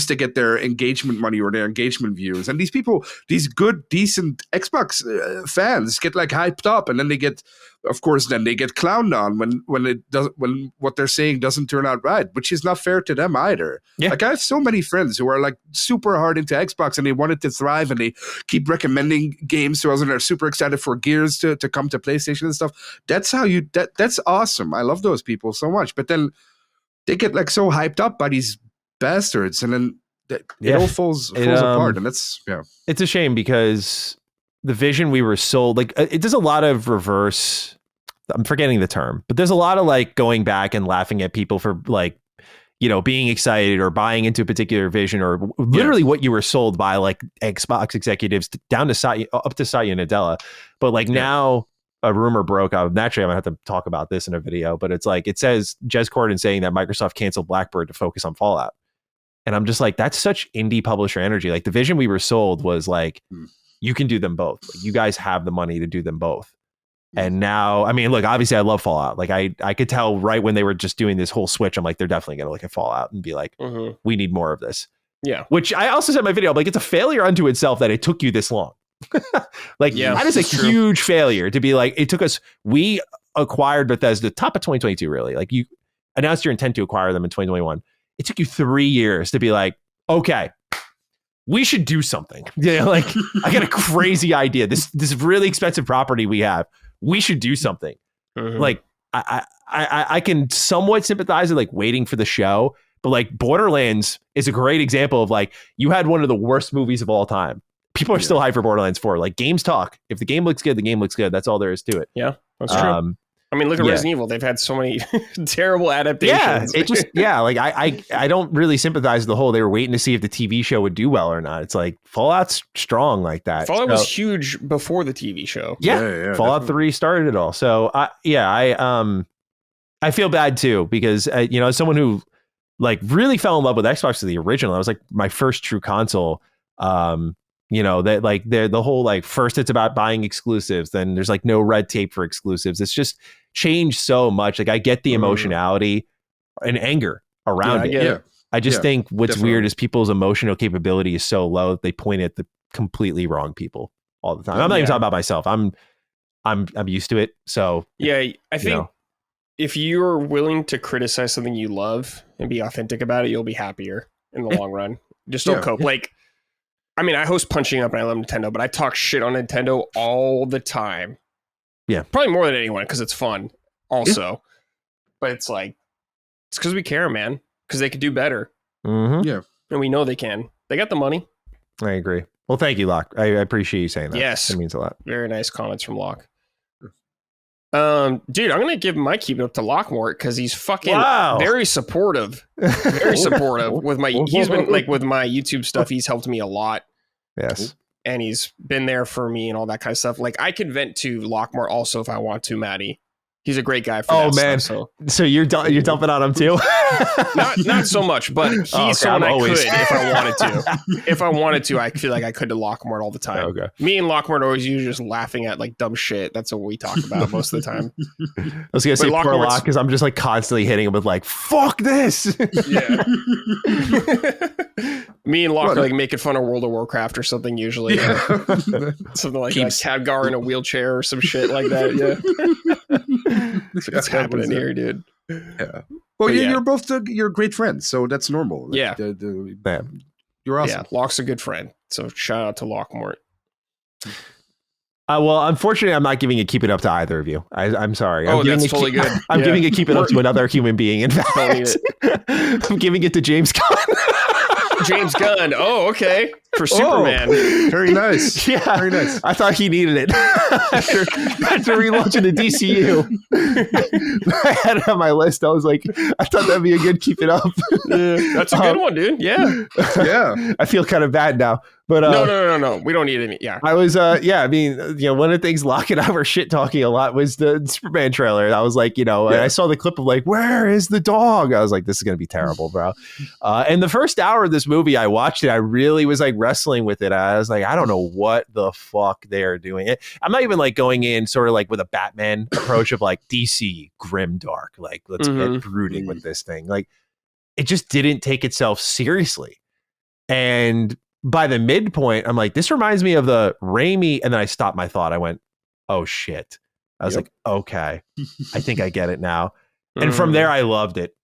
to get their engagement money or their engagement views. And these people, these good, decent Xbox fans get like hyped up, and then they get, of course, then they get clowned on when what they're saying doesn't turn out right, which is not fair to them either. Yeah. Like I have so many friends who are like super hard into Xbox and they want it to thrive, and they keep recommending games to us, and they're super excited for Gears to come to PlayStation and stuff. That's how that's awesome. I love those people so much. But then they get like so hyped up by these bastards, and then it all falls apart, and that's it's a shame because the vision we were sold, like it does a lot of reverse, I'm forgetting the term, but there's a lot of like going back and laughing at people for like, you know, being excited or buying into a particular vision or literally what you were sold by like Xbox executives down to up to Satya Nadella. But like now a rumor broke. Naturally, I'm gonna have to talk about this in a video, but it's like, it says Jez Corden saying that Microsoft canceled Blackbird to focus on Fallout. And I'm just like, that's such indie publisher energy. Like the vision we were sold was like, you can do them both. Like, you guys have the money to do them both. And now, I mean, look, obviously I love Fallout. Like I could tell right when they were just doing this whole switch, I'm like, they're definitely going to look at Fallout and be like, we need more of this. Yeah. Which I also said in my video, like, it's a failure unto itself that it took you this long. Like, that is a huge failure to be like, it took us, we acquired Bethesda top of 2022, really. Like, you announced your intent to acquire them in 2021. It took you 3 years to be like, okay, we should do something. Yeah, like, I got a crazy idea. This really expensive property we have. We should do something. Like, I can somewhat sympathize with like waiting for the show, but like Borderlands is a great example of like, you had one of the worst movies of all time. People are still hyped for Borderlands 4. Like, games talk. If the game looks good, the game looks good. That's all there is to it. Yeah, that's true. I mean, look at Resident Evil. They've had so many terrible adaptations. Yeah, it just, like I don't really sympathize with the whole, they were waiting to see if the TV show would do well or not. It's like, Fallout's strong like that. Fallout was huge before the TV show. Yeah, Fallout definitely. 3 started it all. So I feel bad too, because as someone who like really fell in love with Xbox to the original, that was like my first true console. That like the whole like, first it's about buying exclusives, then there's like no red tape for exclusives. It's just changed so much. Like, I get the emotionality and anger around it. I just think what's weird is people's emotional capability is so low that they point at the completely wrong people all the time. I'm not even talking about myself. I'm used to it. So I think if you're willing to criticize something you love and be authentic about it, you'll be happier in the long run. Just don't cope. Like, I mean, I host Punching Up and I love Nintendo, but I talk shit on Nintendo all the time. Yeah. Probably more than anyone, because it's fun also. Yeah. But it's like, it's because we care, man. Because they could do better. Yeah. And we know they can. They got the money. I agree. Well, thank you, Lock. I appreciate you saying that. Yes. It means a lot. Very nice comments from Lock. Dude, I'm gonna give my keep it up to Lockmort because he's fucking very supportive. Very supportive with my. He's been like with my YouTube stuff. He's helped me a lot. Yes, and he's been there for me and all that kind of stuff. Like, I could vent to Lockmort also if I want to, Matty. He's a great guy for that man. Stuff, so you're dumping on him too? not so much, but he's someone I could if I wanted to. If I wanted to, I feel like I could to Lockmort all the time. Okay. Me and Lockmort are always usually just laughing at like dumb shit. That's what we talk about most of the time. I was gonna say poor Lock because I'm just like constantly hitting him with like, fuck this. Yeah. Me and Lock are like making fun of World of Warcraft or something usually. Yeah. Something like that. Khadgar in a wheelchair or some shit like that. Yeah. What's happening here, dude? Yeah. Well, you're both you're great friends, so that's normal. Yeah. You're awesome. Yeah, Lock's a good friend. So shout out to Lockmort. Well, unfortunately, I'm not giving it keep it up to either of you. I'm sorry. That's totally good. I'm giving it keep it up to another human being. In fact, I'm giving it to James Gunn. James Gunn. Oh, okay. For Superman. Very nice. Yeah. Very nice. I thought he needed it after relaunching the DCU. I had it on my list. I was like, I thought that'd be a good keep it up. Yeah, that's a good one, dude. Yeah. Yeah. I feel kind of bad now. But no. We don't need any. Yeah. I was I mean, one of the things Locke and I were shit talking a lot was the Superman trailer. I was like, and I saw the clip of like, where is the dog? I was like, this is gonna be terrible, bro. And the first hour of this movie, I watched it. I really was like wrestling with it. I was like, I don't know what the fuck they are doing. I'm not even like going in sort of like with a Batman approach of like DC grim dark, like let's get brooding with this thing. Like, it just didn't take itself seriously. And by the midpoint, I'm like, this reminds me of the Raimi. And then I stopped my thought. I went, oh shit. I was like, okay, I think I get it now. And from there, I loved it.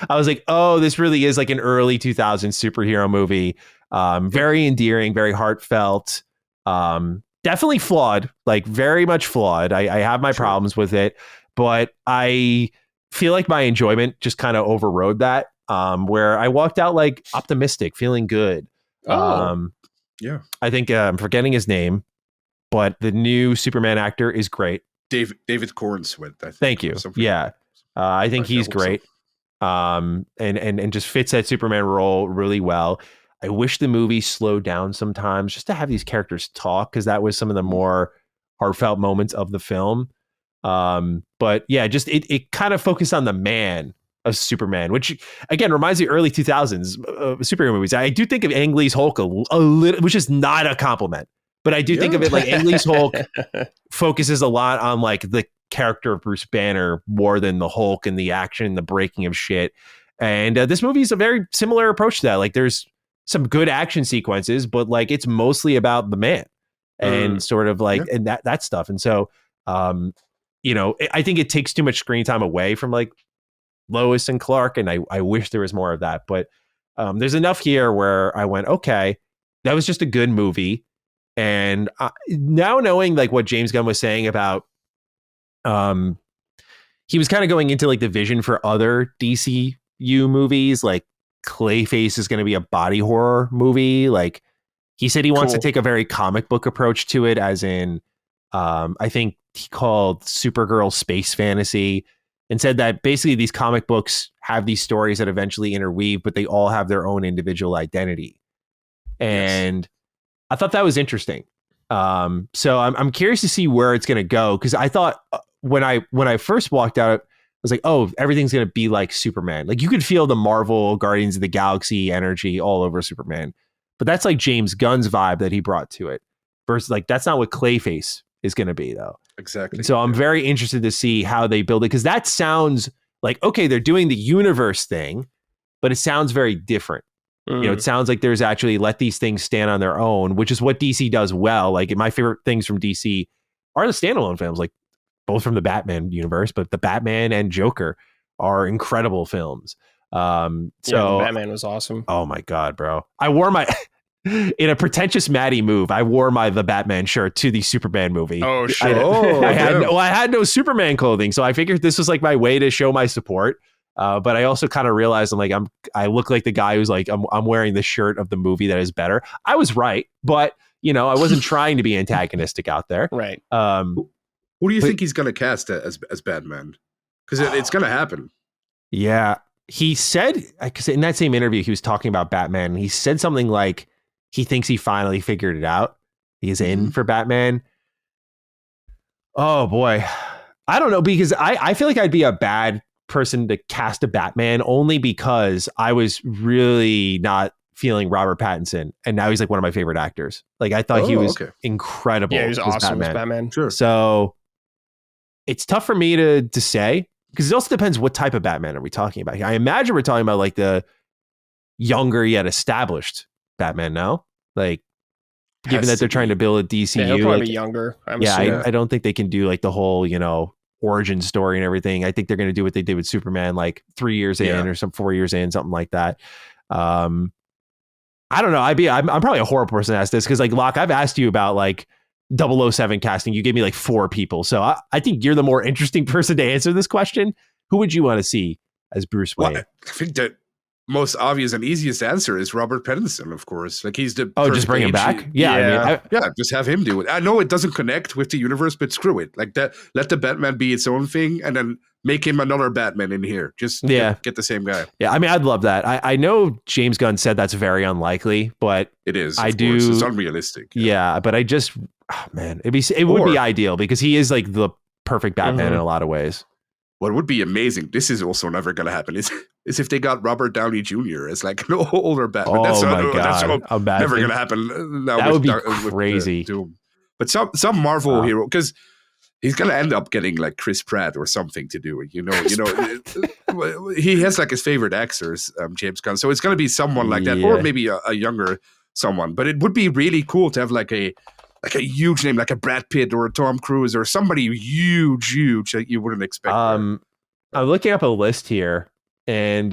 I was like, oh, this really is like an early 2000s superhero movie. Very endearing, very heartfelt, definitely flawed, like very much flawed. I have my problems with it, but I feel like my enjoyment just kind of overrode that, where I walked out like optimistic, feeling good. Yeah. I think I'm forgetting his name, but the new Superman actor is great. David Cornswith, I think. Thank you. Yeah. I think he's great. And just fits that Superman role really well. I wish the movie slowed down sometimes just to have these characters talk, because that was some of the more heartfelt moments of the film. But yeah, just it kind of focused on the man of Superman, which again reminds me of early 2000s superhero movies. I do think of Ang Lee's Hulk a little, which is not a compliment, but I do think of it like Ang Lee's Hulk focuses a lot on like the character of Bruce Banner more than the Hulk and the action and the breaking of shit. And this movie is a very similar approach to that. Like there's some good action sequences, but like it's mostly about the man and sort of like and that stuff. And so you know, I think it takes too much screen time away from like Lois and Clark, and I wish there was more of that. But there's enough here where I went, okay, that was just a good movie. And now knowing like what James Gunn was saying about, he was kind of going into like the vision for other DCU movies, like Clayface is going to be a body horror movie. Like he said he wants to take a very comic book approach to it, as in, I think he called Supergirl Space Fantasy, and said that basically these comic books have these stories that eventually interweave, but they all have their own individual identity. And I thought that was interesting. So I'm curious to see where it's going to go, because I thought when I first walked out, I was like, oh, everything's going to be like Superman. Like you could feel the Marvel Guardians of the Galaxy energy all over Superman, but that's like James Gunn's vibe that he brought to it. Versus like that's not what Clayface is going to be though. Exactly. And so I'm very interested to see how they build it, because that sounds like, okay, they're doing the universe thing, but it sounds very different. You know, it sounds like there's actually let these things stand on their own, which is what DC does well. Like my favorite things from DC are the standalone films, like both from the Batman universe, but the Batman and Joker are incredible films. So the Batman was awesome. Oh my God, bro. I wore my in a pretentious Matty move, I wore the Batman shirt to the Superman movie. Oh shit! I had no Superman clothing, so I figured this was like my way to show my support. But I also kind of realized I look like the guy who's like I'm wearing the shirt of the movie that is better. I was right, but you know I wasn't trying to be antagonistic out there. Right. Who do you think he's going to cast as Batman? Because it's going to happen. Yeah, he said, because in that same interview he was talking about Batman. And he said something like he thinks he finally figured it out. He's in for Batman. Oh boy, I don't know, because I feel like I'd be a bad person to cast a Batman only because I was really not feeling Robert Pattinson, and now he's like one of my favorite actors. Like I thought he was incredible. Yeah, he was awesome as Batman. Sure. So it's tough for me to say, because it also depends what type of Batman are we talking about. I imagine we're talking about like the younger yet established Batman now, like given that they're trying to build a DCU. Yeah, he'll probably like, be younger. I don't think they can do like the whole, you know, origin story and everything. I think they're going to do what they did with Superman, like 3 years in or 4 years in, something like that. I don't know. I'm probably a horrible person to ask this, because like Locke, I've asked you about like 007 casting. You gave me like 4 people. So I think you're the more interesting person to answer this question. Who would you want to see as Bruce Wayne? Well, I think that most obvious and easiest answer is Robert Pattinson, of course. Like he's the just bring him back. Yeah. Just have him do it. I know it doesn't connect with the universe, but screw it. Like that, let the Batman be its own thing, and then make him another Batman in here. Just get the same guy. Yeah, I mean, I'd love that. I know James Gunn said that's very unlikely, but it is. It's unrealistic. Yeah, but it would be ideal, because he is like the perfect Batman in a lot of ways. What would be amazing, this is also never going to happen, is if they got Robert Downey Jr. as like an older Batman. That's never going to happen. That would be crazy. But some Marvel hero, because he's going to end up getting like Chris Pratt or something to do it. You know, he has like his favorite actors, James Gunn. So it's going to be someone like that, or maybe a younger someone. But it would be really cool to have like a huge name, like a Brad Pitt or a Tom Cruise or somebody huge that you wouldn't expect. I'm looking up a list here, and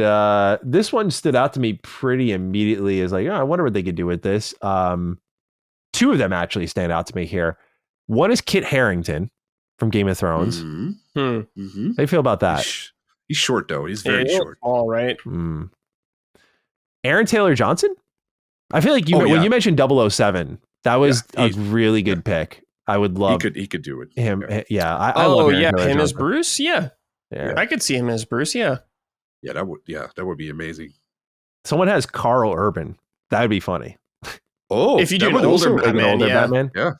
this one stood out to me pretty immediately as like, I wonder what they could do with this. 2 of them actually stand out to me here. One is Kit Harington from Game of Thrones. How do you feel about that? He's short though. He's very short. All right. Aaron Taylor Johnson? I feel like when you mentioned 007, that was a really good pick. I would love he could do it. Him. Yeah. I love Aaron Taylor him Johnson. As Bruce. Yeah. I could see him as Bruce. Yeah. Yeah, that would be amazing. Someone has Carl Urban. That would be funny. Oh, if you do an older Batman, Batman. Yeah.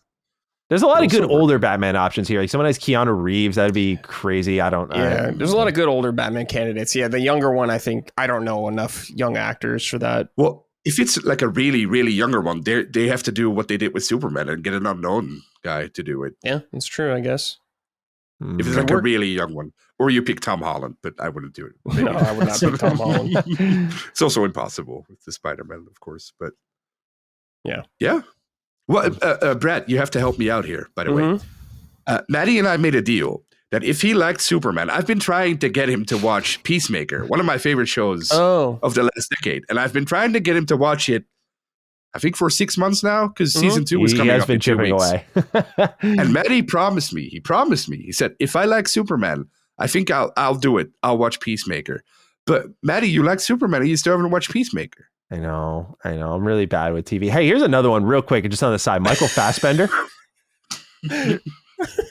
There's a lot of good older Batman options here. Like someone has Keanu Reeves, that'd be crazy. There's a lot of good older Batman candidates. Yeah, the younger one, I don't know enough young actors for that. Well, if it's like a really, really younger one, they have to do what they did with Superman and get an unknown guy to do it. Yeah, that's true, I guess. If it's like a really young one. Or you pick Tom Holland, but I wouldn't do it. No, I would not pick Tom Holland. It's also impossible with the Spider-Man, of course. But yeah. Well, Brad, you have to help me out here, by the way. Matty and I made a deal that if he liked Superman, I've been trying to get him to watch Peacemaker, one of my favorite shows of the last decade. And I've been trying to get him to watch it, I think, for 6 months now, because season 2 is coming up in 2 weeks. He has been chipping away. And Matty promised me. He said, if I like Superman, I think I'll do it. I'll watch Peacemaker. But Matty, you like Superman and you still haven't watched Peacemaker. I know. I'm really bad with TV. Hey, here's another one real quick, just on the side. Michael Fassbender.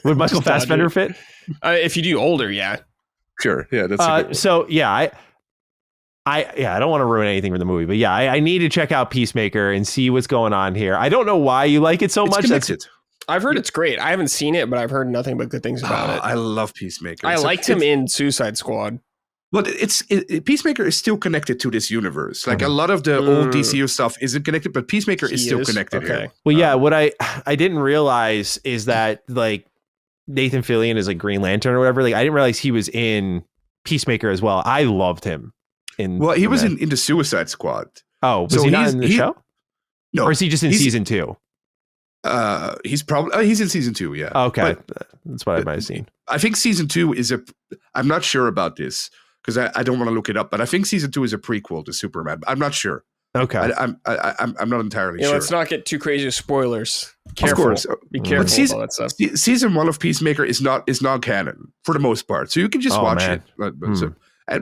Would Michael Fassbender fit? If you do older, yeah. Sure. Yeah, that's a good one. So yeah, I don't want to ruin anything for the movie, but yeah, I need to check out Peacemaker and see what's going on here. I don't know why you like it so much. I've heard it's great. I haven't seen it, but I've heard nothing but good things about it. I love Peacemaker. I liked him in Suicide Squad. Well, Peacemaker is still connected to this universe. Like a lot of the old DCU stuff isn't connected, but Peacemaker is still connected here. Well, yeah, what I didn't realize is that like Nathan Fillion is like Green Lantern or whatever. Like I didn't realize he was in Peacemaker as well. I loved him. He was in the Suicide Squad. Oh, was he not in the show? No, or is he just in season 2? He's probably he's in season 2. Yeah. Okay, that's what I might have seen. I think season 2 is I'm not sure about this because I don't want to look it up, but I think season 2 is a prequel to Superman. I'm not sure. Okay, I'm not entirely sure. Let's not get too crazy with spoilers. Careful. Of course, be careful with all that stuff. Season 1 of Peacemaker is not canon for the most part, so you can just watch it.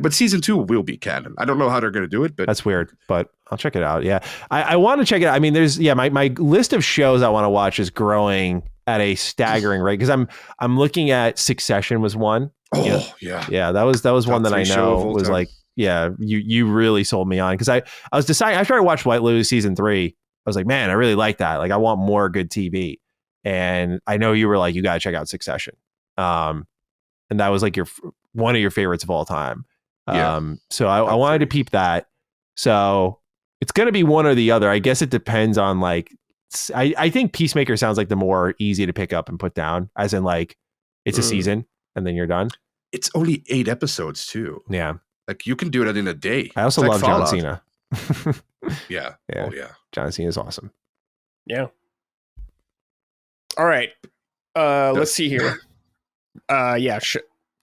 But season 2 will be canon. I don't know how they're going to do it, but that's weird. But I'll check it out. Yeah, I want to check it out. I mean, there's my list of shows I want to watch is growing at a staggering rate because I'm looking at Succession was one. Oh yeah. That was one that I know was like you really sold me on because I was deciding after I watched White Lotus season 3, I was like, man, I really like that. Like I want more good TV, and I know you were like, you got to check out Succession, and that was like one of your favorites of all time. So I wanted to peep that. So it's going to be one or the other. I guess it depends on like, I think Peacemaker sounds like the more easy to pick up and put down, as in like it's a season and then you're done. It's only 8 episodes too. Yeah. Like you can do that in a day. I also love John Cena. Yeah. Oh yeah. John Cena is awesome. Yeah. All right. Let's see here.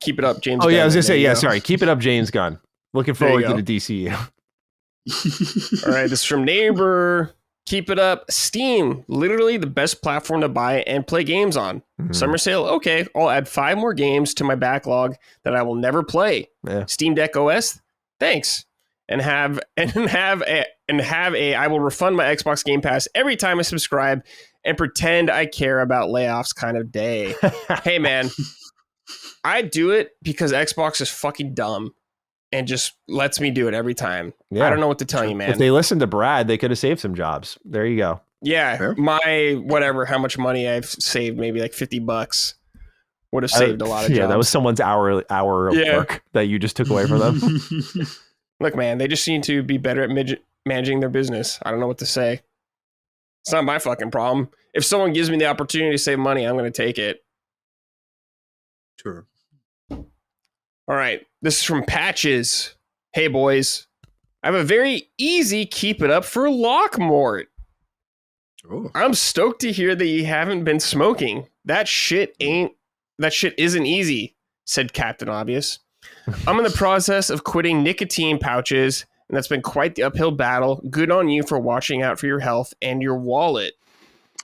Keep it up, James Gunn. Oh, yeah, I was going to say, sorry. Keep it up, James Gunn. Looking forward to the DCU. All right, this is from Neighbor. Keep it up. Steam, literally the best platform to buy and play games on. Mm-hmm. Summer sale, okay. I'll add 5 more games to my backlog that I will never play. Yeah. Steam Deck OS, thanks. And have a I will refund my Xbox Game Pass every time I subscribe and pretend I care about layoffs kind of day. Hey, man. I do it because Xbox is fucking dumb and just lets me do it every time. Yeah. I don't know what to tell you, man. If they listened to Brad, they could have saved some jobs. There you go. Yeah. My how much money I've saved, maybe like $50 would have saved a lot of jobs. Yeah, that was someone's hour of work that you just took away from them. Look, man, they just seem to be better at managing their business. I don't know what to say. It's not my fucking problem. If someone gives me the opportunity to save money, I'm going to take it. Sure. All right. This is from Patches. Hey, boys. I have a very easy keep it up for Lockmort. Oh. I'm stoked to hear that you haven't been smoking. That shit isn't easy, said Captain Obvious. I'm in the process of quitting nicotine pouches, and that's been quite the uphill battle. Good on you for watching out for your health and your wallet.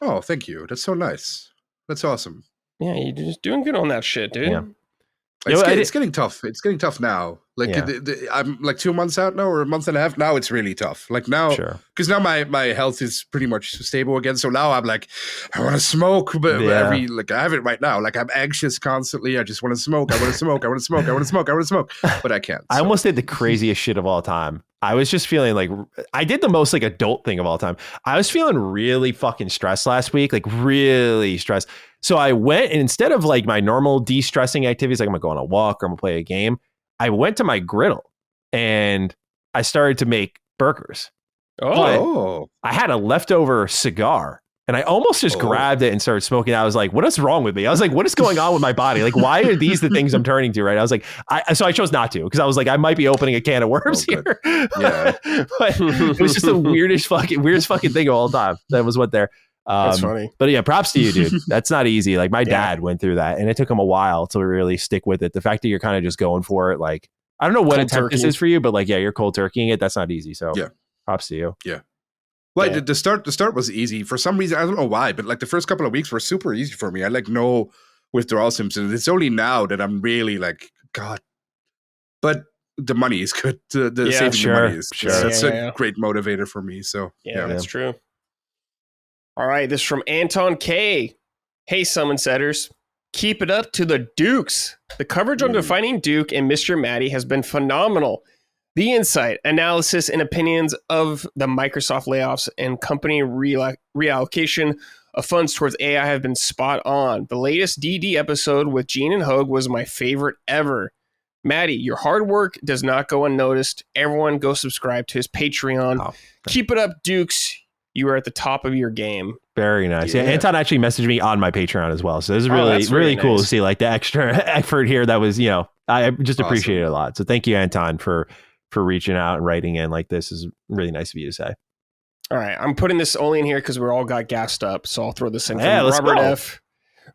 Oh, thank you. That's so nice. That's awesome. Yeah, you're just doing good on that shit, dude. Yeah. It's getting tough. It's getting tough now. Like I'm like 2 months out now, or a month and a half. Now it's really tough. Like now, because now my health is pretty much stable again. So now I'm like, I want to smoke, but I have it right now. Like I'm anxious constantly. I just want to smoke. I want to smoke. I want to smoke. I want to smoke. I want to smoke. But I can't. I almost did the craziest shit of all time. I was just feeling like I did the most like adult thing of all time. I was feeling really fucking stressed last week, like really stressed. So I went, and instead of like my normal de-stressing activities, like I'm gonna go on a walk or I'm gonna play a game, I went to my griddle and I started to make burgers. Oh, I had a leftover cigar and I almost just grabbed it and started smoking. I was like, what is wrong with me? I was like, what is going on with my body? Like, why are these the things I'm turning to? Right. I was like, so I chose not to, because I was like, I might be opening a can of worms here. Yeah. But it was just the weirdest fucking thing of all time. That was what there. That's funny. But yeah, props to you, dude. That's not easy. Like my dad went through that and it took him a while to really stick with it. The fact that you're kind of just going for it, like, I don't know what attempt this is for you, but like, yeah, you're cold turkeying it. That's not easy. So props to you. Yeah. Well, the start was easy for some reason. I don't know why, but like the first couple of weeks were super easy for me. I like no withdrawal symptoms. It's only now that I'm really like, God. But the money is good. The saving the money is that's a great motivator for me. So that's true. All right, this is from Anton K. Hey, Summon Setters. Keep it up to the Dukes. The coverage on Defining Duke and Mr. Matty has been phenomenal. The insight, analysis, and opinions of the Microsoft layoffs and company reallocation of funds towards AI have been spot on. The latest DD episode with Gene and Hogue was my favorite ever. Matty, your hard work does not go unnoticed. Everyone go subscribe to his Patreon. Keep it up, Dukes. You are at the top of your game. Very nice. Yeah, Anton actually messaged me on my Patreon as well. So this is really cool to see like the extra effort here. That was, I just appreciate it a lot. So thank you, Anton, for reaching out and writing in like this. Is really nice of you to say. All right. I'm putting this only in here because we all got gassed up. So I'll throw this in. Yeah, let's Robert go. F.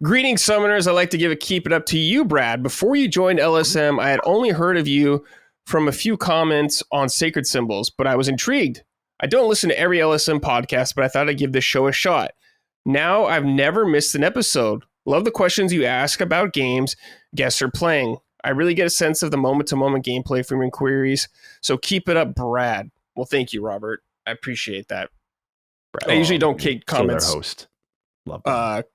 Greetings, Summoners. I'd like to give a keep it up to you, Brad. Before you joined LSM, I had only heard of you from a few comments on sacred symbols, but I was intrigued. I don't listen to every LSM podcast, but I thought I'd give this show a shot. Now I've never missed an episode. Love the questions you ask about games guests are playing. I really get a sense of the moment-to-moment gameplay from your queries. So keep it up, Brad. Well, thank you, Robert. I appreciate that. I usually don't take comments host.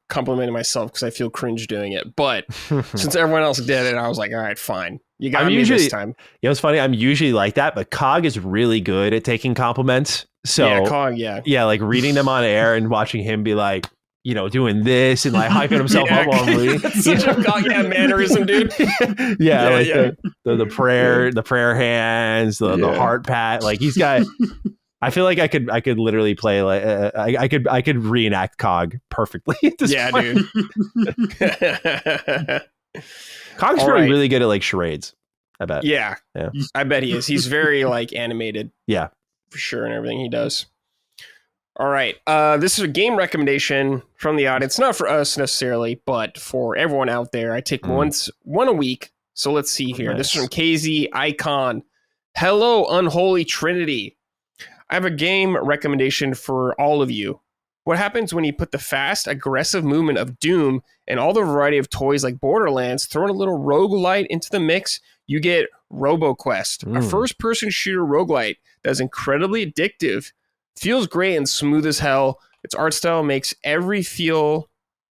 complimenting myself because I feel cringe doing it. But since everyone else did it, I was like, all right, fine. You got me this time. It's funny. I'm usually like that, but Cog is really good at taking compliments. So yeah, Cog, yeah, like reading them on air and watching him be like, doing this and like hyping himself up while I'm reading. Such a Cog mannerism, dude. The prayer hands, the heart pat. Like he's got. I feel like I could literally play like I could reenact Cog perfectly at this point. Dude. Cog's really good at like charades. I bet. Yeah, I bet he is. He's very like animated. Yeah, for sure, and everything he does. All right, this is a game recommendation from the audience, not for us necessarily, but for everyone out there. I take one a week. So let's see here. Nice. This is from KZ Icon. Hello, Unholy Trinity. I have a game recommendation for all of you. What happens when you put the fast, aggressive movement of Doom and all the variety of toys like Borderlands, throw in a little roguelite into the mix, you get RoboQuest, a first-person shooter roguelite that is incredibly addictive, feels great and smooth as hell. Its art style makes everything feel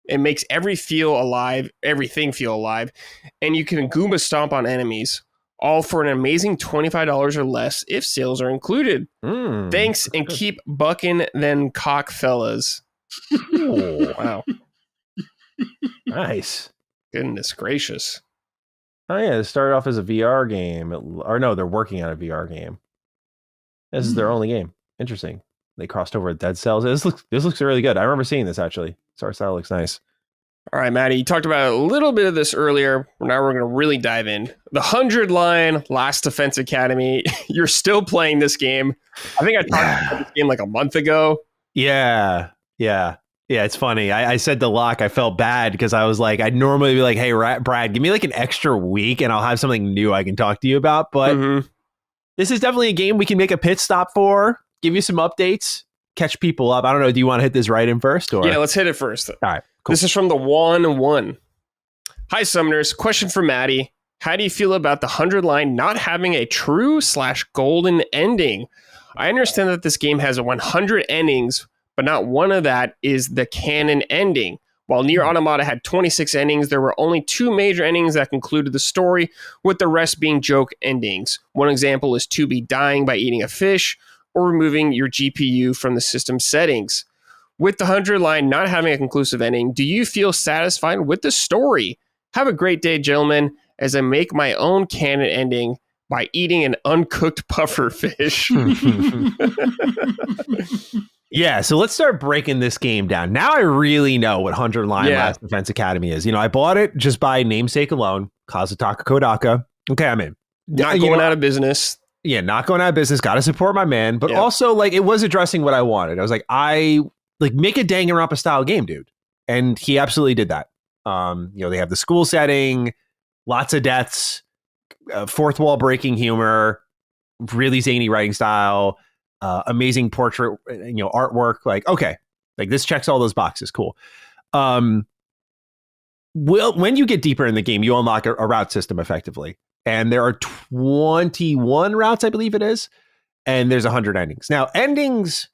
alive, and you can Goomba stomp on enemies. All for an amazing $25 or less if sales are included. Thanks, and keep bucking them cock fellas. Oh, wow. Nice. Goodness gracious. Oh, yeah. It started off as a VR game. Or no, they're working on a VR game. This is their only game. Interesting. They crossed over with Dead Cells. This looks really good. I remember seeing this, actually. This art style looks nice. All right, Matty, you talked about a little bit of this earlier. Now we're going to really dive in. The 100-line Last Defense Academy. You're still playing this game. I think I talked about this game like a month ago. Yeah. It's funny. I said to Lock, I felt bad because I was like, I'd normally be like, hey, Brad, give me like an extra week and I'll have something new I can talk to you about. But this is definitely a game we can make a pit stop for, give you some updates, catch people up. I don't know. Do you want to hit this right in first? Or? Yeah, let's hit it first. All right. Cool. This is from the 1-1. Hi, Summoners. Question for Matty. How do you feel about the 100 line not having a true/golden ending? I understand that this game has 100 endings, but not one of that is the canon ending. While Nier Automata had 26 endings, there were only 2 major endings that concluded the story, with the rest being joke endings. One example is 2B dying by eating a fish, or removing your GPU from the system settings. With the 100 line not having a conclusive ending, do you feel satisfied with the story? Have a great day, gentlemen, as I make my own canon ending by eating an uncooked puffer fish. Yeah, so let's start breaking this game down. Now I really know what 100 Line Last Defense Academy is. I bought it just by namesake alone. Kazutaka Kodaka. Okay, I'm in. Not going out of business. Yeah, not going out of business. Got to support my man. But also, it was addressing what I wanted. I was make a Danganronpa style game, dude. And he absolutely did that. They have the school setting, lots of deaths, fourth wall breaking humor, really zany writing style, amazing portrait, artwork. This checks all those boxes. Cool. When you get deeper in the game, you unlock a route system effectively. And there are 21 routes, I believe it is. And there's 100 endings. Now, endings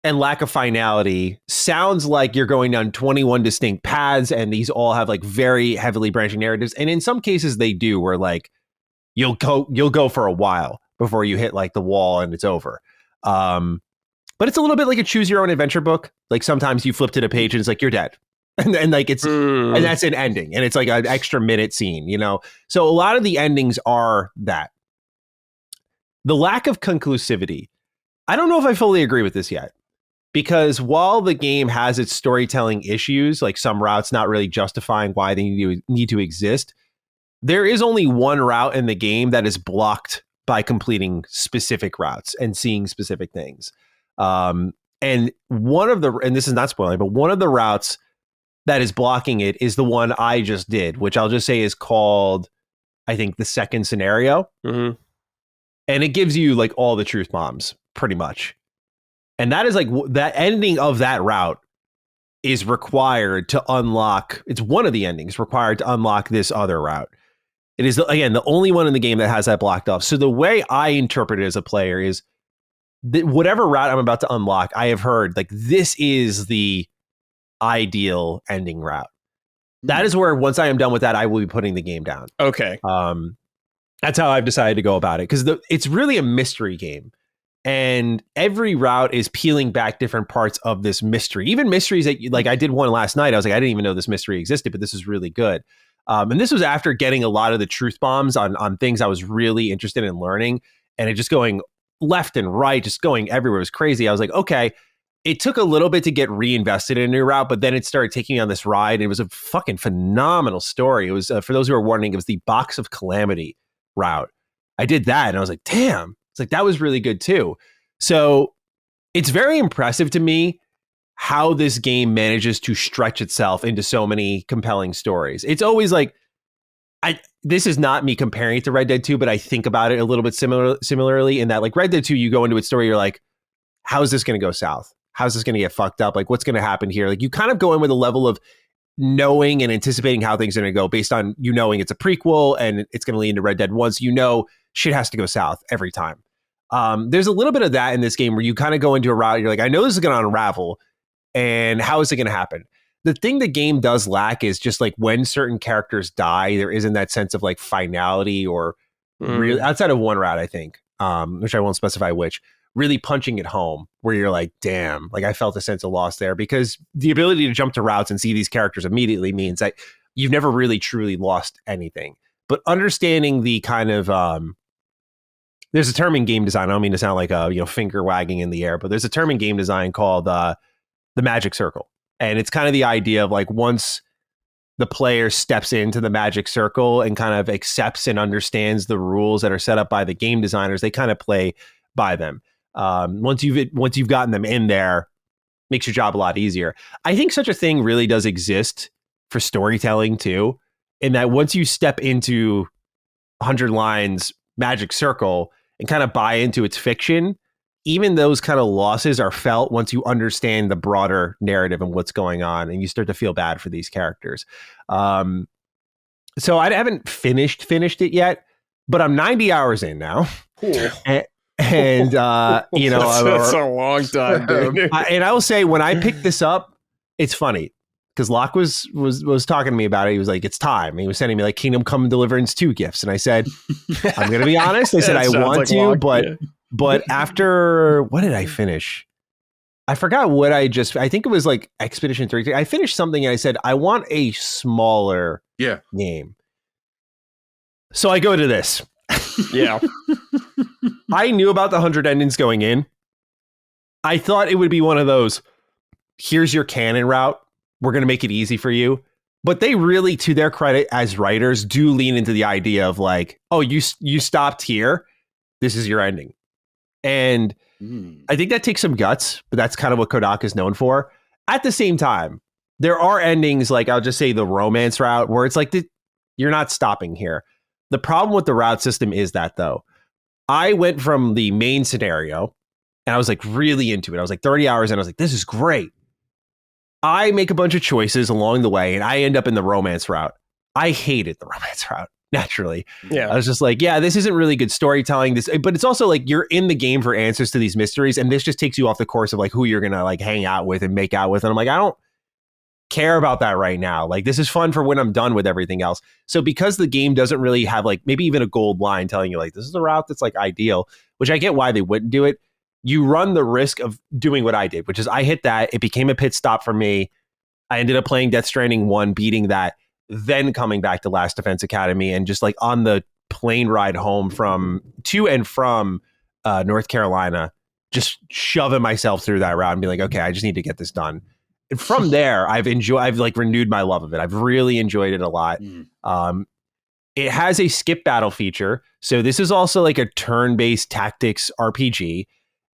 and lack of finality sounds like you're going down 21 distinct paths, and these all have very heavily branching narratives. And in some cases they do, where you'll go for a while before you hit the wall and it's over. But it's a little bit like a choose your own adventure book. Sometimes you flip to the page and it's you're dead. And it's and that's an ending, and it's an extra minute scene, So a lot of the endings are that. The lack of conclusivity. I don't know if I fully agree with this yet, because while the game has its storytelling issues, some routes not really justifying why they need to exist, there is only one route in the game that is blocked by completing specific routes and seeing specific things. And this is not spoiling, but one of the routes that is blocking it is the one I just did, which I'll just say is called, I think, the second scenario. Mm-hmm. And it gives you all the truth bombs pretty much. And that is that ending of that route is required to unlock. It's one of the endings required to unlock this other route. It is, again, the only one in the game that has that blocked off. So the way I interpret it as a player is that whatever route I'm about to unlock, I have heard this is the ideal ending route. That is where, once I am done with that, I will be putting the game down. Okay. That's how I've decided to go about it, because it's really a mystery game, and every route is peeling back different parts of this mystery. Even mysteries that I did one last night. I was I didn't even know this mystery existed, but this is really good. And this was after getting a lot of the truth bombs on things I was really interested in learning, and it just going left and right, just going everywhere. It was crazy. I was okay. It took a little bit to get reinvested in a new route, but then it started taking me on this ride. And it was a fucking phenomenal story. It was, for those who are wondering, it was the Box of Calamity route. I did that, and I was damn. It's that was really good too. So it's very impressive to me how this game manages to stretch itself into so many compelling stories. It's always this is not me comparing it to Red Dead 2, but I think about it a little bit similarly in that Red Dead 2, you go into its story, you're how is this going to go south? How's this going to get fucked up? What's going to happen here? You kind of go in with a level of knowing and anticipating how things are going to go based on knowing it's a prequel and it's going to lead into Red Dead 1. So shit has to go south every time. There's a little bit of that in this game where you kind of go into a route, you're I know this is going to unravel, and how is it going to happen? The thing the game does lack is just when certain characters die, there isn't that sense of finality or really, outside of one route, I think, which I won't specify which, really punching it home where you're damn, I felt a sense of loss there, because the ability to jump to routes and see these characters immediately means that you've never really truly lost anything. But understanding the kind of, there's a term in game design. I don't mean to sound like a finger wagging in the air, but there's a term in game design called the magic circle. And it's kind of the idea of once the player steps into the magic circle and kind of accepts and understands the rules that are set up by the game designers, they kind of play by them. Once you've gotten them in there, makes your job a lot easier. I think such a thing really does exist for storytelling too, in that once you step into 100 Lines magic circle and kind of buy into its fiction, even those kind of losses are felt once you understand the broader narrative and what's going on, and you start to feel bad for these characters. so I haven't finished it yet, but I'm 90 hours in now. Cool. And you know, that's a long time, dude. And I will say, when I picked this up, it's funny because Locke was talking to me about it. He was like, "It's time." And he was sending me like Kingdom Come Deliverance 2 gifts, and I said, "I'm gonna be honest." I said, "I want like to," Locke, but after what did I finish? I forgot what I think it was like Expedition 3. I finished something and I said, I want a smaller game. So I go to this. Yeah. I knew about the 100 endings going in. I thought it would be one of those, here's your canon route. We're going to make it easy for you. But they really, to their credit as writers, do lean into the idea of like, oh, you stopped here. This is your ending. And I think that takes some guts, but that's kind of what Kodak is known for. At the same time, there are endings, like I'll just say the romance route, where it's like, you're not stopping here. The problem with the route system is that, though, I went from the main scenario and I was like really into it. I was like 30 hours and I was like, this is great. I make a bunch of choices along the way and I end up in the romance route. I hated the romance route. Naturally. Yeah. I was just like, yeah, this isn't really good storytelling. But it's also like you're in the game for answers to these mysteries, and this just takes you off the course of like who you're gonna like hang out with and make out with. And I'm like, I don't care about that right now. Like, this is fun for when I'm done with everything else. So because the game doesn't really have like maybe even a gold line telling you like this is the route that's like ideal, which I get why they wouldn't do it, you run the risk of doing what I did, which is I hit that. It became a pit stop for me. I ended up playing Death Stranding 1, beating that, then coming back to Last Defense Academy, and just like on the plane ride home from North Carolina, just shoving myself through that route and be like, okay, I just need to get this done. And from there, I've like renewed my love of it. I've really enjoyed it a lot. It has a skip battle feature. So this is also like a turn-based tactics RPG.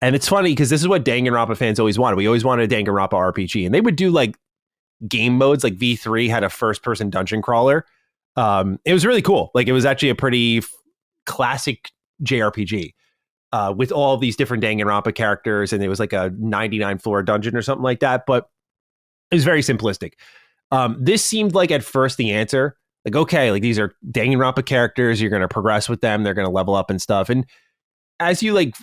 And it's funny because this is what Danganronpa fans always wanted. We always wanted a Danganronpa RPG, and they would do like game modes. Like V3 had a first-person dungeon crawler. It was really cool. Like, it was actually a pretty classic JRPG with all these different Danganronpa characters, and it was like a 99-floor dungeon or something like that. But it was very simplistic. This seemed like at first the answer. Like, okay, like these are Danganronpa characters. You're going to progress with them. They're going to level up and stuff. And as you like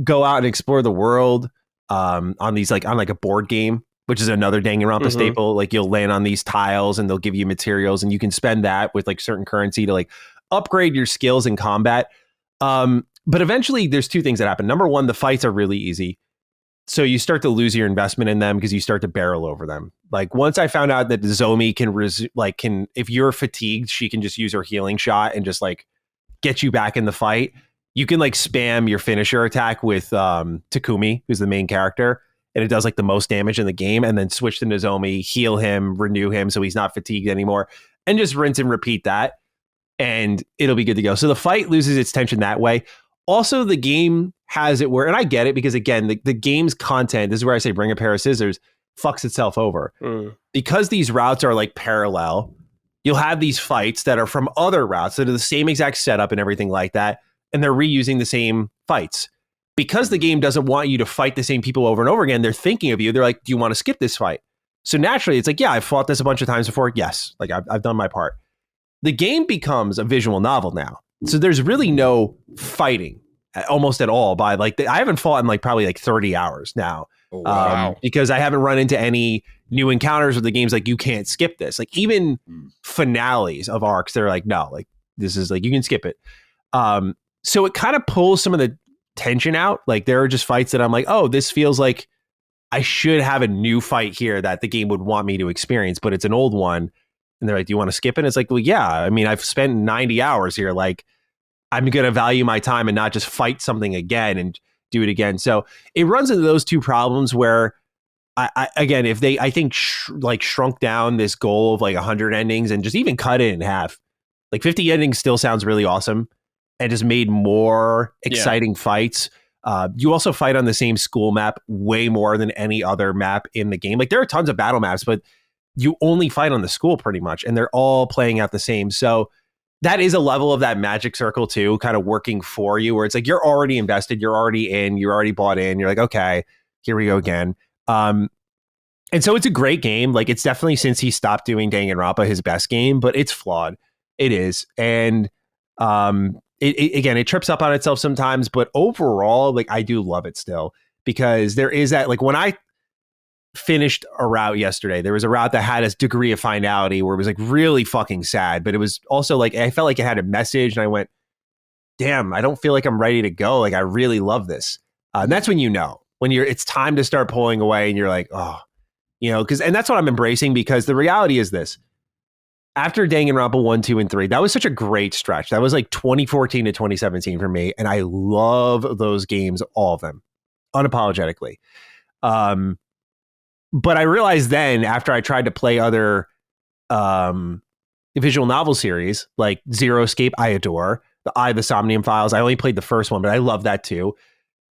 go out and explore the world on these like on like a board game, which is another Danganronpa staple. Like, you'll land on these tiles and they'll give you materials, and you can spend that with like certain currency to like upgrade your skills in combat. But eventually there's two things that happen. Number one, the fights are really easy. So you start to lose your investment in them because you start to barrel over them. Like, once I found out that Zomi can if you're fatigued, she can just use her healing shot and just like get you back in the fight. You can like spam your finisher attack with Takumi, who's the main character, and it does like the most damage in the game, and then switch to Nozomi, heal him, renew him so he's not fatigued anymore, and just rinse and repeat that, and it'll be good to go. So the fight loses its tension that way. Also, the game has it where, and I get it because, again, the game's content, this is where I say bring a pair of scissors, fucks itself over. Because these routes are like parallel, you'll have these fights that are from other routes that are the same exact setup and everything like that, and they're reusing the same fights. Because the game doesn't want you to fight the same people over and over again, they're thinking of you. They're like, do you want to skip this fight? So naturally, it's like, yeah, I've fought this a bunch of times before. Yes, like I've done my part. The game becomes a visual novel now. So there's really no fighting almost at all by like, I haven't fought in like probably like 30 hours now. Oh, wow. Because I haven't run into any new encounters with the games. Like, you can't skip this. Like, even finales of arcs, they're like, no, like this is like, you can skip it. So it kind of pulls some of the tension out. Like, there are just fights that I'm like, oh, this feels like I should have a new fight here that the game would want me to experience, but it's an old one. And they're like, do you want to skip it? And it's like, well, yeah, I mean, I've spent 90 hours here. Like, I'm going to value my time and not just fight something again and do it again. So it runs into those two problems where I again, if they, I think shrunk down this goal of like 100 endings and just even cut it in half, like 50 endings still sounds really awesome, and just made more exciting fights. You also fight on the same school map way more than any other map in the game. Like, there are tons of battle maps, but you only fight on the school pretty much, and they're all playing out the same. So that is a level of that magic circle too, kind of working for you, where it's like, you're already invested, you're already in, you're already bought in. You're like, okay, here we go again. And so it's a great game. Like, it's definitely, since he stopped doing Danganronpa, his best game, but it's flawed. It is. And it trips up on itself sometimes, but overall, like I do love it still, because there is that, like when I finished a route yesterday, there was a route that had a degree of finality where it was like really fucking sad, but it was also like, I felt like it had a message and I went, damn, I don't feel like I'm ready to go. Like I really love this. And that's when, it's time to start pulling away and you're like, oh, and that's what I'm embracing, because the reality is this. After Danganronpa 1, 2, and 3, that was such a great stretch. That was like 2014 to 2017 for me. And I love those games, all of them, unapologetically. But I realized then, after I tried to play other visual novel series, like Zero Escape, I adore. The Somnium Files, I only played the first one, but I love that too.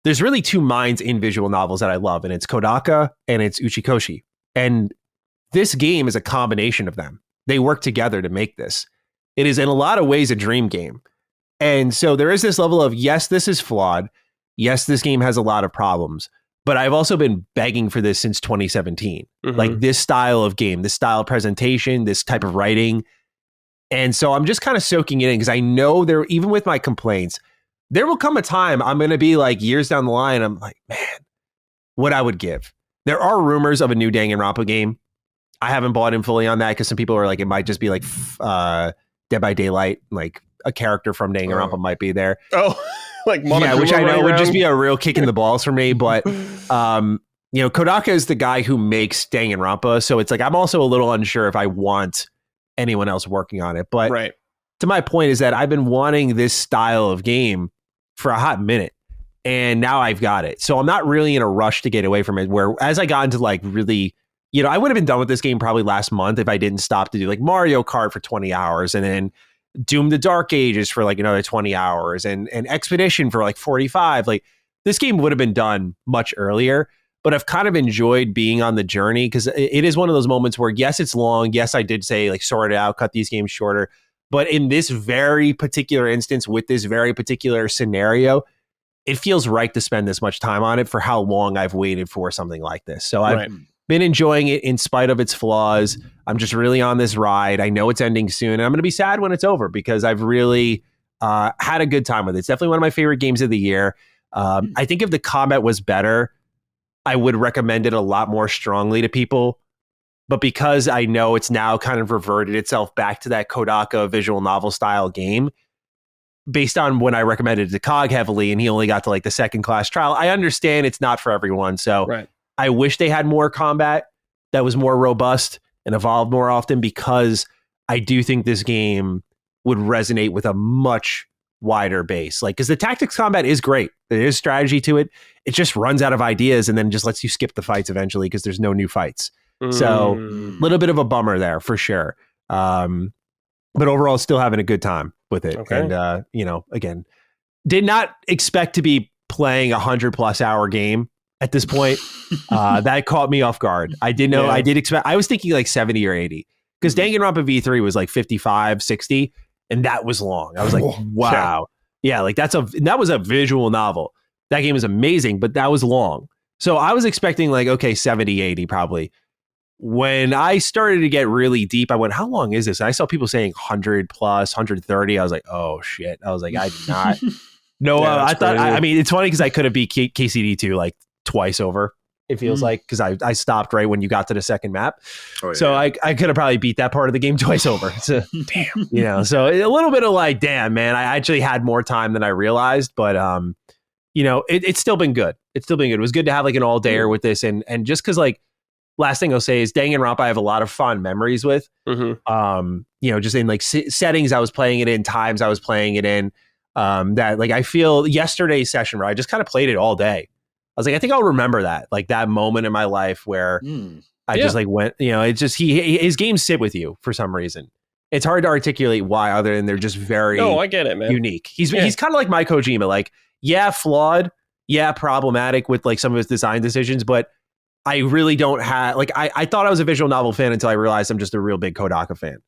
There's really two minds in visual novels that I love, and it's Kodaka and it's Uchikoshi. And this game is a combination of them. They work together to make this. It is in a lot of ways a dream game. And so there is this level of, yes, this is flawed. Yes, this game has a lot of problems. But I've also been begging for this since 2017. Mm-hmm. Like this style of game, this style of presentation, this type of writing. And so I'm just kind of soaking it in, because I know even with my complaints, there will come a time I'm going to be like years down the line. I'm like, man, what I would give. There are rumors of a new Danganronpa game. I haven't bought in fully on that, because some people are like, it might just be like Dead by Daylight, like a character from Danganronpa might be there. Oh, like Monoguma, which I know would just be a real kick in the balls for me. But Kodaka is the guy who makes Danganronpa, so it's like I'm also a little unsure if I want anyone else working on it. But right. To my point is that I've been wanting this style of game for a hot minute, and now I've got it. So I'm not really in a rush to get away from it, where as I got into like really, I would have been done with this game probably last month if I didn't stop to do like Mario Kart for 20 hours and then Doom the Dark Ages for like another 20 hours and Expedition for like 45. Like this game would have been done much earlier, but I've kind of enjoyed being on the journey, because it is one of those moments where, yes, it's long. Yes, I did say like sort it out, cut these games shorter. But in this very particular instance, with this very particular scenario, it feels right to spend this much time on it for how long I've waited for something like this. So I've been enjoying it in spite of its flaws. I'm just really on this ride. I know it's ending soon, and I'm going to be sad when it's over, because I've really had a good time with it. It's definitely one of my favorite games of the year. I think if the combat was better, I would recommend it a lot more strongly to people. But because I know it's now kind of reverted itself back to that Kodaka visual novel style game, based on when I recommended it to Cog heavily and he only got to like the second class trial, I understand it's not for everyone. So I wish they had more combat that was more robust and evolved more often, because I do think this game would resonate with a much wider base. Like, because the tactics combat is great. There is strategy to it. It just runs out of ideas and then just lets you skip the fights eventually because there's no new fights. So a little bit of a bummer there for sure. But overall, still having a good time with it. Okay. And, again, did not expect to be playing 100+ hour game at this point. That caught me off guard. I did know, I did expect, I was thinking like 70 or 80, because Danganronpa V3 was like 55, 60, and that was long. I was like, wow. Yeah, like that was a visual novel. That game is amazing, but that was long. So I was expecting like, okay, 70, 80 probably. When I started to get really deep, I went, how long is this? And I saw people saying 100+, 130. I was like, oh shit. I was like, I did not. No, I thought, I mean, it's funny because I could have beat KCD2 like twice over, it feels like, because I stopped right when you got to the second map. So I could have probably beat that part of the game twice over. So, damn. So a little bit of like, damn, man, I actually had more time than I realized, but it's still been good. It's still been good. It was good to have like an all-dayer with this, and just because like, last thing I'll say is Danganronpa I have a lot of fond memories with. Just in like settings I was playing it in, times I was playing it in, that like I feel yesterday's session where I just kind of played it all day. I was like, I think I'll remember that, like that moment in my life where I just like went, it's just his games sit with you for some reason. It's hard to articulate why, other than they're just very I get it, man. Unique. He's kind of like my Kojima, like flawed, problematic with like some of his design decisions, but I really don't have like I thought I was a visual novel fan until I realized I'm just a real big Kodaka fan.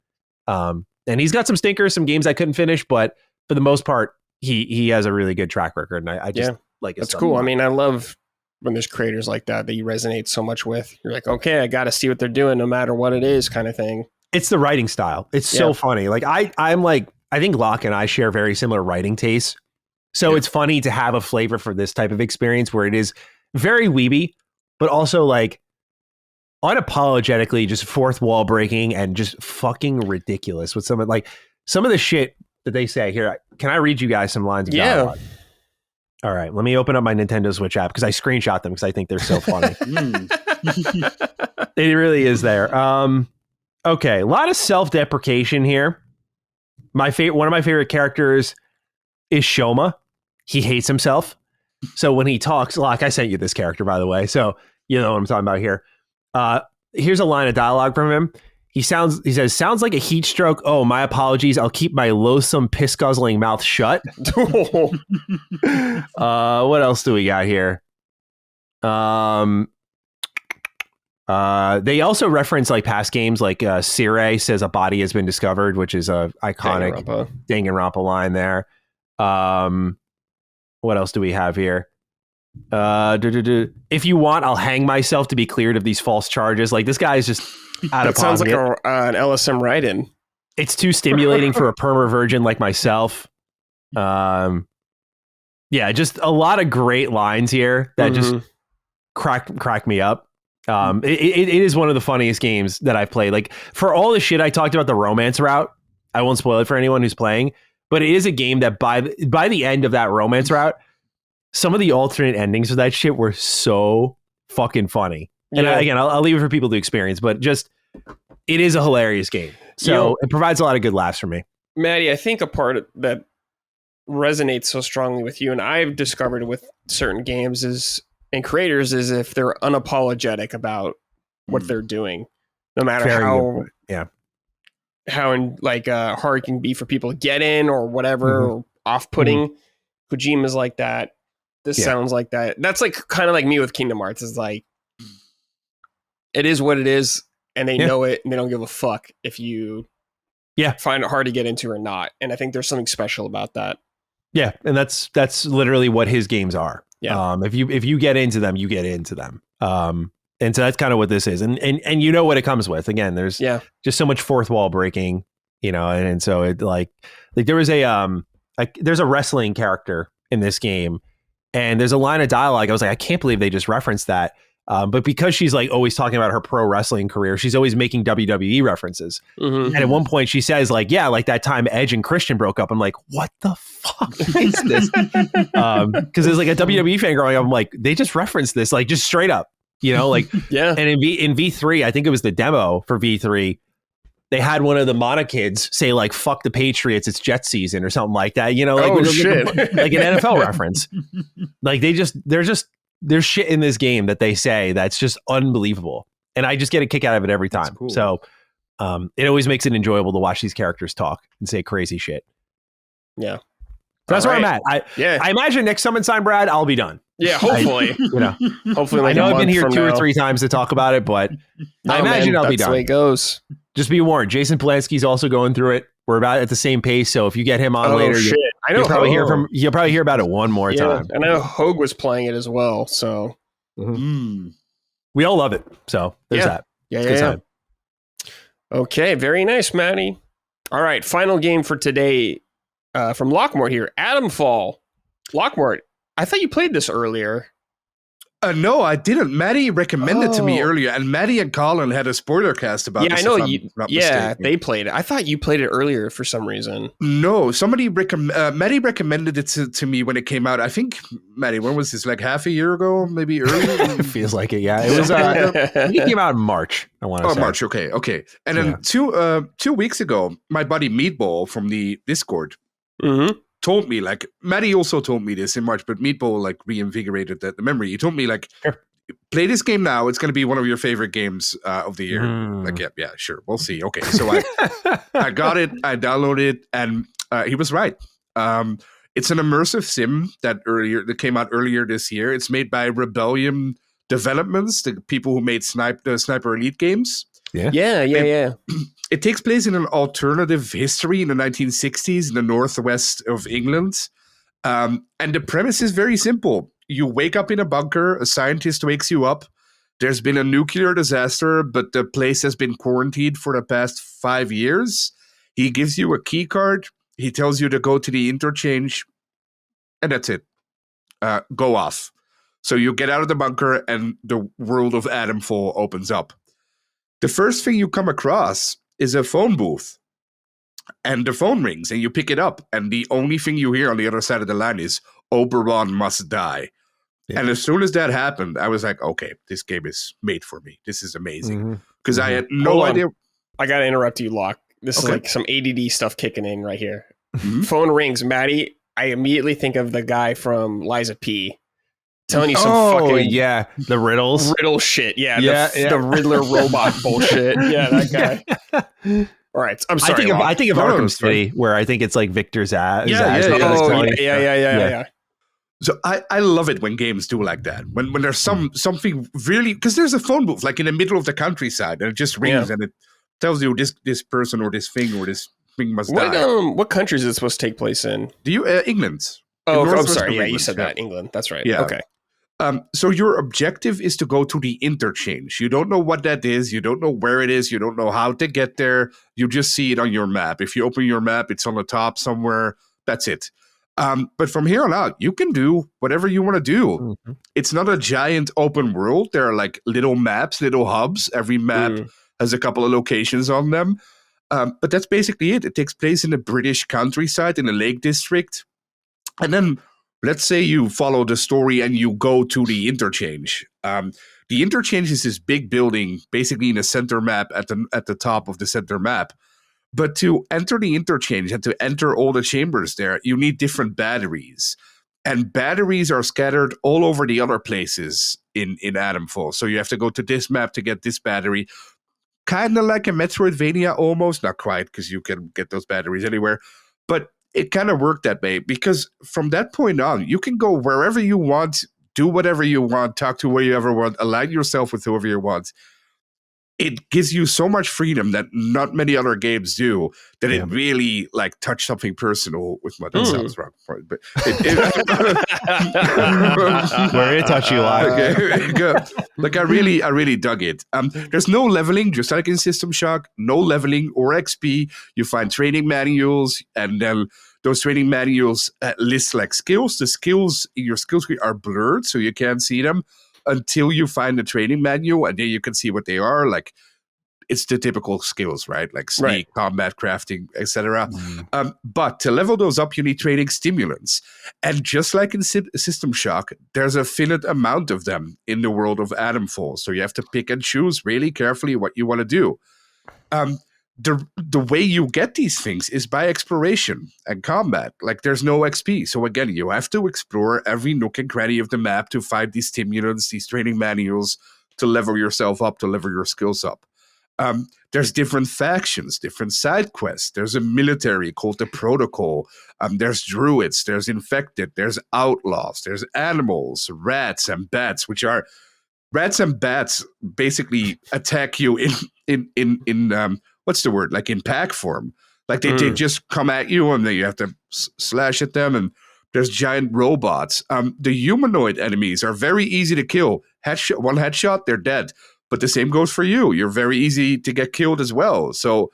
And he's got some stinkers, some games I couldn't finish, but for the most part, he has a really good track record, and I just like it. That's cool. I mean, I love when there's creators like that you resonate so much with. You're like, okay, I got to see what they're doing, no matter what it is, kind of thing. It's the writing style. It's so funny. Like I'm like, I think Locke and I share very similar writing tastes. So it's funny to have a flavor for this type of experience where it is very weeby, but also like unapologetically just fourth wall breaking and just fucking ridiculous with some of the shit that they say. Here, can I read you guys some lines of dialogue? All right, let me open up my Nintendo Switch app because I screenshot them because I think they're so funny. It really is there. Okay, a lot of self-deprecation here. One of my favorite characters is Shoma. He hates himself. So when he talks, like I sent you this character, by the way, so you know what I'm talking about here. Here's a line of dialogue from him. He says, sounds like a heat stroke. Oh, my apologies. I'll keep my loathsome piss guzzling mouth shut. What else do we got here? They also reference like past games, like Sire says a body has been discovered, which is a iconic Danganronpa line there. What else do we have here? If you want, I'll hang myself to be cleared of these false charges. Like this guy is just out of pocket. Sounds like an LSM write-in. It's too stimulating for a perma virgin like myself. Yeah, just a lot of great lines here that just crack me up. It is one of the funniest games that I've played. Like for all the shit I talked about the romance route, I won't spoil it for anyone who's playing, but it is a game that by the end of that romance route, some of the alternate endings of that shit were so fucking funny. And again, I'll leave it for people to experience, but just it is a hilarious game. So it provides a lot of good laughs for me. Matty, I think a part that resonates so strongly with you, and I've discovered with certain games and creators, is if they're unapologetic about what they're doing, no matter how hard it can be for people to get in or whatever, or off-putting. Kojima's like that. This sounds like that. That's like kind of like me with Kingdom Hearts. Is like, it is what it is, and they know it, and they don't give a fuck if you find it hard to get into or not. And I think there's something special about that. Yeah, and that's literally what his games are. Yeah. If you get into them, you get into them. And so that's kind of what this is. And you know what it comes with. Again, there's just so much fourth wall breaking, you know, and so it like there was there's a wrestling character in this game, and there's a line of dialogue. I was like, I can't believe they just referenced that. But because she's like always talking about her pro wrestling career, she's always making WWE references. And at one point she says like, yeah, like that time Edge and Christian broke up. I'm like, what the fuck is this? Because there's like a WWE fan growing up. I'm like, they just referenced this, like just straight up, you know, like, And in V3, I think it was the demo for V3. They had one of the Mana kids say like, fuck the Patriots, it's Jet season or something like that. You know, like, like an NFL reference. Like there's shit in this game that they say that's just unbelievable. And I just get a kick out of it every time. Cool. So it always makes it enjoyable to watch these characters talk and say crazy shit. Yeah. That's where I'm at. I imagine next Summon Sign, Brad, I'll be done. Yeah, hopefully. Hopefully. Like I know I've been here 2 or 3 times to talk about it, but I imagine I'll be done. That's the way it goes. Just be warned. Jason Polanski's also going through it. We're about at the same pace. So if you get him on later, you'll probably hear about it one more time. And I know Hogue was playing it as well. So we all love it. So there's that. Yeah. Okay. Very nice, Matty. All right. Final game for today from Lockmort here. Atomfall. Lockmort, I thought you played this earlier. No, I didn't. Matty recommended to me earlier, and Matty and Colin had a spoiler cast about this. Yeah, I know. They played it. I thought you played it earlier for some reason. No, Matty recommended it to me when it came out. I think, Matty, when was this? Like half a year ago, maybe earlier? It feels like it, yeah. It was. It came out in March, I want to say. Oh, March, okay. And then 2 weeks ago, my buddy Meatball from the Discord told me, like, Matty also told me this in March, but Meatball like reinvigorated the memory. He told me like, play this game now. It's going to be one of your favorite games of the year. Like, yeah, sure. We'll see. Okay. So I got it. I downloaded it, and he was right. It's an immersive sim that came out earlier this year. It's made by Rebellion Developments, the people who made Sniper Elite games. Yeah. It takes place in an alternative history in the 1960s in the northwest of England. And the premise is very simple. You wake up in a bunker, a scientist wakes you up, there's been a nuclear disaster, but the place has been quarantined for the past 5 years. He gives you a key card. He tells you to go to the interchange, and that's it. Go off. So you get out of the bunker, and the world of Atomfall opens up. The first thing you come across is a phone booth. And the phone rings, and you pick it up, and the only thing you hear on the other side of the line is, Oberon must die. Yeah. And as soon as that happened, I was like, okay, this game is made for me. This is amazing. Because I had no idea. I got to interrupt you, Lock. This is like some ADD stuff kicking in right here. Phone rings, Matty. I immediately think of the guy from Liza P. telling you some fucking the riddles. Riddle shit. The Riddler robot bullshit. Yeah, that guy. All right, I'm sorry. I think of Arkham City, where I think it's like Victor's ass. Yeah. So I love it when games do like that. When there's something really, because there's a phone booth like in the middle of the countryside, and it just rings and it tells you this person or this thing must die. What country is it supposed to take place in? Do you England? Oh, I'm sorry. Yeah, you said that. England. That's right. Yeah. Okay. So your objective is to go to the interchange. You don't know what that is. You don't know where it is. You don't know how to get there. You just see it on your map. If you open your map, it's on the top somewhere. That's it. But from here on out, you can do whatever you want to do. It's not a giant open world. There are like little maps, little hubs. Every map has a couple of locations on them. But that's basically it. It takes place in the British countryside, in the Lake District. And then let's say you follow the story and you go to the interchange. The interchange is this big building, basically in the center map, at the top of the center map. But to enter the interchange and to enter all the chambers there, you need different batteries. And batteries are scattered all over the other places in Atomfall. So you have to go to this map to get this battery. Kind of like a Metroidvania almost. Not quite, because you can get those batteries anywhere. But it kind of worked that way, because from that point on, you can go wherever you want, do whatever you want, talk to whoever you want, align yourself with whoever you want. It gives you so much freedom that not many other games do, that it really like touched something personal with my. That sounds wrong, but where it touch you like. Okay. Like I really dug it. There's no leveling, just like in System Shock. No leveling or XP. You find training manuals, and then those training manuals list like skills. The skills in your skill tree are blurred, so you can't see them until you find the training manual, and then you can see what they are. Like, it's the typical skills, right? Like sneak, combat, crafting, etc. But to level those up, you need training stimulants. And just like in System Shock, there's a finite amount of them in the world of Atomfall. So you have to pick and choose really carefully what you want to do. The way you get these things is by exploration and combat. Like, there's no XP. So again, you have to explore every nook and cranny of the map to find these stimulants, these training manuals, to level yourself up, to level your skills up. There's different factions, different side quests. There's a military called the Protocol. There's druids, there's infected, there's outlaws, there's animals, rats and bats, which are rats and bats basically attack you in what's the word? Like in pack form. Like they just come at you, and then you have to slash at them. And there's giant robots. The humanoid enemies are very easy to kill. One headshot, they're dead. But the same goes for you. You're very easy to get killed as well. So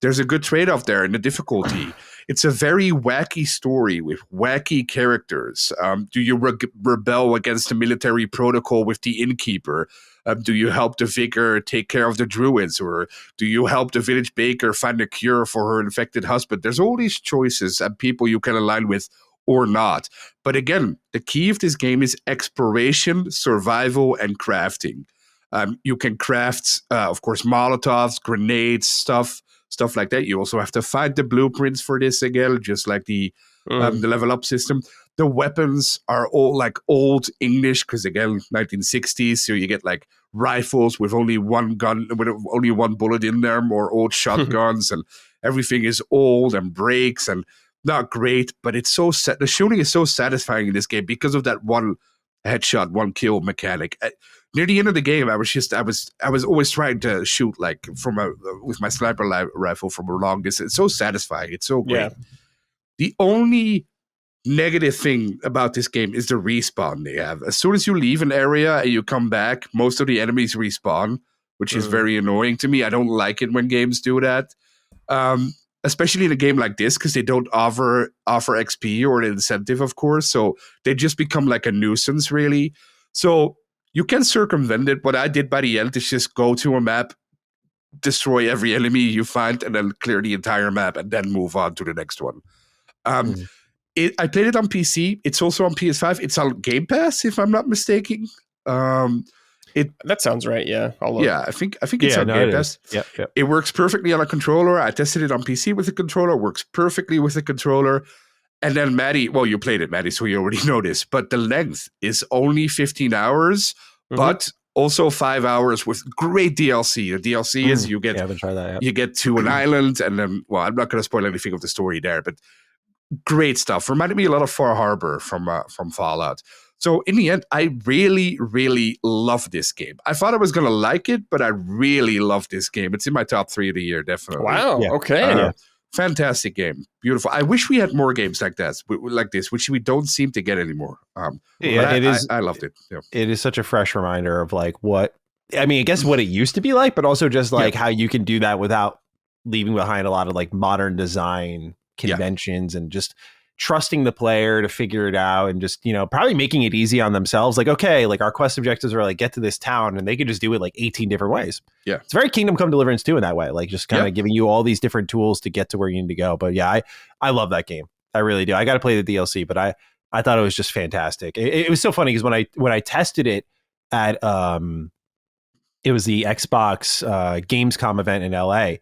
there's a good trade-off there in the difficulty. It's a very wacky story with wacky characters. Do you rebel against the military protocol with the innkeeper? Do you help the vicar take care of the druids? Or do you help the village baker find a cure for her infected husband? There's all these choices and people you can align with or not. But again, the key of this game is exploration, survival, and crafting. You can craft, of course, Molotovs, grenades, stuff like that. You also have to find the blueprints for this again, just like the level up system. The weapons are all like old English, because again, 1960s. So you get like rifles with only one gun, with only one bullet in them, or old shotguns, and everything is old and breaks and not great. But it's so the shooting is so satisfying in this game because of that one headshot, one kill mechanic. Near the end of the game, I was always trying to shoot like with my sniper rifle from a long distance. It's so satisfying. It's so great. Yeah. The only negative thing about this game is the respawn they have. As soon as you leave an area and you come back, most of the enemies respawn, which is very annoying to me. I don't like it when games do that. Especially in a game like this, because they don't offer XP or an incentive, of course. So they just become like a nuisance, really. So you can circumvent it. What I did by the end is just go to a map, destroy every enemy you find, and then clear the entire map, and then move on to the next one. I played it on PC. It's also on PS5. It's on Game Pass, if I'm not mistaken. That sounds right. Yeah, I think it's on Game Pass. Yep. It works perfectly on a controller. I tested it on PC with a controller. Works perfectly with a controller. And then Matty, well, you played it, Matty, so you already know this. But the length is only 15 hours, but also 5 hours with great DLC. The DLC is you get I haven't tried that yet. You get to an island, and then, well, I'm not going to spoil anything of the story there, but great stuff. Reminded me a lot of Far Harbor from Fallout. So in the end, I really, really love this game. I thought I was going to like it, but I really love this game. It's in my top 3 of the year, definitely. Wow. Yeah. Okay. Fantastic game. Beautiful. I wish we had more games like this, which we don't seem to get anymore. I loved it. Yeah. It is such a fresh reminder of like what, I mean, I guess what it used to be like, but also just like how you can do that without leaving behind a lot of like modern design conventions and just trusting the player to figure it out, and just, probably making it easy on themselves. Like, okay, like our quest objectives are like get to this town, and they could just do it like 18 different ways. Yeah. It's very Kingdom Come Deliverance 2 in that way. Like just kind of giving you all these different tools to get to where you need to go. But yeah, I love that game. I really do. I got to play the DLC, but I thought it was just fantastic. It was so funny because when I tested it at, it was the Xbox Gamescom event in LA,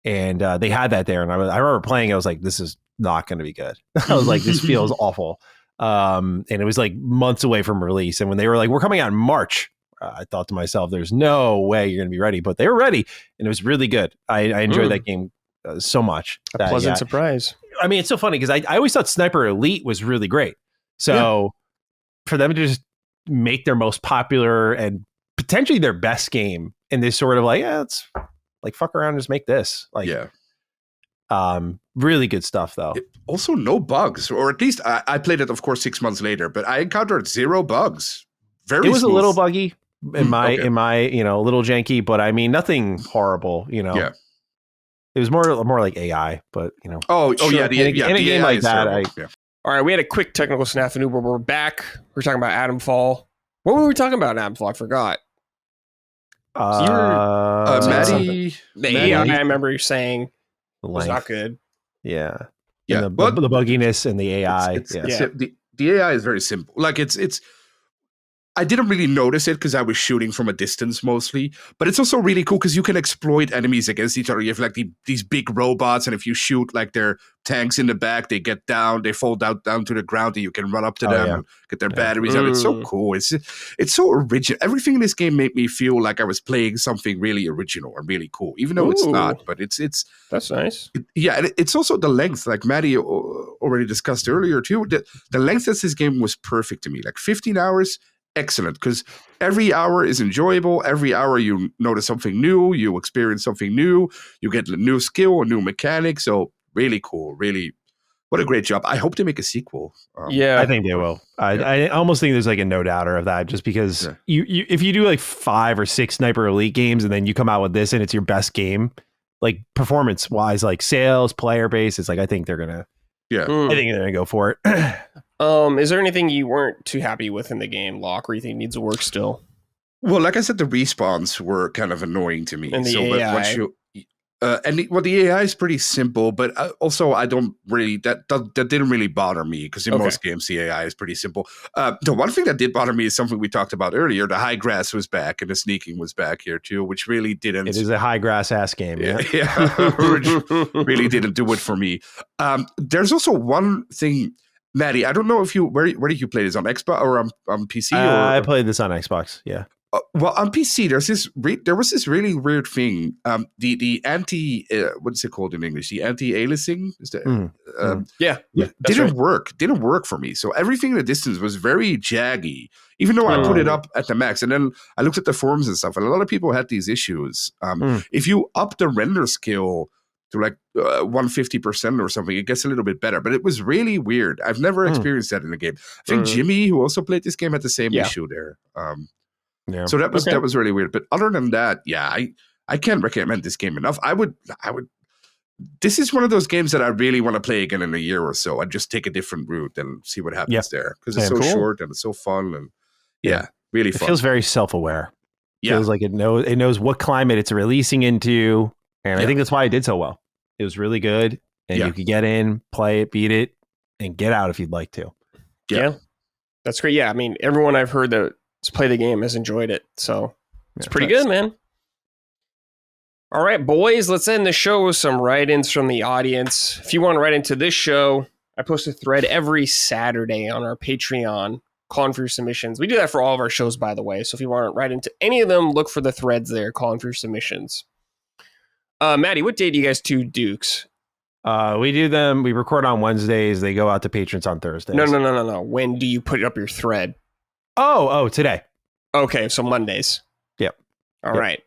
and they had that there. And I remember playing it. I was like, this is not going to be good. I was like, this feels awful. And it was like months away from release. And when they were like, we're coming out in March, I thought to myself, there's no way you're going to be ready. But they were ready, and it was really good. I enjoyed that game so much. A pleasant surprise. I mean, it's so funny because I always thought Sniper Elite was really great. So for them to just make their most popular and potentially their best game, and they sort of like, let's like fuck around and just make this. Like, really good stuff though. Also no bugs, or at least I played it, of course, 6 months later, but I encountered 0 bugs. It was smooth. A little buggy in my a little janky, but I mean nothing horrible. It was more like AI, but in a game like that. All right, we had a quick technical snafu, but we're back. We're talking about Atomfall. What were we talking about in Atomfall? I forgot. Matty, AI, I remember you saying was not good. Yeah. The bugginess and the AI. The AI is very simple. Like it's I didn't really notice it because I was shooting from a distance mostly, but it's also really cool because you can exploit enemies against each other. You have like these big robots, and if you shoot like their tanks in the back, they get down, they fall down to the ground, and you can run up to them and get their batteries out. It's so cool. It's so original. Everything in this game made me feel like I was playing something really original and really cool, even though it's not. But it's that's nice. It's also the length, like Matty already discussed earlier too. The length of this game was perfect to me, like 15 hours. Excellent, because every hour is enjoyable. Every hour you notice something new, you experience something new, you get a new skill, a new mechanic. So really cool, really, what a great job. I hope they make a sequel. I think they will. I almost think there's like a no doubter of that, just because you if you do like 5 or 6 Sniper Elite games and then you come out with this and it's your best game, like performance wise, like sales, player base, it's like I think they're gonna go for it. Is there anything you weren't too happy with in the game, Lock, or you think needs to work still? Well, like I said, the respawns were kind of annoying to me. And the AI. But once you, the AI is pretty simple, but also I don't really that didn't really bother me because in most games the AI is pretty simple. The one thing that did bother me is something we talked about earlier. The high grass was back and the sneaking was back here too, which really didn't. It is a high grass ass game, which really didn't do it for me. There's also one thing. Matty, I don't know if where did you play this, on Xbox or on PC? I played this on Xbox. Yeah. Well, on PC, there was this really weird thing. The anti what is it called in English? The anti-aliasing didn't work. Didn't work for me. So everything in the distance was very jaggy, even though I put it up at the max. And then I looked at the forums and stuff, and a lot of people had these issues. If you up the render skill like 150% or something. It gets a little bit better, but it was really weird. I've never experienced that in a game. I think Jimmy, who also played this game, had the same issue there. So that was really weird. But other than that, I can't recommend this game enough. I would. This is one of those games that I really want to play again in a year or so. I'd just take a different route and see what happens there, because it's so short and it's so fun and really fun. It feels very self-aware. Feels like it knows what climate it's releasing into, and I think that's why it did so well. It was really good, and you could get in, play it, beat it, and get out if you'd like to. Yeah, that's great. Yeah, I mean, everyone I've heard that's played the game has enjoyed it, so it's pretty good, man. All right, boys, let's end the show with some write-ins from the audience. If you want to write into this show, I post a thread every Saturday on our Patreon calling for your submissions. We do that for all of our shows, by the way. So if you want to write into any of them, look for the threads there calling for your submissions. Matty, what day do you guys do Dukes? We do them. We record on Wednesdays. They go out to patrons on Thursdays. No. When do you put up your thread? Oh, today. Okay, so Mondays. Yep. All right.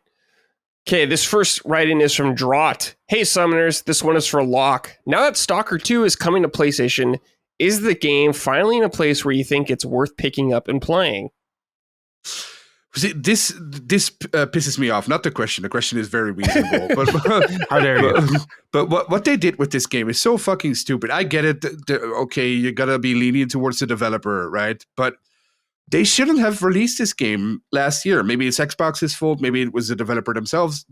Okay, this first write-in is from Draught. Hey, Summoners, this one is for Lock. Now that Stalker 2 is coming to PlayStation, is the game finally in a place where you think it's worth picking up and playing? See, this pisses me off. Not the question. The question is very reasonable. But how dare you? But what they did with this game is so fucking stupid. I get it. Okay, you gotta be lenient towards the developer, right? But they shouldn't have released this game last year. Maybe it's Xbox's fault. Maybe it was the developer themselves.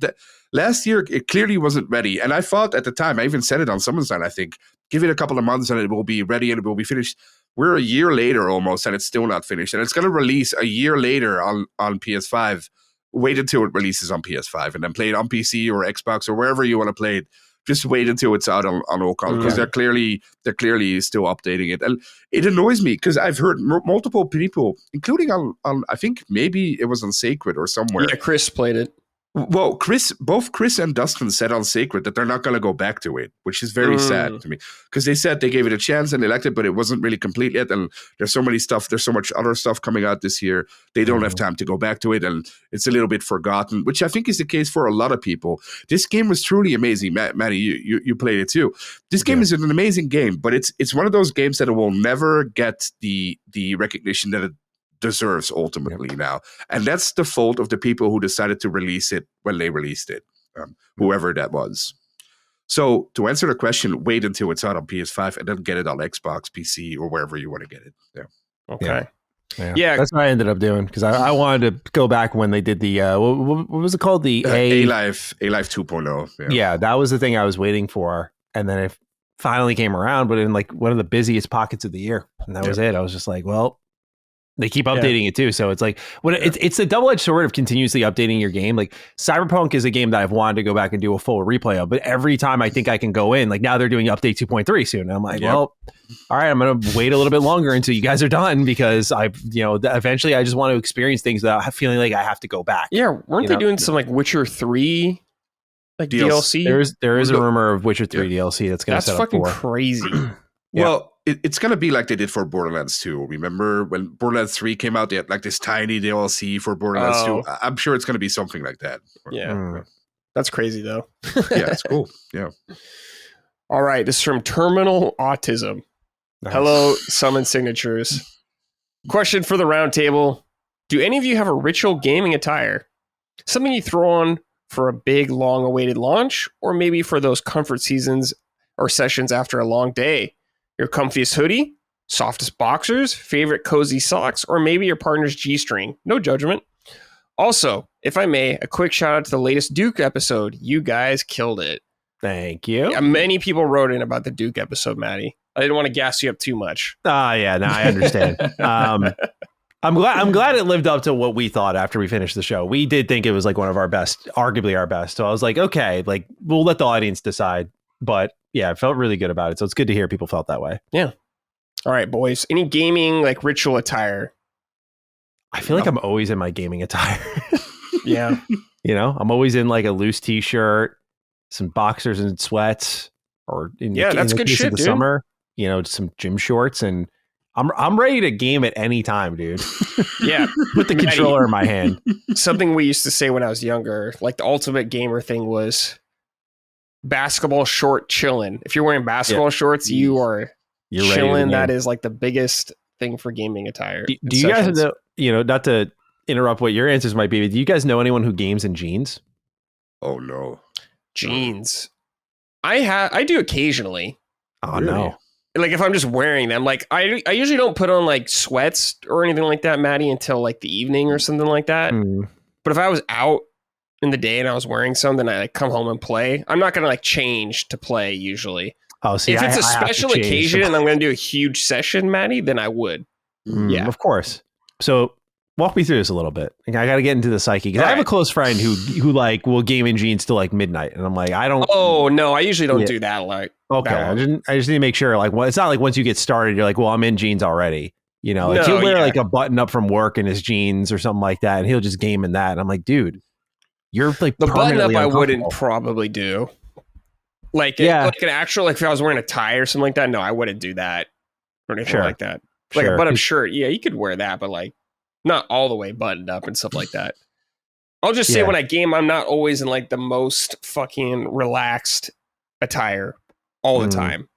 Last year, it clearly wasn't ready. And I thought at the time, I even said it on Summon's Night, I think, give it a couple of months and it will be ready and it will be finished. We're a year later almost and it's still not finished. And it's going to release a year later on PS5. Wait until it releases on PS5 and then play it on PC or Xbox or wherever you want to play it. Just wait until it's out on all consoles, because they're clearly still updating it, and it annoys me because I've heard multiple people, including on I think maybe it was on Sacred or somewhere. Yeah, Chris played it. Well, both Chris and Dustin said on Sacred that they're not going to go back to it, which is very sad to me, because they said they gave it a chance and they liked it, but it wasn't really complete yet. And there's so much other stuff coming out this year. They don't have time to go back to it, and it's a little bit forgotten, which I think is the case for a lot of people. This game was truly amazing. Matty, you played it too. This game is an amazing game, but it's one of those games that it will never get the recognition that it deserves ultimately now, and that's the fault of the people who decided to release it when they released it, whoever that was. So to answer the question, wait until it's out on PS5 and then get it on Xbox, PC, or wherever you want to get it. Okay. Yeah, that's what I ended up doing, because I wanted to go back when they did the what was it called, the A-Life 2.0. Yeah, that was the thing I was waiting for, and then it finally came around, but in like one of the busiest pockets of the year, and that was it. I was just like, well, they keep updating it too, so it's like it's a double-edged sword of continuously updating your game. Like Cyberpunk is a game that I've wanted to go back and do a full replay of, but every time I think I can go in, like now they're doing update 2.3 soon, and I'm like, well, all right, I'm gonna wait a little bit longer until you guys are done, because eventually I just want to experience things without feeling like I have to go back. Yeah, weren't they doing some like Witcher 3 like DLC? There is a rumor of Witcher 3 DLC that's going to set up fucking crazy. Well, it's going to be like they did for Borderlands 2. Remember when Borderlands 3 came out, they had like this tiny DLC for Borderlands 2. I'm sure it's going to be something like that. Yeah. That's crazy, though. Yeah, it's cool. Yeah. All right. This is from Terminal Autism. Nice. Hello, Summon Signatures. Question for the roundtable. Do any of you have a ritual gaming attire? Something you throw on for a big, long-awaited launch, or maybe for those comfort seasons or sessions after a long day? Your comfiest hoodie, softest boxers, favorite cozy socks, or maybe your partner's G-string. No judgment. Also, if I may, a quick shout out to the latest Duke episode. You guys killed it. Thank you. Yeah, many people wrote in about the Duke episode, Matty. I didn't want to gas you up too much. Yeah, no, I understand. I'm glad it lived up to what we thought after we finished the show. We did think it was like one of our best, arguably our best. So I was like, okay, like we'll let the audience decide. But yeah, I felt really good about it. So it's good to hear people felt that way. Yeah. All right, boys. Any gaming like ritual attire? I feel like I'm always in my gaming attire. Yeah. I'm always in like a loose t-shirt, some boxers and sweats, or that's good shit, dude. Summer, some gym shorts, and I'm ready to game at any time, dude. Yeah. Put the controller in my hand. Something we used to say when I was younger, like the ultimate gamer thing was basketball short chilling. If you're wearing basketball shorts, you're chilling. That is like the biggest thing for gaming attire. Do you guys know, not to interrupt what your answers might be, but do you guys know anyone who games in jeans? Oh no. Jeans. I do occasionally. Oh no. Like if I'm just wearing them, like I usually don't put on like sweats or anything like that, Matty, until like the evening or something like that. But if I was out in the day and I was wearing something, I like come home and play. I'm not gonna like change to play usually. Oh, see, if it's a special occasion and I'm gonna do a huge session, Matty, then I would. Yeah, of course. So walk me through this a little bit. Like, I got to get into the psyche because I have a close friend who like will game in jeans till like midnight, and I'm like, I don't. Oh no, I usually don't do that. Like, okay, I just need to make sure. Like, well, it's not like once you get started, you're like, well, I'm in jeans already. Like he'll wear like a button up from work in his jeans or something like that, and he'll just game in that. And I'm like, dude, you're like the button up. I wouldn't probably do. Like, like an actual, like if I was wearing a tie or something like that, no, I wouldn't do that or anything like that. Like a button-up shirt, yeah, you could wear that, but like not all the way buttoned up and stuff like that. I'll just say when I game, I'm not always in like the most fucking relaxed attire all the time.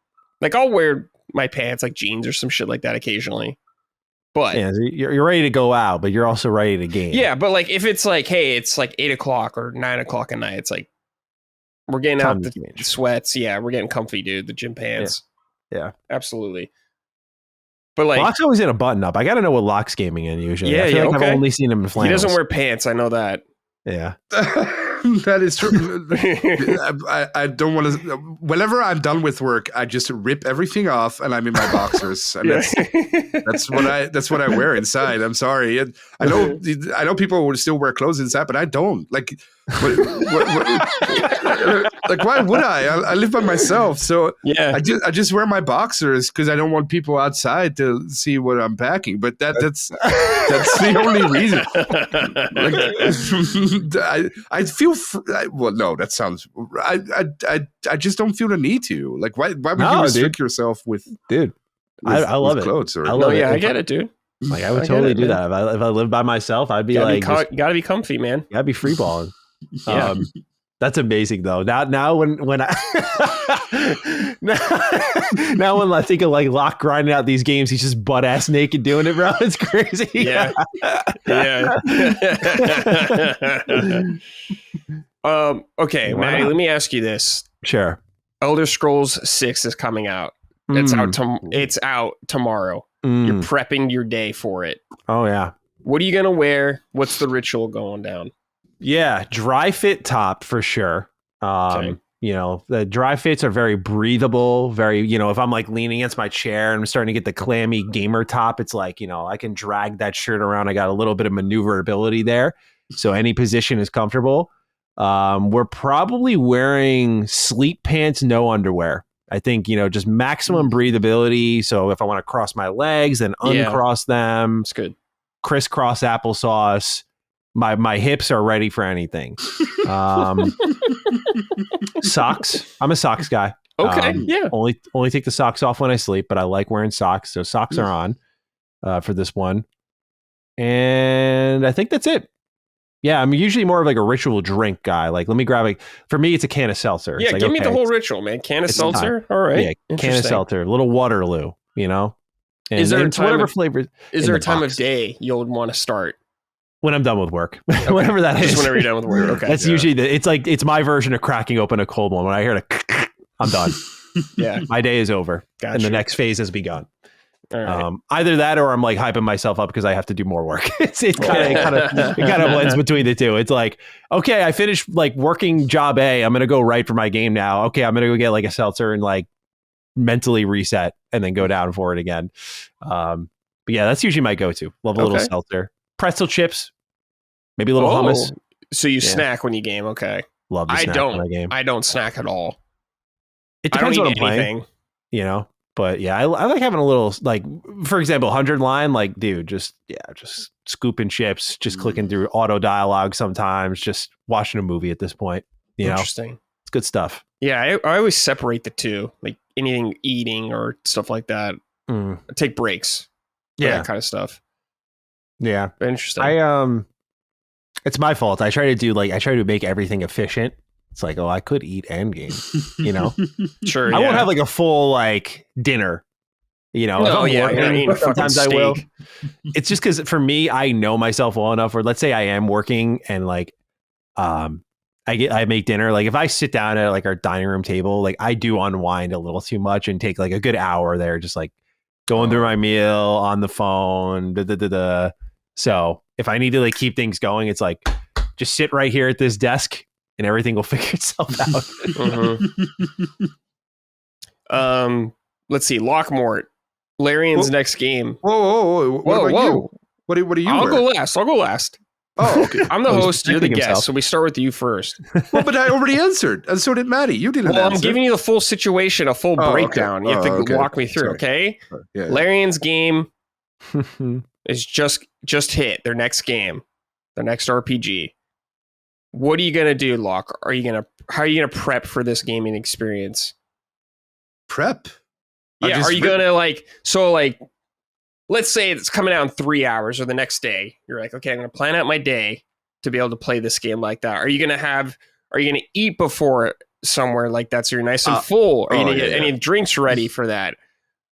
Like I'll wear my pants, like jeans or some shit like that occasionally. But you're ready to go out, but you're also ready to game. Yeah, but like if it's like, hey, it's like 8:00 or 9:00 at night, it's like we're getting out the sweats. Yeah, we're getting comfy, dude. The gym pants. Yeah, absolutely. But like Lock's always in a button up. I got to know what Lock's gaming in usually. Yeah, I feel like I've only seen him in flannels. He doesn't wear pants. I know that. Yeah. That is true. I don't want to. Whenever I'm done with work, I just rip everything off and I'm in my boxers. And that's what I wear inside. I'm sorry. And I know people would still wear clothes inside, but I don't. Like, like why would I? I live by myself, so I just wear my boxers because I don't want people outside to see what I'm packing. But that's the only reason. Like, I feel well. No, that sounds. I just don't feel the need to. Like, why would you restrict yourself with, dude? I love it. Clothes or, I love it. I get it, dude. Like I would totally do that. If I lived by myself, I'd be you gotta be comfy, man. Gotta be free balling. Yeah. That's amazing though. Now when I now when I think of like Lock grinding out these games, he's just butt ass naked doing it, bro. It's crazy. Yeah. Okay, Matty, let me ask you this. Sure. Elder Scrolls 6 is coming out. It's out tomorrow. You're prepping your day for it. Oh yeah. What are you gonna wear? What's the ritual going down? Yeah, dry fit top for sure. The dry fits are very breathable, very, if I'm like leaning against my chair and I'm starting to get the clammy gamer top, it's like, I can drag that shirt around. I got a little bit of maneuverability there. So any position is comfortable. We're probably wearing sleep pants, no underwear. I think, just maximum breathability. So if I want to cross my legs, then uncross them. It's good. Crisscross applesauce. My hips are ready for anything. Socks. I'm a socks guy. Okay. Only take the socks off when I sleep, but I like wearing socks. So socks are on for this one. And I think that's it. Yeah, I'm usually more of like a ritual drink guy. Like, let me grab for me, it's a can of seltzer. Yeah, like, give me the whole ritual, man. Can of seltzer. All right. Yeah, can of seltzer. A little Waterloo, And is there whatever flavor? Is there a time of day you'll want to start? When I'm done with work, whenever that is. Just whenever you're done with work. Okay. That's usually it's my version of cracking open a cold one. When I hear I'm done. Yeah. My day is over. Gotcha. And the next phase has begun. All right. Either that or I'm like hyping myself up because I have to do more work. it kind of blends between the two. It's like, okay, I finished like working job A. I'm going to go right for my game now. Okay, I'm going to go get like a seltzer and like mentally reset and then go down for it again. But yeah, that's usually my go-to. Love a little seltzer. Pretzel chips, maybe a little hummus. So you snack when you game, okay? Love to snack when I game. I don't snack at all. It depends what I'm playing, But yeah, I like having a little, like, for example, 100 line, like, dude, just scooping chips, just clicking through auto dialogue sometimes, just watching a movie at this point. Interesting. It's good stuff. Yeah, I always separate the two, like anything eating or stuff like that. I take breaks. That kind of stuff. Yeah. Interesting. It's my fault. I try to make everything efficient. it's like, oh, I could eat Endgame, you know? Sure. I won't have like a full like dinner, you know? No, if I'm yeah, working, you're not eating sometimes I fucking will. steak. It's just because for me, I know myself well enough, or let's say I am working and like, I make dinner. Like if I sit down at like our dining room table, like I do unwind a little too much and take like a good hour there, just like going through my meal on the phone. So if I need to like keep things going, it's like just sit right here at this desk and everything will figure itself out. Let's see. Lockmort. Larian's next game. Whoa. What about you? What do you I'll wear? go last. Oh, okay. I'm the host. You're the guest. himself. So we start with you first. Well, but I already answered, and so did Matty. You didn't Well, answer. I'm giving you the full situation, a full breakdown. Okay. You have to walk me through, Sorry. okay? Yeah. Larian's game is just hit their next game, their next RPG. What are you gonna do, Lock? How are you gonna prep for this gaming experience? Prep. Yeah, are you gonna let's say it's coming out in 3 hours or the next day. You're like, okay, I'm gonna plan out my day to be able to play this game like that. Are you gonna eat before somewhere like that so you're nice and full? Are you gonna get any drinks ready for that?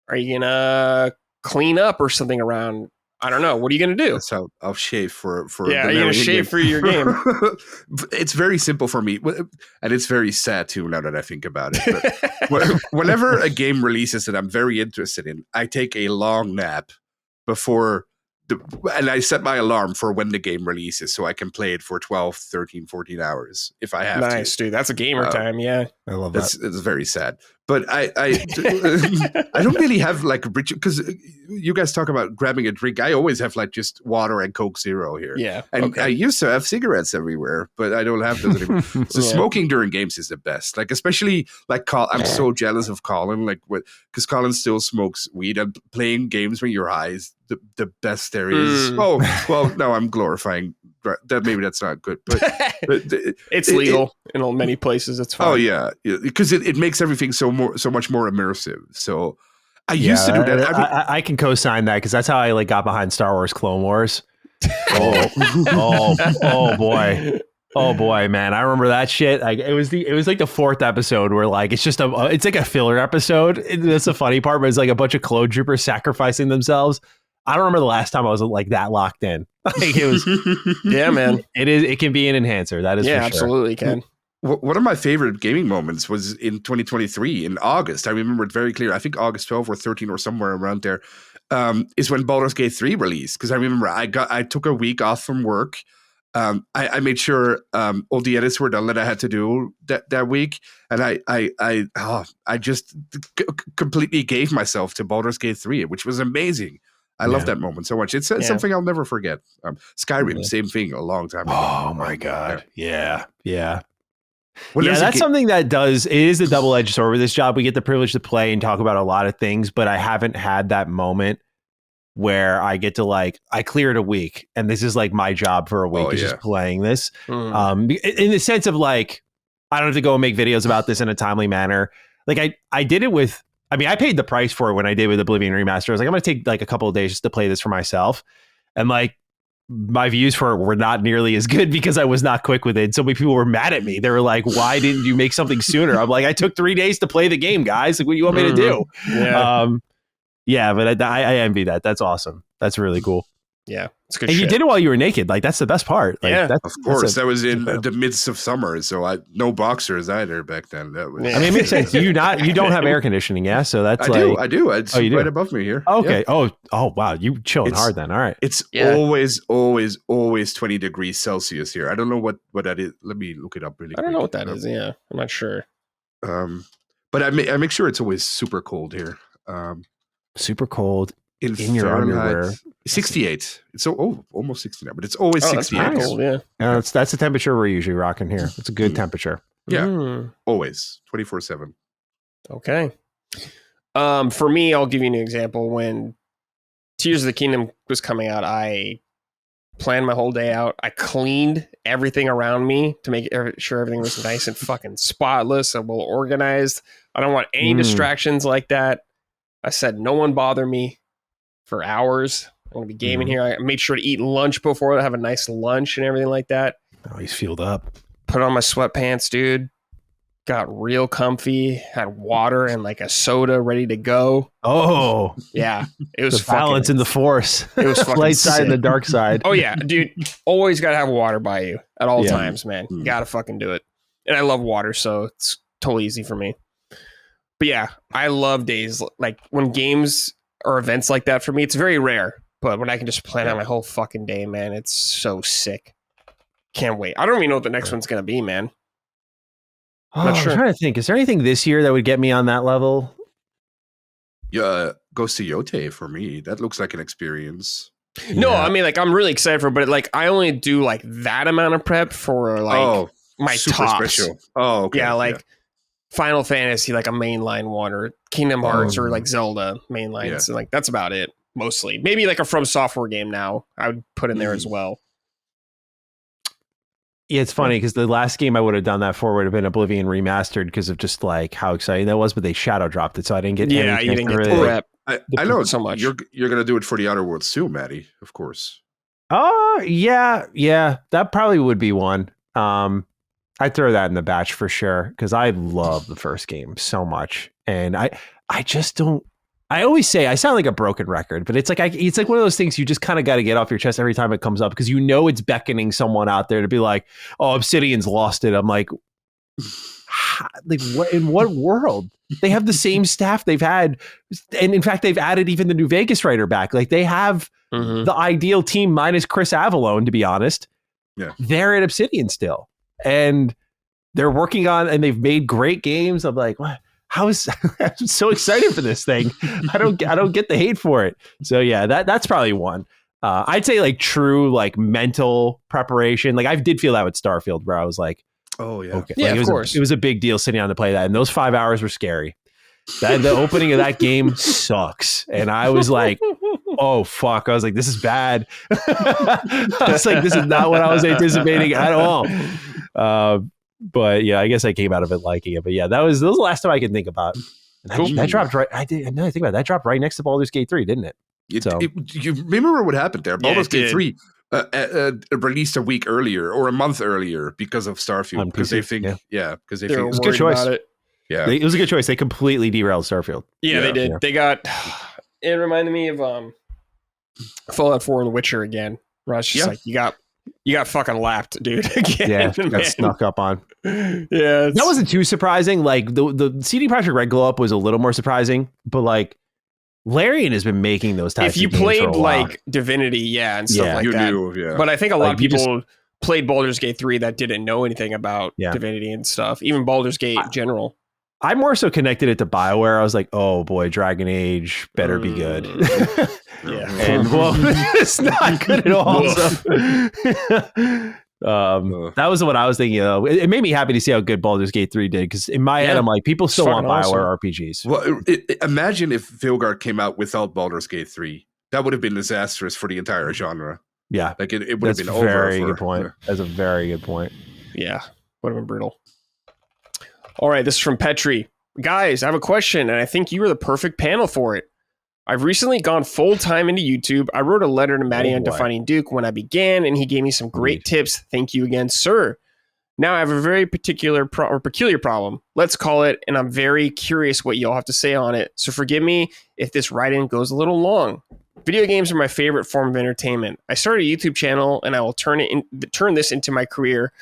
Are you gonna clean up or something around? I don't know. What are you gonna do? So I'll shave for yeah. You're gonna shave for your game. It's very simple for me, and it's very sad too. Now that I think about it, but whenever a game releases that I'm very interested in, I take a long nap before. And I set my alarm for when the game releases so I can play it for 12, 13, 14 hours if I have to. Nice, dude. That's a gamer time. Yeah. I love that. It's very sad. But I don't really have like a ritual because you guys talk about grabbing a drink. I always have like just water and Coke Zero here. Yeah. And I used to have cigarettes everywhere, but I don't have those anymore. So smoking during games is the best. Like, especially like I'm so jealous of Colin, like because Colin still smokes weed and playing games when you're high is the best there is. Oh, well, no, I'm glorifying that. Maybe that's not good, but it's legal in many places. It's fine. Oh yeah, because it makes everything so much more immersive. So I used to do that. I can co-sign that because that's how I like got behind Star Wars Clone Wars. Oh boy, man! I remember that shit. Like it was like the 4th episode where like it's like a filler episode. That's the funny part, but it's like a bunch of clone troopers sacrificing themselves. I don't remember the last time I was like that locked in. Like it was. Yeah, man. It can be an enhancer. That is. Yeah, for sure. absolutely can. One of my favorite gaming moments was in 2023 in August. I remember it very clear. I think August 12 or 13 or somewhere around there is when Baldur's Gate 3 released. Because I remember I took a week off from work. I made sure all the edits were done that I had to do that week, and I just completely gave myself to Baldur's Gate 3, which was amazing. I love that moment so much. It's something I'll never forget. Skyrim, same thing, a long time ago. Oh my god, yeah. Well, that's something that it is a double-edged sword with this job. We get the privilege to play and talk about a lot of things, but I haven't had that moment where I get to I cleared a week and this is like my job for a week is just playing this. In the sense of I don't have to go and make videos about this in a timely manner. Like I did it with, I paid the price for it when I did with Oblivion Remastered. I was like, I'm going to take a couple of days just to play this for myself. And my views for it were not nearly as good because I was not quick with it. So many people were mad at me. They were like, why didn't you make something sooner? I'm like, I took 3 days to play the game, guys. Like, what do you want me to do? Yeah. But I envy that. That's awesome. That's really cool. Yeah, it's good. And you did it while you were naked. Like that's the best part. Of course, that was in the midst of summer, so no boxers either back then. That was. I mean, it makes sense. You don't have air conditioning, yeah? So that's I do. It's right above me here. Okay. Yeah. Oh, wow. You chilling hard then. All right. It's always 20 degrees Celsius here. I don't know what that is. Let me look it up really quick. I don't know what that is. Yeah, I'm not sure. But I make sure it's always super cold here. Super cold in your Fahrenheit, underwear. 68. It's almost 69, but it's always 68. That's cold, yeah. That's the temperature we're usually rocking here. It's a good temperature. Yeah, always 24/7. Okay. For me, I'll give you an example. When Tears of the Kingdom was coming out, I planned my whole day out. I cleaned everything around me to make sure everything was nice and fucking spotless and well organized. I don't want any distractions like that. I said, no one bother me for hours. I'm going to be gaming here. I made sure to eat lunch before, have a nice lunch and everything like that. Oh, he's fueled up. Put on my sweatpants, dude. got real comfy, had water and like a soda ready to go. Oh, yeah, it was the balance in the force. It was fucking light side sick. and the dark side. Oh yeah, dude, always gotta have water by you at all times, man. You gotta fucking do it. And I love water, so it's totally easy for me. But yeah, I love days like when games or events like that for me. It's very rare, but when I can just plan out my whole fucking day, man, it's so sick. Can't wait. I don't even know what the next one's gonna be, man. I'm trying to think. Is there anything this year that would get me on that level? Yeah, Ghost of Yote for me. That looks like an experience. No, I mean, like, I'm really excited for it, but like, I only do like that amount of prep for like my super tops. Special. Oh, okay. Yeah, like Final Fantasy, like a mainline one, or Kingdom Hearts, or like Zelda mainlines, and like that's about it. Mostly, maybe like a From Software game. Now I would put in there as well. Yeah, it's funny because the last game I would have done that for would have been Oblivion Remastered because of just like how exciting that was, but they shadow dropped it, so I didn't get. You didn't get the prep. I know so much. You're gonna do it for the Outer Worlds too, Matty. Of course. Oh yeah, that probably would be one. I'd throw that in the batch for sure because I love the first game so much, and I just don't. I always say I sound like a broken record, but it's like it's like one of those things you just kind of got to get off your chest every time it comes up because you know it's beckoning someone out there to be like, "Oh, Obsidian's lost it." I'm like, what in what world? They have the same staff they've had, and in fact, they've added even the new Vegas writer back. Like they have the ideal team minus Chris Avallone, to be honest. Yeah, they're at Obsidian still, and they're working on, and they've made great games. I'm like, what? I'm so excited for this thing. I don't get the hate for it. So yeah, that's probably one. I'd say like true like mental preparation. Like I did feel that with Starfield, where I was like, oh yeah, okay. Yeah, like, of course. It was a big deal sitting down to play that, and those 5 hours were scary. The opening of that game sucks, and I was like, oh fuck. I was like, this is bad. I was like, this is not what I was anticipating at all. But yeah, I guess I came out of it liking it. But yeah, that was the last time I can think about. And that dropped right. I did. Now I think about it, that dropped right next to Baldur's Gate 3, didn't it? You remember what happened there? Baldur's Gate 3 released a week earlier or a month earlier because of Starfield. Because they think, because they think it was a good choice. Yeah, it was a good choice. They completely derailed Starfield. Yeah, they did. Yeah. They got. It reminded me of Fallout 4 and Witcher again. Where I was just like, you got fucking lapped, dude. Again, yeah, got snuck up on. Yeah, that wasn't too surprising. Like the CD Projekt Red glow up was a little more surprising, but like Larian has been making those types. If you of games played for a while. like Divinity, and stuff like you that, knew, but I think a lot of people played Baldur's Gate 3 that didn't know anything about Divinity and stuff. Even Baldur's Gate in general. I more so connected it to BioWare. I was like, oh boy, Dragon Age better be good. Yeah. And well, it's not good at all. So. That was what I was thinking of. It made me happy to see how good Baldur's Gate 3 did, because in my head, I'm like, people still want BioWare RPGs. Well, imagine if Vilgard came out without Baldur's Gate 3. That would have been disastrous for the entire genre. Yeah. Like it would have been over. Very good point. That's a very good point. Yeah. Would have been brutal. All right, this is from Petri. Guys, I have a question, and I think you were the perfect panel for it. I've recently gone full-time into YouTube. I wrote a letter to Matty on Defining Duke when I began, and he gave me some great tips. Thank you again, sir. Now I have a very peculiar problem. Let's call it, and I'm very curious what y'all have to say on it. So forgive me if this write-in goes a little long. Video games are my favorite form of entertainment. I started a YouTube channel, and I will turn this into my career.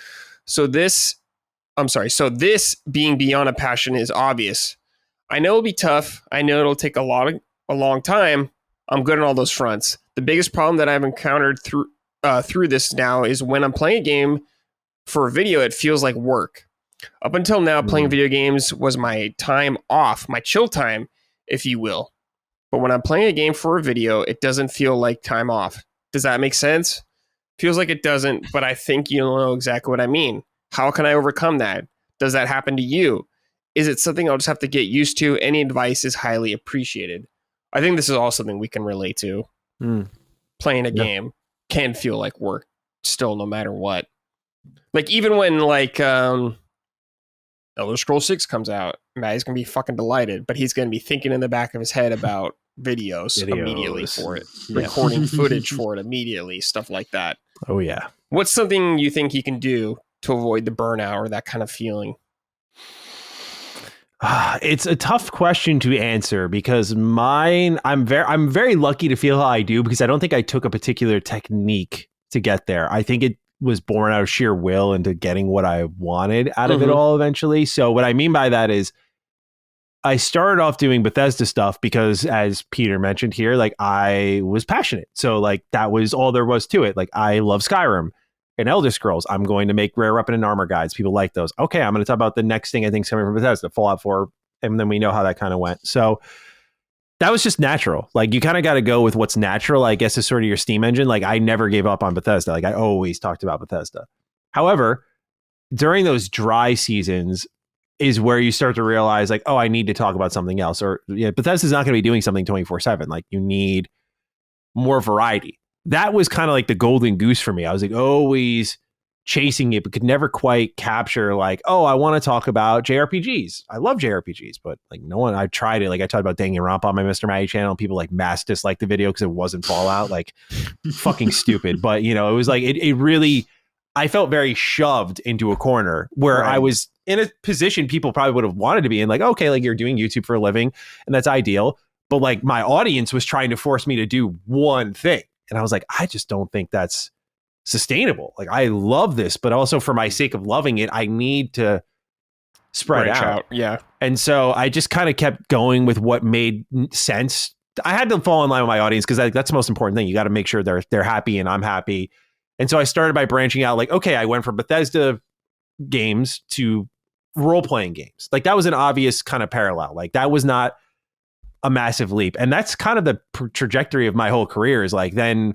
So this being beyond a passion is obvious. I know it'll be tough. I know it'll take a long time. I'm good on all those fronts. The biggest problem that I've encountered through this now is when I'm playing a game for a video, it feels like work. Up until now, playing video games was my time off, my chill time, if you will. But when I'm playing a game for a video, it doesn't feel like time off. Does that make sense? Feels like it doesn't, but I think you'll know exactly what I mean. How can I overcome that? Does that happen to you? Is it something I'll just have to get used to? Any advice is highly appreciated. I think this is all something we can relate to. Playing a game can feel like work still, no matter what. Like even when Elder Scrolls 6 comes out, Matt's going to be fucking delighted, but he's going to be thinking in the back of his head about videos immediately for it, recording footage for it immediately, stuff like that. Oh yeah. What's something you think he can do to avoid the burnout or that kind of feeling? It's a tough question to answer because I'm very lucky to feel how I do because I don't think I took a particular technique to get there. I think it was born out of sheer will into getting what I wanted out of it all eventually. So what I mean by that is I started off doing Bethesda stuff because, as Peter mentioned here, like I was passionate. So like that was all there was to it. Like I love Skyrim and Elder Scrolls. I'm going to make rare weapon and armor guides. People like those. Okay, I'm going to talk about the next thing I think is coming from Bethesda, Fallout 4, and then we know how that kind of went. So that was just natural. Like you kind of got to go with what's natural, I guess, is sort of your Steam engine. Like I never gave up on Bethesda. Like I always talked about Bethesda. However, during those dry seasons is where you start to realize like, oh, I need to talk about something else. Or Bethesda's not going to be doing something 24/7. Like you need more variety. That was kind of like the golden goose for me. I was like always chasing it, but could never quite capture like, oh, I want to talk about JRPGs. I love JRPGs, but like no one, I tried it. Like I talked about Danganronpa on my Mr. Matty channel. People like mass disliked the video because it wasn't Fallout. Like fucking stupid. But it was like, it really, I felt very shoved into a corner where I was in a position people probably would have wanted to be in. Like, okay, like you're doing YouTube for a living and that's ideal. But like my audience was trying to force me to do one thing. And I was like, I just don't think that's sustainable. Like I love this, but also for my sake of loving it, I need to spread out. Yeah. And so I just kind of kept going with what made sense. I had to fall in line with my audience because that's the most important thing. You got to make sure they're happy and I'm happy. And so I started by branching out like, okay, I went from Bethesda games to role-playing games. Like that was an obvious kind of parallel. Like that was not a massive leap. And that's kind of the trajectory of my whole career is like, then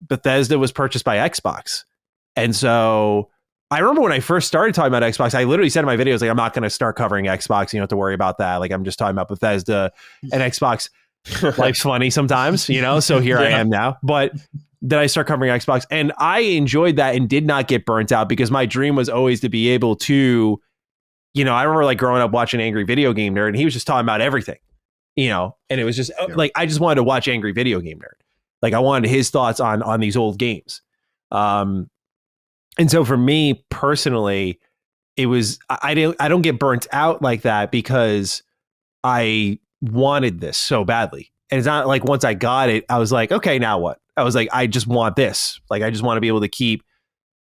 Bethesda was purchased by Xbox. And so I remember when I first started talking about Xbox, I literally said in my videos, like, I'm not going to start covering Xbox. You don't have to worry about that. Like, I'm just talking about Bethesda and Xbox. Life's funny sometimes, so here I am now. But then I start covering Xbox and I enjoyed that and did not get burnt out because my dream was always to be able to, I remember like growing up watching Angry Video Game Nerd and he was just talking about everything, and it was just like, I just wanted to watch Angry Video Game Nerd. Like I wanted his thoughts on these old games. And so for me personally, it was, I don't get burnt out like that because I wanted this so badly. And it's not like once I got it, I was like, okay, now what? I was like, I just want this. Like, I just want to be able to keep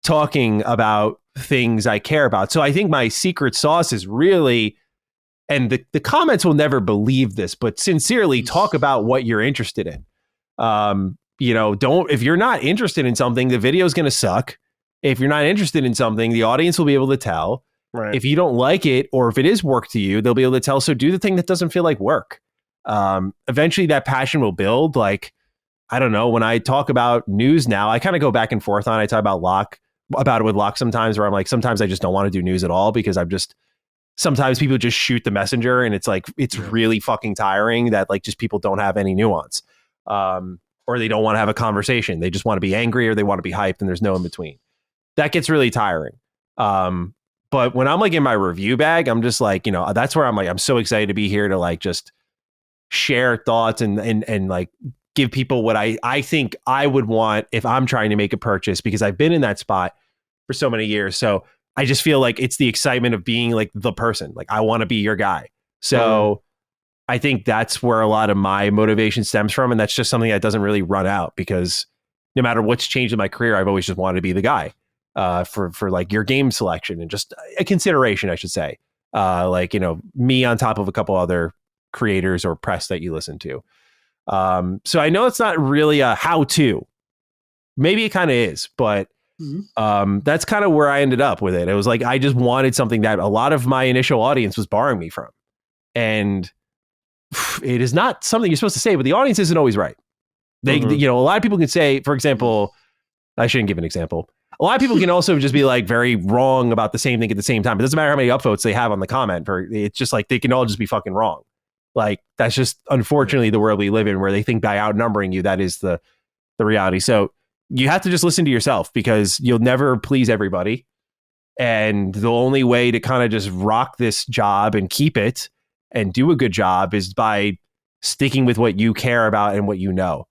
talking about things I care about. So I think my secret sauce is really, and the comments will never believe this, but sincerely talk about what you're interested in. If you're not interested in something, the video is going to suck. If you're not interested in something, the audience will be able to tell. Right. If you don't like it, or if it is work to you, they'll be able to tell. So do the thing that doesn't feel like work. Eventually that passion will build. Like, I don't know, when I talk about news now, I kind of go back and forth on it. I talk about it with Lock sometimes, where I'm like, sometimes I just don't want to do news at all because sometimes people just shoot the messenger and it's like, it's really fucking tiring that like just people don't have any nuance. Or they don't want to have a conversation. They just want to be angry or they want to be hyped and there's no in between. That gets really tiring. But when I'm like in my review bag, I'm just like, that's where I'm like, I'm so excited to be here to like just share thoughts and like give people what I think I would want if I'm trying to make a purchase, because I've been in that spot for so many years. So I just feel like it's the excitement of being like the person. Like I want to be your guy. So I think that's where a lot of my motivation stems from. And that's just something that doesn't really run out, because no matter what's changed in my career, I've always just wanted to be the guy for like your game selection and just a consideration, I should say. Me on top of a couple other creators or press that you listen to. So I know it's not really a how-to. Maybe it kind of is, but that's kind of where I ended up with it. It was like, I just wanted something that a lot of my initial audience was borrowing me from. And it is not something you're supposed to say, but the audience isn't always right. They, a lot of people can say, for example, I shouldn't give an example. A lot of people can also just be like very wrong about the same thing at the same time. It doesn't matter how many upvotes they have on the comment. It's just like, they can all just be fucking wrong. Like, that's just unfortunately the world we live in, where they think by outnumbering you, that is the reality. So you have to just listen to yourself, because you'll never please everybody. And the only way to kind of just rock this job and keep it and do a good job is by sticking with what you care about and what you know.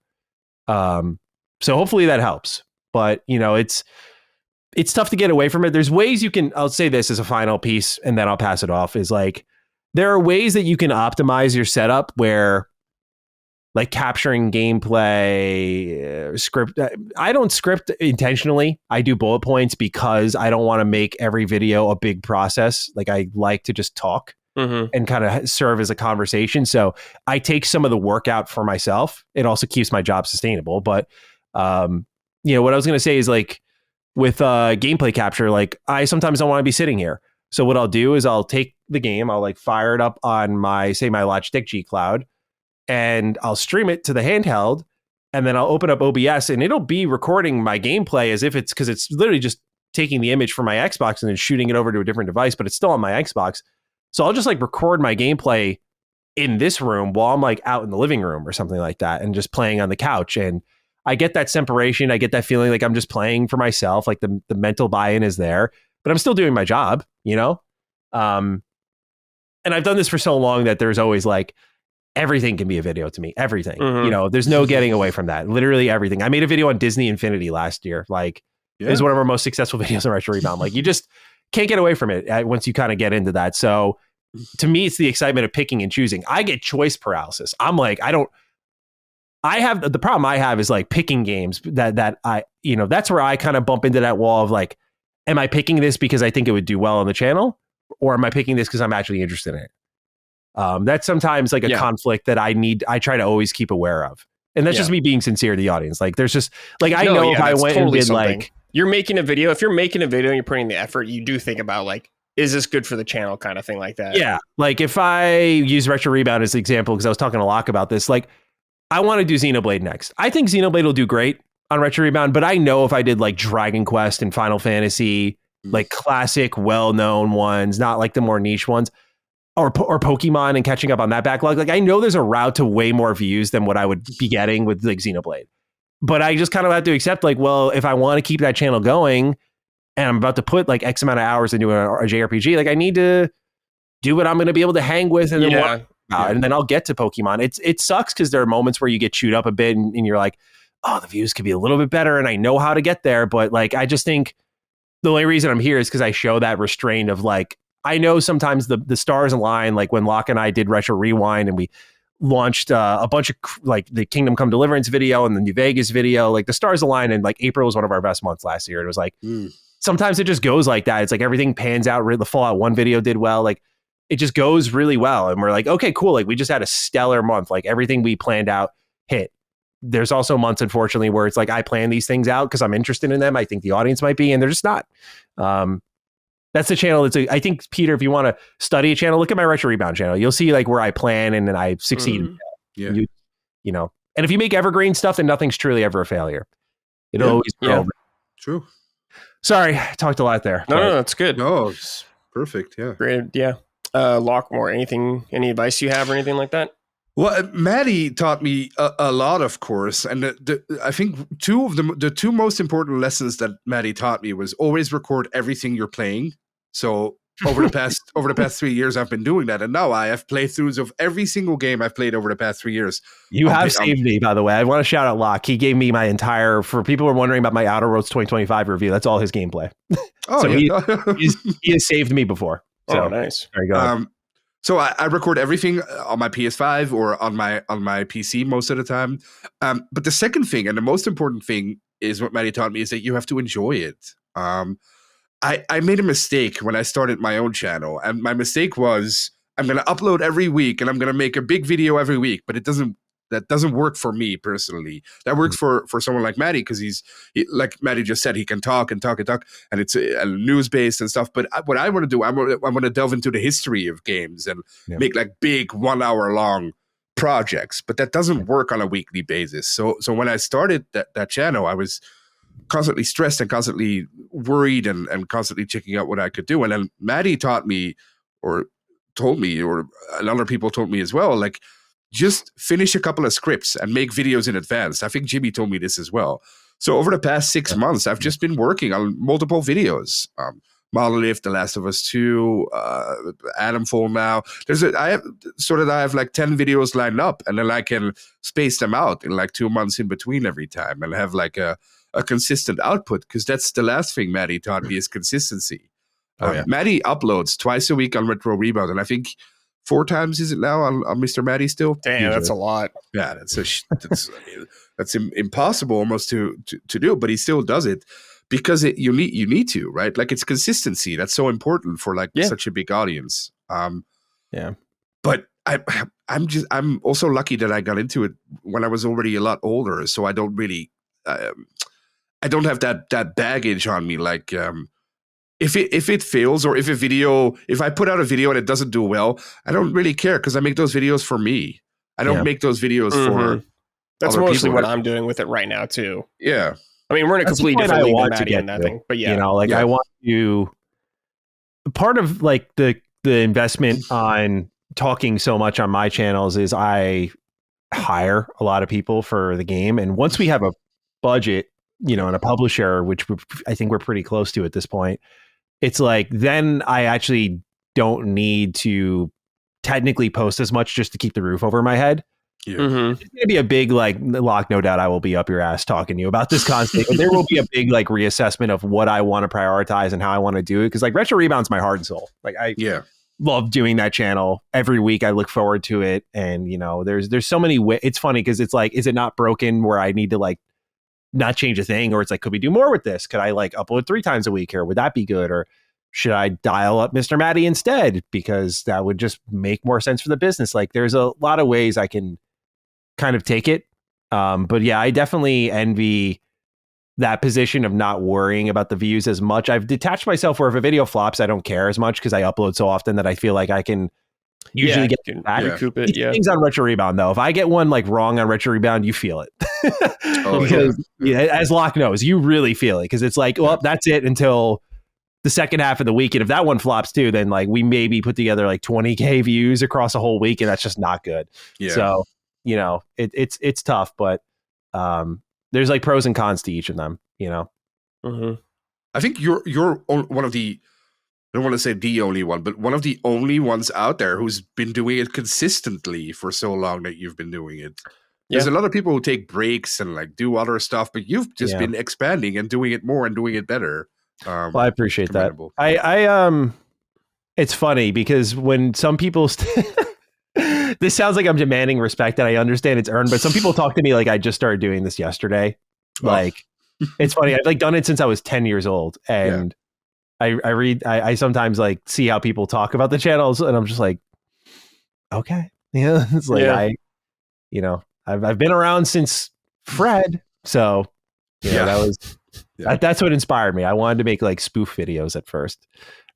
So hopefully that helps. But, it's tough to get away from it. There's ways you can, I'll say this as a final piece and then I'll pass it off, is like, there are ways that you can optimize your setup where like capturing gameplay, script. I don't script intentionally. I do bullet points because I don't want to make every video a big process. Like I like to just talk and kind of serve as a conversation. So I take some of the work out for myself. It also keeps my job sustainable. But, what I was going to say is like with gameplay capture, like I sometimes don't want to be sitting here. So what I'll do is I'll take the game, I'll like fire it up on my Logitech G Cloud, and I'll stream it to the handheld, and then I'll open up OBS and it'll be recording my gameplay as if because it's literally just taking the image from my Xbox and then shooting it over to a different device, but it's still on my Xbox. So I'll just like record my gameplay in this room while I'm like out in the living room or something like that and just playing on the couch. And I get that separation. I get that feeling like I'm just playing for myself. Like the mental buy-in is there, but I'm still doing my job, And I've done this for so long that there's always like, everything can be a video to me. Everything, there's no getting away from that. Literally everything. I made a video on Disney Infinity last year. Like it was one of our most successful videos on Retro Rebound. Like you just can't get away from it once you kind of get into that. So to me, it's the excitement of picking and choosing. I get choice paralysis. I'm like, the problem I have is like picking games that I, that's where I kind of bump into that wall of like, am I picking this because I think it would do well on the channel? Or am I picking this because I'm actually interested in it? That's sometimes like a conflict that I try to always keep aware of. And that's just me being sincere to the audience. Like there's just like, I know if I went totally and did something. Like, you're making a video, if you're making a video and you're putting the effort, you do think about like, is this good for the channel kind of thing like that? Yeah. Like if I use Retro Rebound as an example, because I was talking to Lock about this, like I want to do Xenoblade next. I think Xenoblade will do great on Retro Rebound, but I know if I did like Dragon Quest and Final Fantasy, like classic, well-known ones, not like the more niche ones, or Pokemon and catching up on that backlog. Like I know there's a route to way more views than what I would be getting with like Xenoblade, but I just kind of have to accept like, well, if I want to keep that channel going and I'm about to put like X amount of hours into a JRPG, like I need to do what I'm going to be able to hang with and then and then I'll get to Pokemon. It sucks because there are moments where you get chewed up a bit and you're like, oh, the views could be a little bit better and I know how to get there. But like, I just think the only reason I'm here is because I show that restraint of like, I know sometimes the stars align, like when Locke and I did Retro Rewind and we launched a bunch of like the Kingdom Come Deliverance video and the New Vegas video, like the stars align, and like April was one of our best months last year. It was like, sometimes it just goes like that. It's like everything pans out. The Fallout 1 video did well. Like it just goes really well. And we're like, okay, cool. Like we just had a stellar month. Like everything we planned out hit. There's also months, unfortunately, where it's like I plan these things out because I'm interested in them. I think the audience might be, and they're just not. That's the channel. I think, Peter, if you want to study a channel, look at my Retro Rebound channel. You'll see like where I plan and then I succeed. And if you make evergreen stuff, then nothing's truly ever a failure. It'll always grow. True. Sorry, I talked a lot there. No, that's good. No, it's perfect. Yeah. Great. Yeah. Lockmore, any advice you have or anything like that? Well, Matty taught me a lot, of course, and I think the two most important lessons that Matty taught me was always record everything you're playing. So over the past 3 years, I've been doing that, and now I have playthroughs of every single game I've played over the past 3 years. You have saved me, by the way. I want to shout out Locke. He gave me my entire. For people who are wondering about my Outer Worlds 2025 review, that's all his gameplay. Oh, so he has saved me before. So, nice. There you go. So I record everything on my PS5 or on my PC most of the time. But the second thing and the most important thing is what Matty taught me is that you have to enjoy it. I made a mistake when I started my own channel, and my mistake was I'm going to upload every week and I'm going to make a big video every week, but that doesn't work for me personally. That works for someone like Matty because he, like Matty just said, he can talk and talk and talk, and it's news based and stuff. But what I want to do, I want to delve into the history of games and make like big 1 hour long projects. But that doesn't work on a weekly basis. So when I started that channel, I was constantly stressed and constantly worried and constantly checking out what I could do. And then Matty taught me, or told me, or other people told me as well, like, just finish a couple of scripts and make videos in advance. I think Jimmy told me this as well. So over the past 6 months, I've just been working on multiple videos. Monolith, The Last of Us 2, Atomfall now. I have like 10 videos lined up, and then I can space them out in like 2 months in between every time and have like a consistent output, because that's the last thing Matty taught me is consistency. Matty uploads twice a week on Retro Rebound, and I think 4 times is it now on Mr. Matty still? Damn, that's a lot. Yeah, that's impossible almost to do, but he still does it because you need to, right? Like it's consistency that's so important for like such a big audience. But I'm also lucky that I got into it when I was already a lot older, so I don't really I don't have that baggage on me. Like if it fails, or if I put out a video and it doesn't do well, I don't really care because I make those videos for me. I don't make those videos for. That's mostly what I'm doing with it right now too. Yeah, I mean, we're in a completely different league than Matty and that thing, but I want to. Part of like the investment on talking so much on my channels is I hire a lot of people for the game, and once we have a budget, and a publisher, which I think we're pretty close to at this point, it's like then I actually don't need to technically post as much just to keep the roof over my head. It's going to be a big like Lock, no doubt I will be up your ass talking to you about this constantly, but there will be a big like reassessment of what I want to prioritize and how I want to do it, because like Retro Rebound's my heart and soul. Like I love doing that channel every week. I look forward to it, and there's so many ways. It's funny because it's like, is it not broken where I need to like not change a thing, or it's like, could we do more with this? Could I like upload 3 times a week here? Would that be good? Or should I dial up Mr. Matty instead, because that would just make more sense for the business? Like there's a lot of ways I can kind of take it. But yeah, I definitely envy that position of not worrying about the views as much. I've detached myself where if a video flops, I don't care as much because I upload so often that I feel like I can usually get back. Recoup it. Yeah. Things on Retro Rebound though. If I get one like wrong on Retro Rebound, you feel it. Because as Lock knows, you really feel it, because it's like, well, that's it until the second half of the week. And if that one flops too, then like we maybe put together like 20K views across a whole week, and that's just not good. Yeah. So, it's tough, but there's like pros and cons to each of them, I think you're one of the, I don't want to say the only one, but one of the only ones out there who's been doing it consistently for so long that you've been doing it. There's a lot of people who take breaks and like do other stuff, but you've just been expanding and doing it more and doing it better. Well, I appreciate that. I it's funny because when some people this sounds like I'm demanding respect, and I understand it's earned, but some people talk to me like I just started doing this yesterday. Like it's funny. I've like done it since I was 10 years old, and I sometimes like see how people talk about the channels, and I'm just like, okay, it's like I've been around since Fred, so that was that's what inspired me. I wanted to make like spoof videos at first.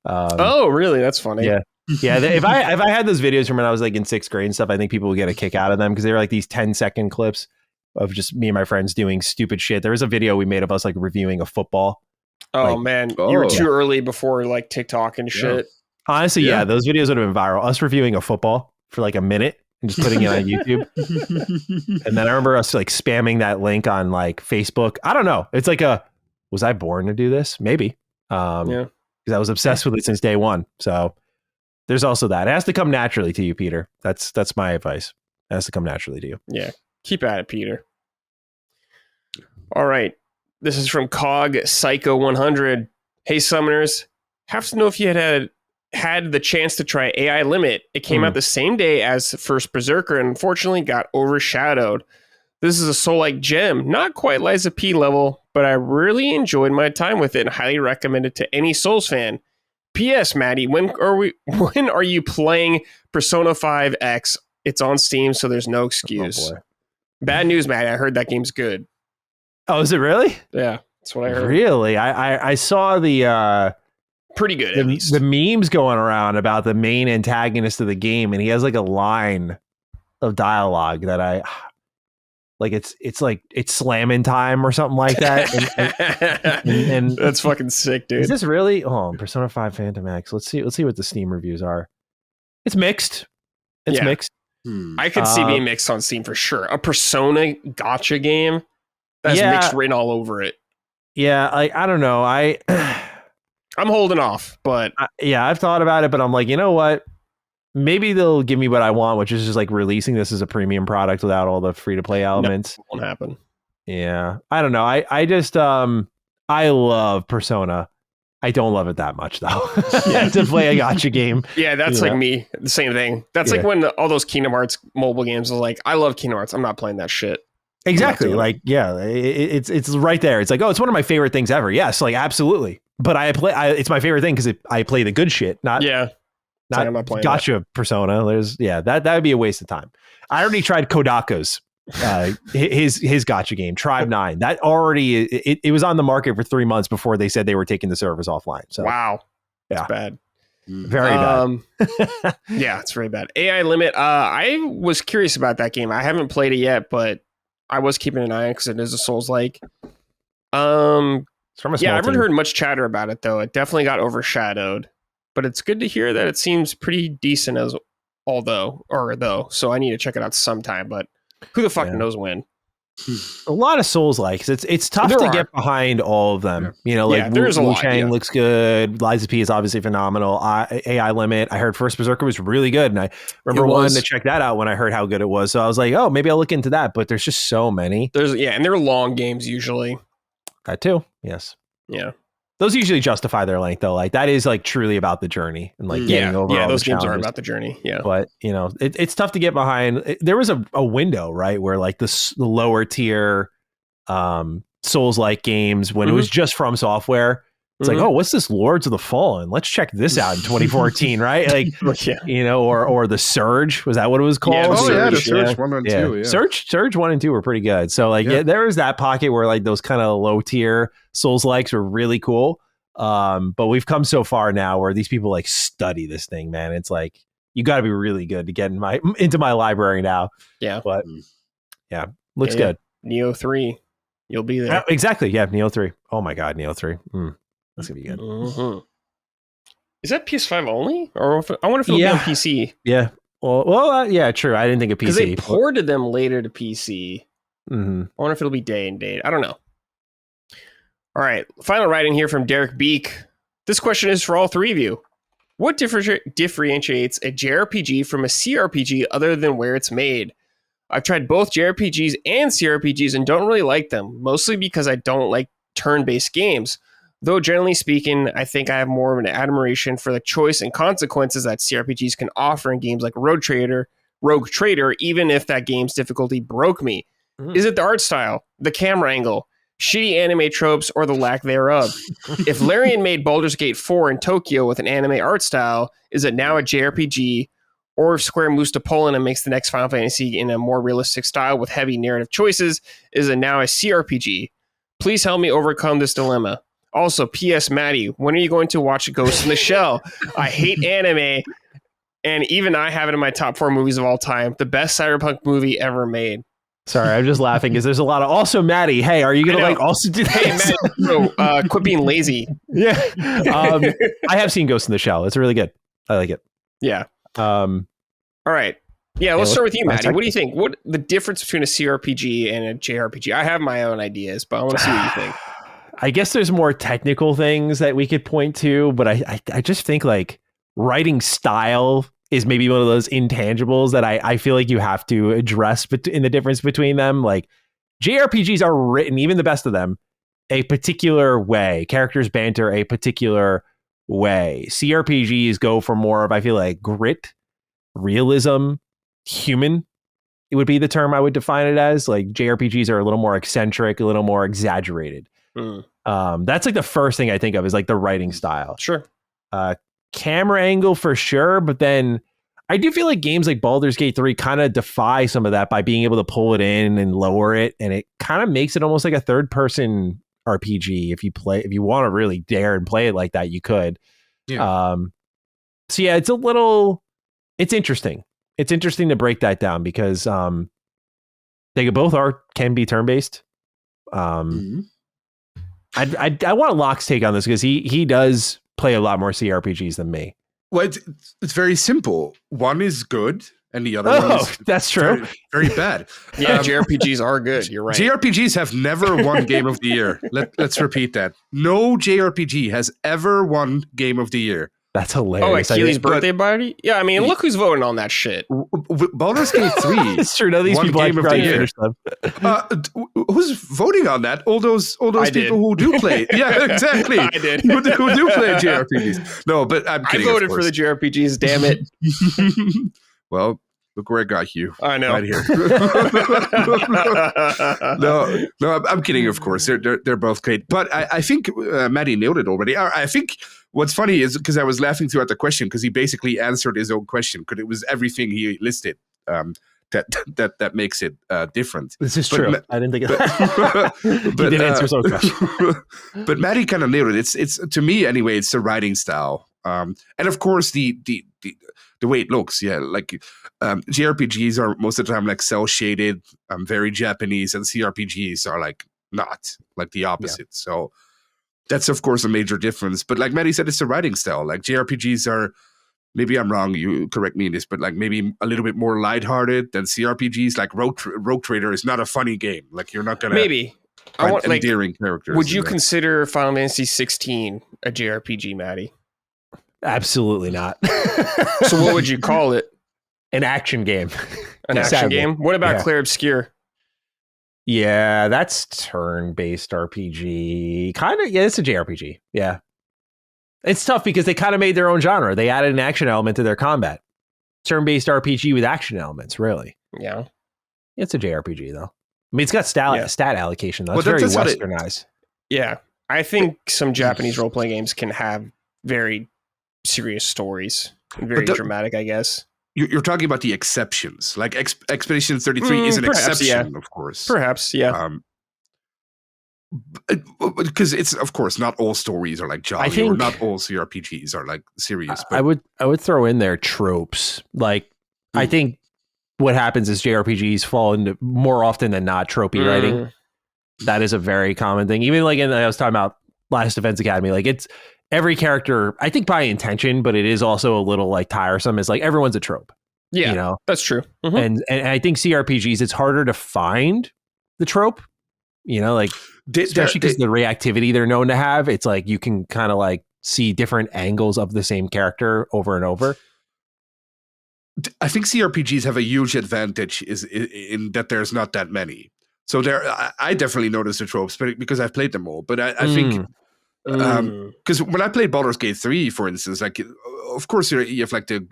Oh, really? That's funny. Yeah. If I had those videos from when I was like in 6th grade and stuff, I think people would get a kick out of them, because they were like these 10-second clips of just me and my friends doing stupid shit. There was a video we made of us like reviewing a football. Oh man, you were too early before like TikTok and shit. Honestly, those videos would have been viral. Us reviewing a football for like a minute and just putting it on YouTube. And then I remember us like spamming that link on like Facebook. I don't know. It's like was I born to do this? Maybe. Because I was obsessed with it since day one. So there's also that. It has to come naturally to you, Peter. That's my advice. It has to come naturally to you. Yeah. Keep at it, Peter. All right. This is from Cog Psycho 100. Hey, Summoners. Have to know if you had the chance to try AI Limit. It came out the same day as First Berserker and unfortunately got overshadowed. This is a soul-like gem, not quite Liza P level, but I really enjoyed my time with it and highly recommend it to any Souls fan. P.S. Matty, when are you playing Persona 5 X? It's on Steam, so there's no excuse. Oh boy. Bad news, Matty. I heard that game's good. Oh, is it really? Yeah, that's what I heard. Really? I saw the pretty good. The memes going around about the main antagonist of the game, and he has like a line of dialogue that I like. It's like it's slamming time or something like that. And that's fucking sick, dude. Is this really? Oh, Persona 5 Phantom X. Let's see what the Steam reviews are. It's mixed. It's mixed. I could see being mixed on Steam for sure. A Persona gacha game that's mixed written all over it. Yeah, I don't know. I'm holding off, but I've thought about it, but I'm like, you know what? Maybe they'll give me what I want, which is just like releasing this as a premium product without all the free to play elements. No, it won't happen. Yeah, I don't know. I just I love Persona. I don't love it that much though. To play a gacha game. Yeah, that's like me. The same thing. That's like when all those Kingdom Hearts mobile games are like, I love Kingdom Hearts. I'm not playing that shit. Exactly. Like, it's right there. It's like, oh, it's one of my favorite things ever. Yes, like absolutely. But it's my favorite thing because I play the good shit, not gotcha Persona. That would be a waste of time. I already tried Kodaka's his gotcha game, Tribe 9. That already it was on the market for 3 months before they said they were taking the servers offline. So wow, that's bad. Very bad. Yeah, it's very bad. AI Limit. I was curious about that game. I haven't played it yet, but I was keeping an eye on it because it is a Souls-like. I haven't heard much chatter about it though. It definitely got overshadowed, but it's good to hear that it seems pretty decent though. So I need to check it out sometime, but who the fuck knows when? A lot of Souls-likes. It's tough to get behind all of them. There's a lot. Wu-Chang looks good. Liza P is obviously phenomenal. AI Limit. I heard First Berserker was really good, and I remember wanting to check that out when I heard how good it was. So I was like, oh, maybe I'll look into that. But there's just so many. And they're long games usually. That too. Yes. Yeah. Those usually justify their length though. Like that is like truly about the journey and like getting over. Yeah, those games are about the journey. Yeah. But it's tough to get behind. There was a window, right, where like the lower tier Souls-like games when it was just From Software. It's like, oh, what's this Lords of the Fallen? Let's check this out in 2014, right? Like, or the Surge, was that what it was called? Yeah, the Surge 1 and 2. Yeah. Surge 1 and 2 were pretty good. So like, there was that pocket where like those kind of low tier Souls-likes were really cool. But we've come so far now where these people like study this thing, man. It's like you got to be really good to get into my library now. Yeah, but looks good. Neo 3, you'll be there. Exactly. Yeah, Neo 3. Oh my God, Neo 3. That's gonna be good. Mm-hmm. Is that PS5 only, or I wonder if it'll be on PC? Yeah. Well, yeah, true. I didn't think of PC because they ported them later to PC. I wonder if it'll be day and date. I don't know. All right, final writing here from Derek Beek. This question is for all three of you. What differentiates a JRPG from a CRPG other than where it's made? I've tried both JRPGs and CRPGs and don't really like them, mostly because I don't like turn-based games. Though generally speaking, I think I have more of an admiration for the choice and consequences that CRPGs can offer in games like Rogue Trader, even if that game's difficulty broke me. Is it the art style, the camera angle, shitty anime tropes, or the lack thereof? If Larian made Baldur's Gate 4 in Tokyo with an anime art style, is it now a JRPG? Or if Square moves to Poland and makes the next Final Fantasy in a more realistic style with heavy narrative choices, is it now a CRPG? Please help me overcome this dilemma. Also, P.S. Matty, when are you going to watch Ghost in the Shell? I hate anime, and even I have it in my top 4 movies of all time. The best cyberpunk movie ever made. Sorry, I'm just laughing because there's a lot of... Also, Matty, hey, are you going to like also do that? Hey, Matty, quit being lazy. Yeah. I have seen Ghost in the Shell. It's really good. I like it. Yeah. All right. Yeah, let's start with you, Matty. What do you think? What the difference between a CRPG and a JRPG? I have my own ideas, but I want to see what you think. I guess there's more technical things that we could point to, but I just think like writing style is maybe one of those intangibles that I feel like you have to address in the difference between them. Like JRPGs are written, even the best of them, a particular way. Characters banter a particular way. CRPGs go for more of, I feel like, grit, realism, human. It would be the term I would define it as. Like JRPGs are a little more eccentric, a little more exaggerated. That's like the first thing I think of is like the writing style. Sure. Camera angle for sure, but then I do feel like games like Baldur's Gate 3 kind of defy some of that by being able to pull it in and lower it, and it kind of makes it almost like a third person RPG. If you want to really dare and play it like that, you could. Yeah. So yeah, it's interesting. It's interesting to break that down because they both can be turn-based. I want Locke's take on this because he does play a lot more CRPGs than me. Well, it's very simple. One is good and the other one is that's true. Very, very bad. Yeah, JRPGs are good. You're right. JRPGs have never won Game of the Year. Let's repeat that. No JRPG has ever won Game of the Year. That's hilarious. Oh, at Keely's birthday party? Yeah, I mean, look who's voting on that shit. Baldur's Gate 3. It's true. No, these people game of the year. Who's voting on that? All those people who do play. Yeah, exactly. I did. Who do play JRPGs. No, but I'm kidding. I voted for the JRPGs, damn it. Well, look where I got you. I know. Right here. No, I'm kidding, of course. They're both great. But I think Matty nailed it already. I think what's funny is because I was laughing throughout the question because he basically answered his own question because it was everything he listed that makes it different. This is true. I didn't think of that. He did answer his own question. But Matty kind of nailed it. It's to me anyway. It's the writing style, and of course the way it looks. Yeah, like JRPGs are most of the time like cel shaded, very Japanese, and CRPGs are like not like the opposite. Yeah. So that's of course a major difference. But like Matty said, it's the writing style. Like JRPGs are. Maybe I'm wrong, you correct me in this, but like maybe a little bit more lighthearted than CRPGs. Like Rogue Trader is not a funny game. Like you're not going to find endearing characters. Would you consider Final Fantasy 16 a JRPG, Matty? Absolutely not. So what would you call it? An action game. An action game? What about Clair Obscur? Yeah, that's turn-based RPG. Kind of, yeah, it's a JRPG. Yeah. It's tough because they kind of made their own genre. They added an action element to their combat. Turn-based RPG with action elements, really. Yeah. It's a JRPG, though. I mean, it's got stat allocation, though. It's very westernized. Yeah. I think some Japanese role-playing games can have very serious stories. Very dramatic, I guess. You're talking about the exceptions. Like Expedition 33 is an exception, of course. Perhaps, yeah. Because it's of course not all stories are like jolly, or not all CRPGs are like serious. But I would throw in there tropes. Like I think what happens is JRPGs fall into more often than not tropey writing. That is a very common thing. Even like I was talking about Last Defense Academy, like it's every character, I think by intention, but it is also a little like tiresome. It's like everyone's a trope. Yeah, you know, that's true. And I think CRPGs, it's harder to find the trope. You know, like especially because the reactivity they're known to have, it's like you can kind of like see different angles of the same character over and over. I think CRPGs have a huge advantage in that there's not that many. So I definitely noticed the tropes, but because I've played them all. But I think because when I played Baldur's Gate 3, for instance, like of course you have like the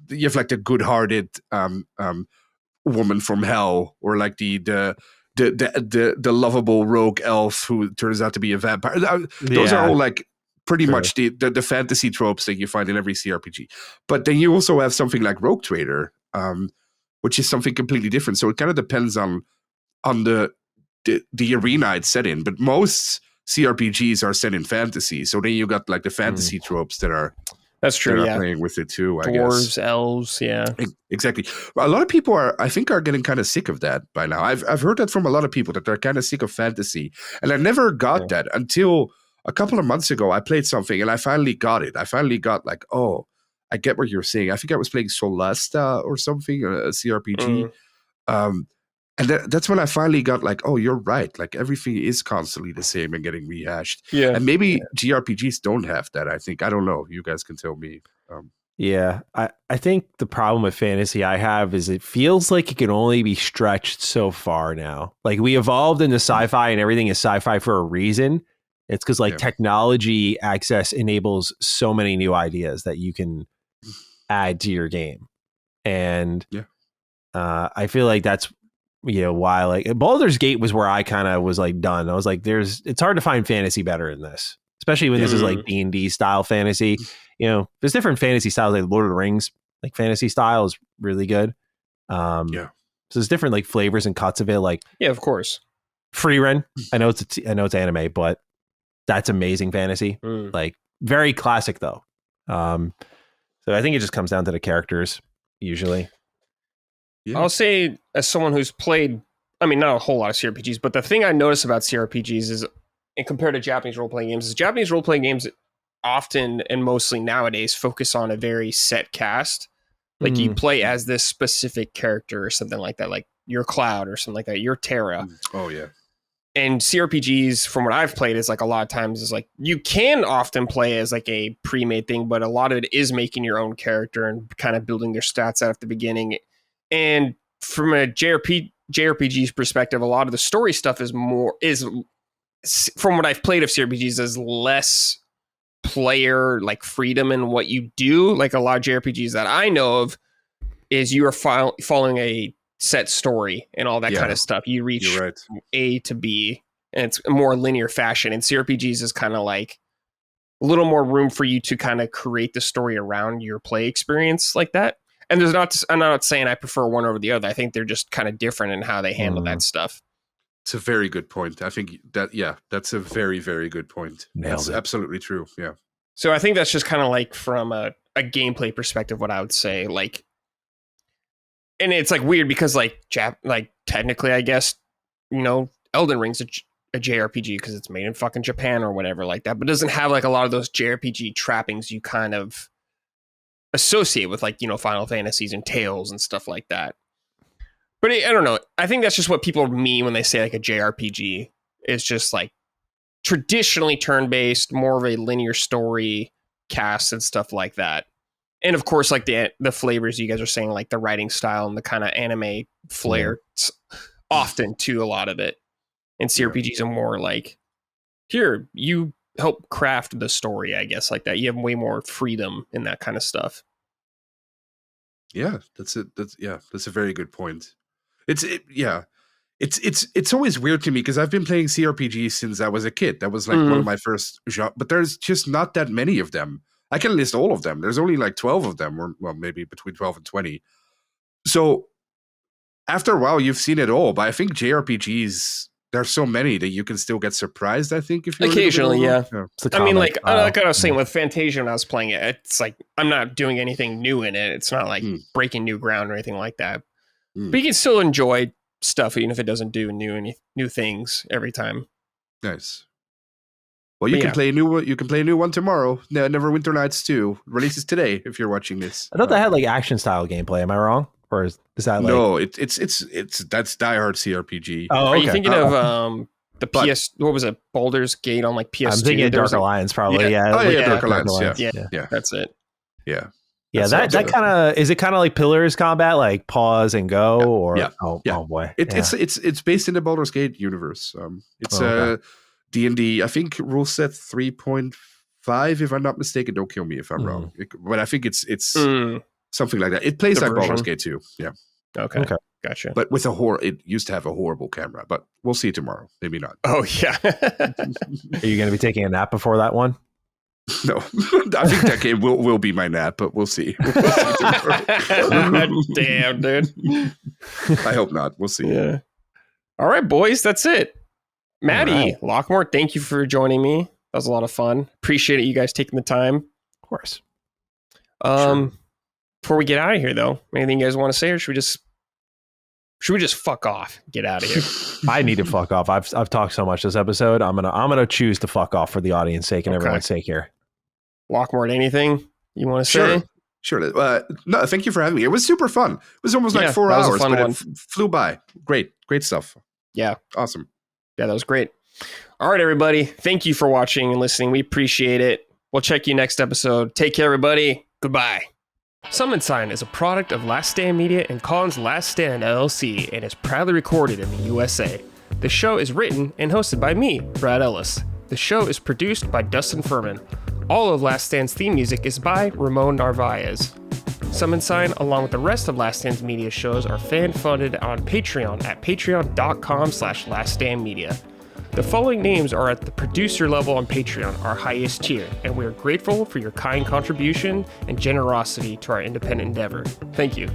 you have like the good-hearted woman from hell, or like the lovable rogue elf who turns out to be a vampire. Those are all like pretty much the fantasy tropes that you find in every CRPG. But then you also have something like Rogue Trader, which is something completely different. So it kind of depends on the arena it's set in. But most CRPGs are set in fantasy. So then you got like the fantasy tropes that are That's true. Yeah, playing with it too. I Dwarves, guess. elves, yeah, exactly. A lot of people I think, are getting kind of sick of that by now. I've heard that from a lot of people that they're kind of sick of fantasy, and I never got that until a couple of months ago. I played something, and I finally got it. I finally got like, oh, I get what you're saying. I think I was playing Solasta or something, a CRPG, and that's when I finally got like, oh, you're right. Like everything is constantly the same and getting rehashed. Yeah. And maybe JRPGs don't have that. I think. I don't know. You guys can tell me. Yeah. I think the problem with fantasy I have is it feels like it can only be stretched so far now. Like we evolved into sci-fi and everything is sci-fi for a reason. It's because like technology access enables so many new ideas that you can add to your game. And I feel like that's, why like Baldur's Gate was where I kind of was like done. I was like, it's hard to find fantasy better than this, especially when this is like D&D style fantasy. There's different fantasy styles, like Lord of the Rings, like fantasy style is really good. So there's different like flavors and cuts of it. Like, yeah, of course. Frieren. I know it's anime, but that's amazing fantasy. Like very classic though. So I think it just comes down to the characters usually. Yeah. I'll say, as someone who's played, I mean, not a whole lot of CRPGs, but the thing I notice about CRPGs is, and compared to Japanese role-playing games, is Japanese role-playing games often and mostly nowadays focus on a very set cast. Like you play as this specific character or something like that, like you're Cloud or something like that. You're Terra. Oh, yeah. And CRPGs, from what I've played, is like a lot of times is like you can often play as like a pre-made thing, but a lot of it is making your own character and kind of building their stats out at the beginning. And from a JRPG's perspective, a lot of the story stuff is from what I've played of CRPGs, is less player like freedom in what you do. Like a lot of JRPGs that I know of is you are following a set story and all that kind of stuff. You reach from A to B, and it's a more linear fashion. And CRPGs is kind of like a little more room for you to kind of create the story around your play experience like that. And I'm not saying I prefer one over the other. I think they're just kind of different in how they handle that stuff. It's a very good point. I think that's a very, very good point. That's absolutely true. Yeah. So I think that's just kind of like from a gameplay perspective, what I would say, like, and it's like weird because like technically, I guess, Elden Ring's a JRPG because it's made in fucking Japan or whatever like that, but doesn't have like a lot of those JRPG trappings you kind of associate with like, Final Fantasies and Tales and stuff like that. But I don't know. I think that's just what people mean when they say like a JRPG. It's just like traditionally turn-based, more of a linear story cast and stuff like that. And of course, like the flavors you guys are saying, like the writing style and the kind of anime flair, often to a lot of it. And CRPGs are more like, here, you help craft the story, I guess, like that. You have way more freedom in that kind of stuff. Yeah, that's it. That's a very good point. It's always weird to me because I've been playing CRPGs since I was a kid. That was like one of my first genres, but there's just not that many of them. I can list all of them. There's only like 12 of them, or well, maybe between 12 and 20. So after a while, you've seen it all. But I think JRPGs, there's so many that you can still get surprised. I think if you occasionally, yeah. I mean, like I was saying with Fantasian when I was playing it, it's like I'm not doing anything new in it. It's not like breaking new ground or anything like that. But you can still enjoy stuff even if it doesn't do new things every time. Nice. Well, you can play a new one. You can play a new one tomorrow. Neverwinter Nights 2 releases today. If you're watching this, I thought that had like action style gameplay. Am I wrong, or is that like... No? It's that's Die Hard CRPG. Oh, okay. Are you thinking of the PS? What was it? Baldur's Gate on like PS2. I'm thinking of Dark Alliance, probably. Yeah. Oh yeah, Dark Alliance. Yeah, that's it. Yeah. Yeah, that kind of is it kind of like Pillars combat, like pause and go, or oh boy, it's based in the Baldur's Gate universe. It's D&D, I think rule set 3.5, if I'm not mistaken. Don't kill me if I'm wrong, but I think it's something like that. It plays like Baldur's Gate 2. Yeah. Okay. Gotcha. But with it used to have a horrible camera, but we'll see tomorrow. Maybe not. Oh yeah. Are you going to be taking a nap before that one? No, I think that game will be my nap, but we'll see. Damn, dude. I hope not. We'll see. Yeah. All right, boys, that's it. Matty, Lockmore, thank you for joining me. That was a lot of fun. Appreciate it, you guys taking the time. Of course. Sure. Before we get out of here, though, anything you guys want to say, or should we just fuck off? Get out of here. I need to fuck off. I've talked so much this episode. I'm gonna choose to fuck off for the audience sake and everyone's sake here. Lockmore, anything you want to say? Sure. No, thank you for having me. It was super fun. It was almost like 4 hours, but it flew by. Great stuff. Yeah. Awesome. Yeah, that was great. All right, everybody. Thank you for watching and listening. We appreciate it. We'll check you next episode. Take care, everybody. Goodbye. Summon Sign is a product of Last Stand Media and Colin's Last Stand LLC and is proudly recorded in the USA. The show is written and hosted by me, Brad Ellis. The show is produced by Dustin Furman. All of Last Stand's theme music is by Ramon Narvaez. Summon Sign, along with the rest of Last Stand's media shows, are fan-funded on Patreon at patreon.com/laststandmedia. The following names are at the producer level on Patreon, our highest tier, and we are grateful for your kind contribution and generosity to our independent endeavor. Thank you.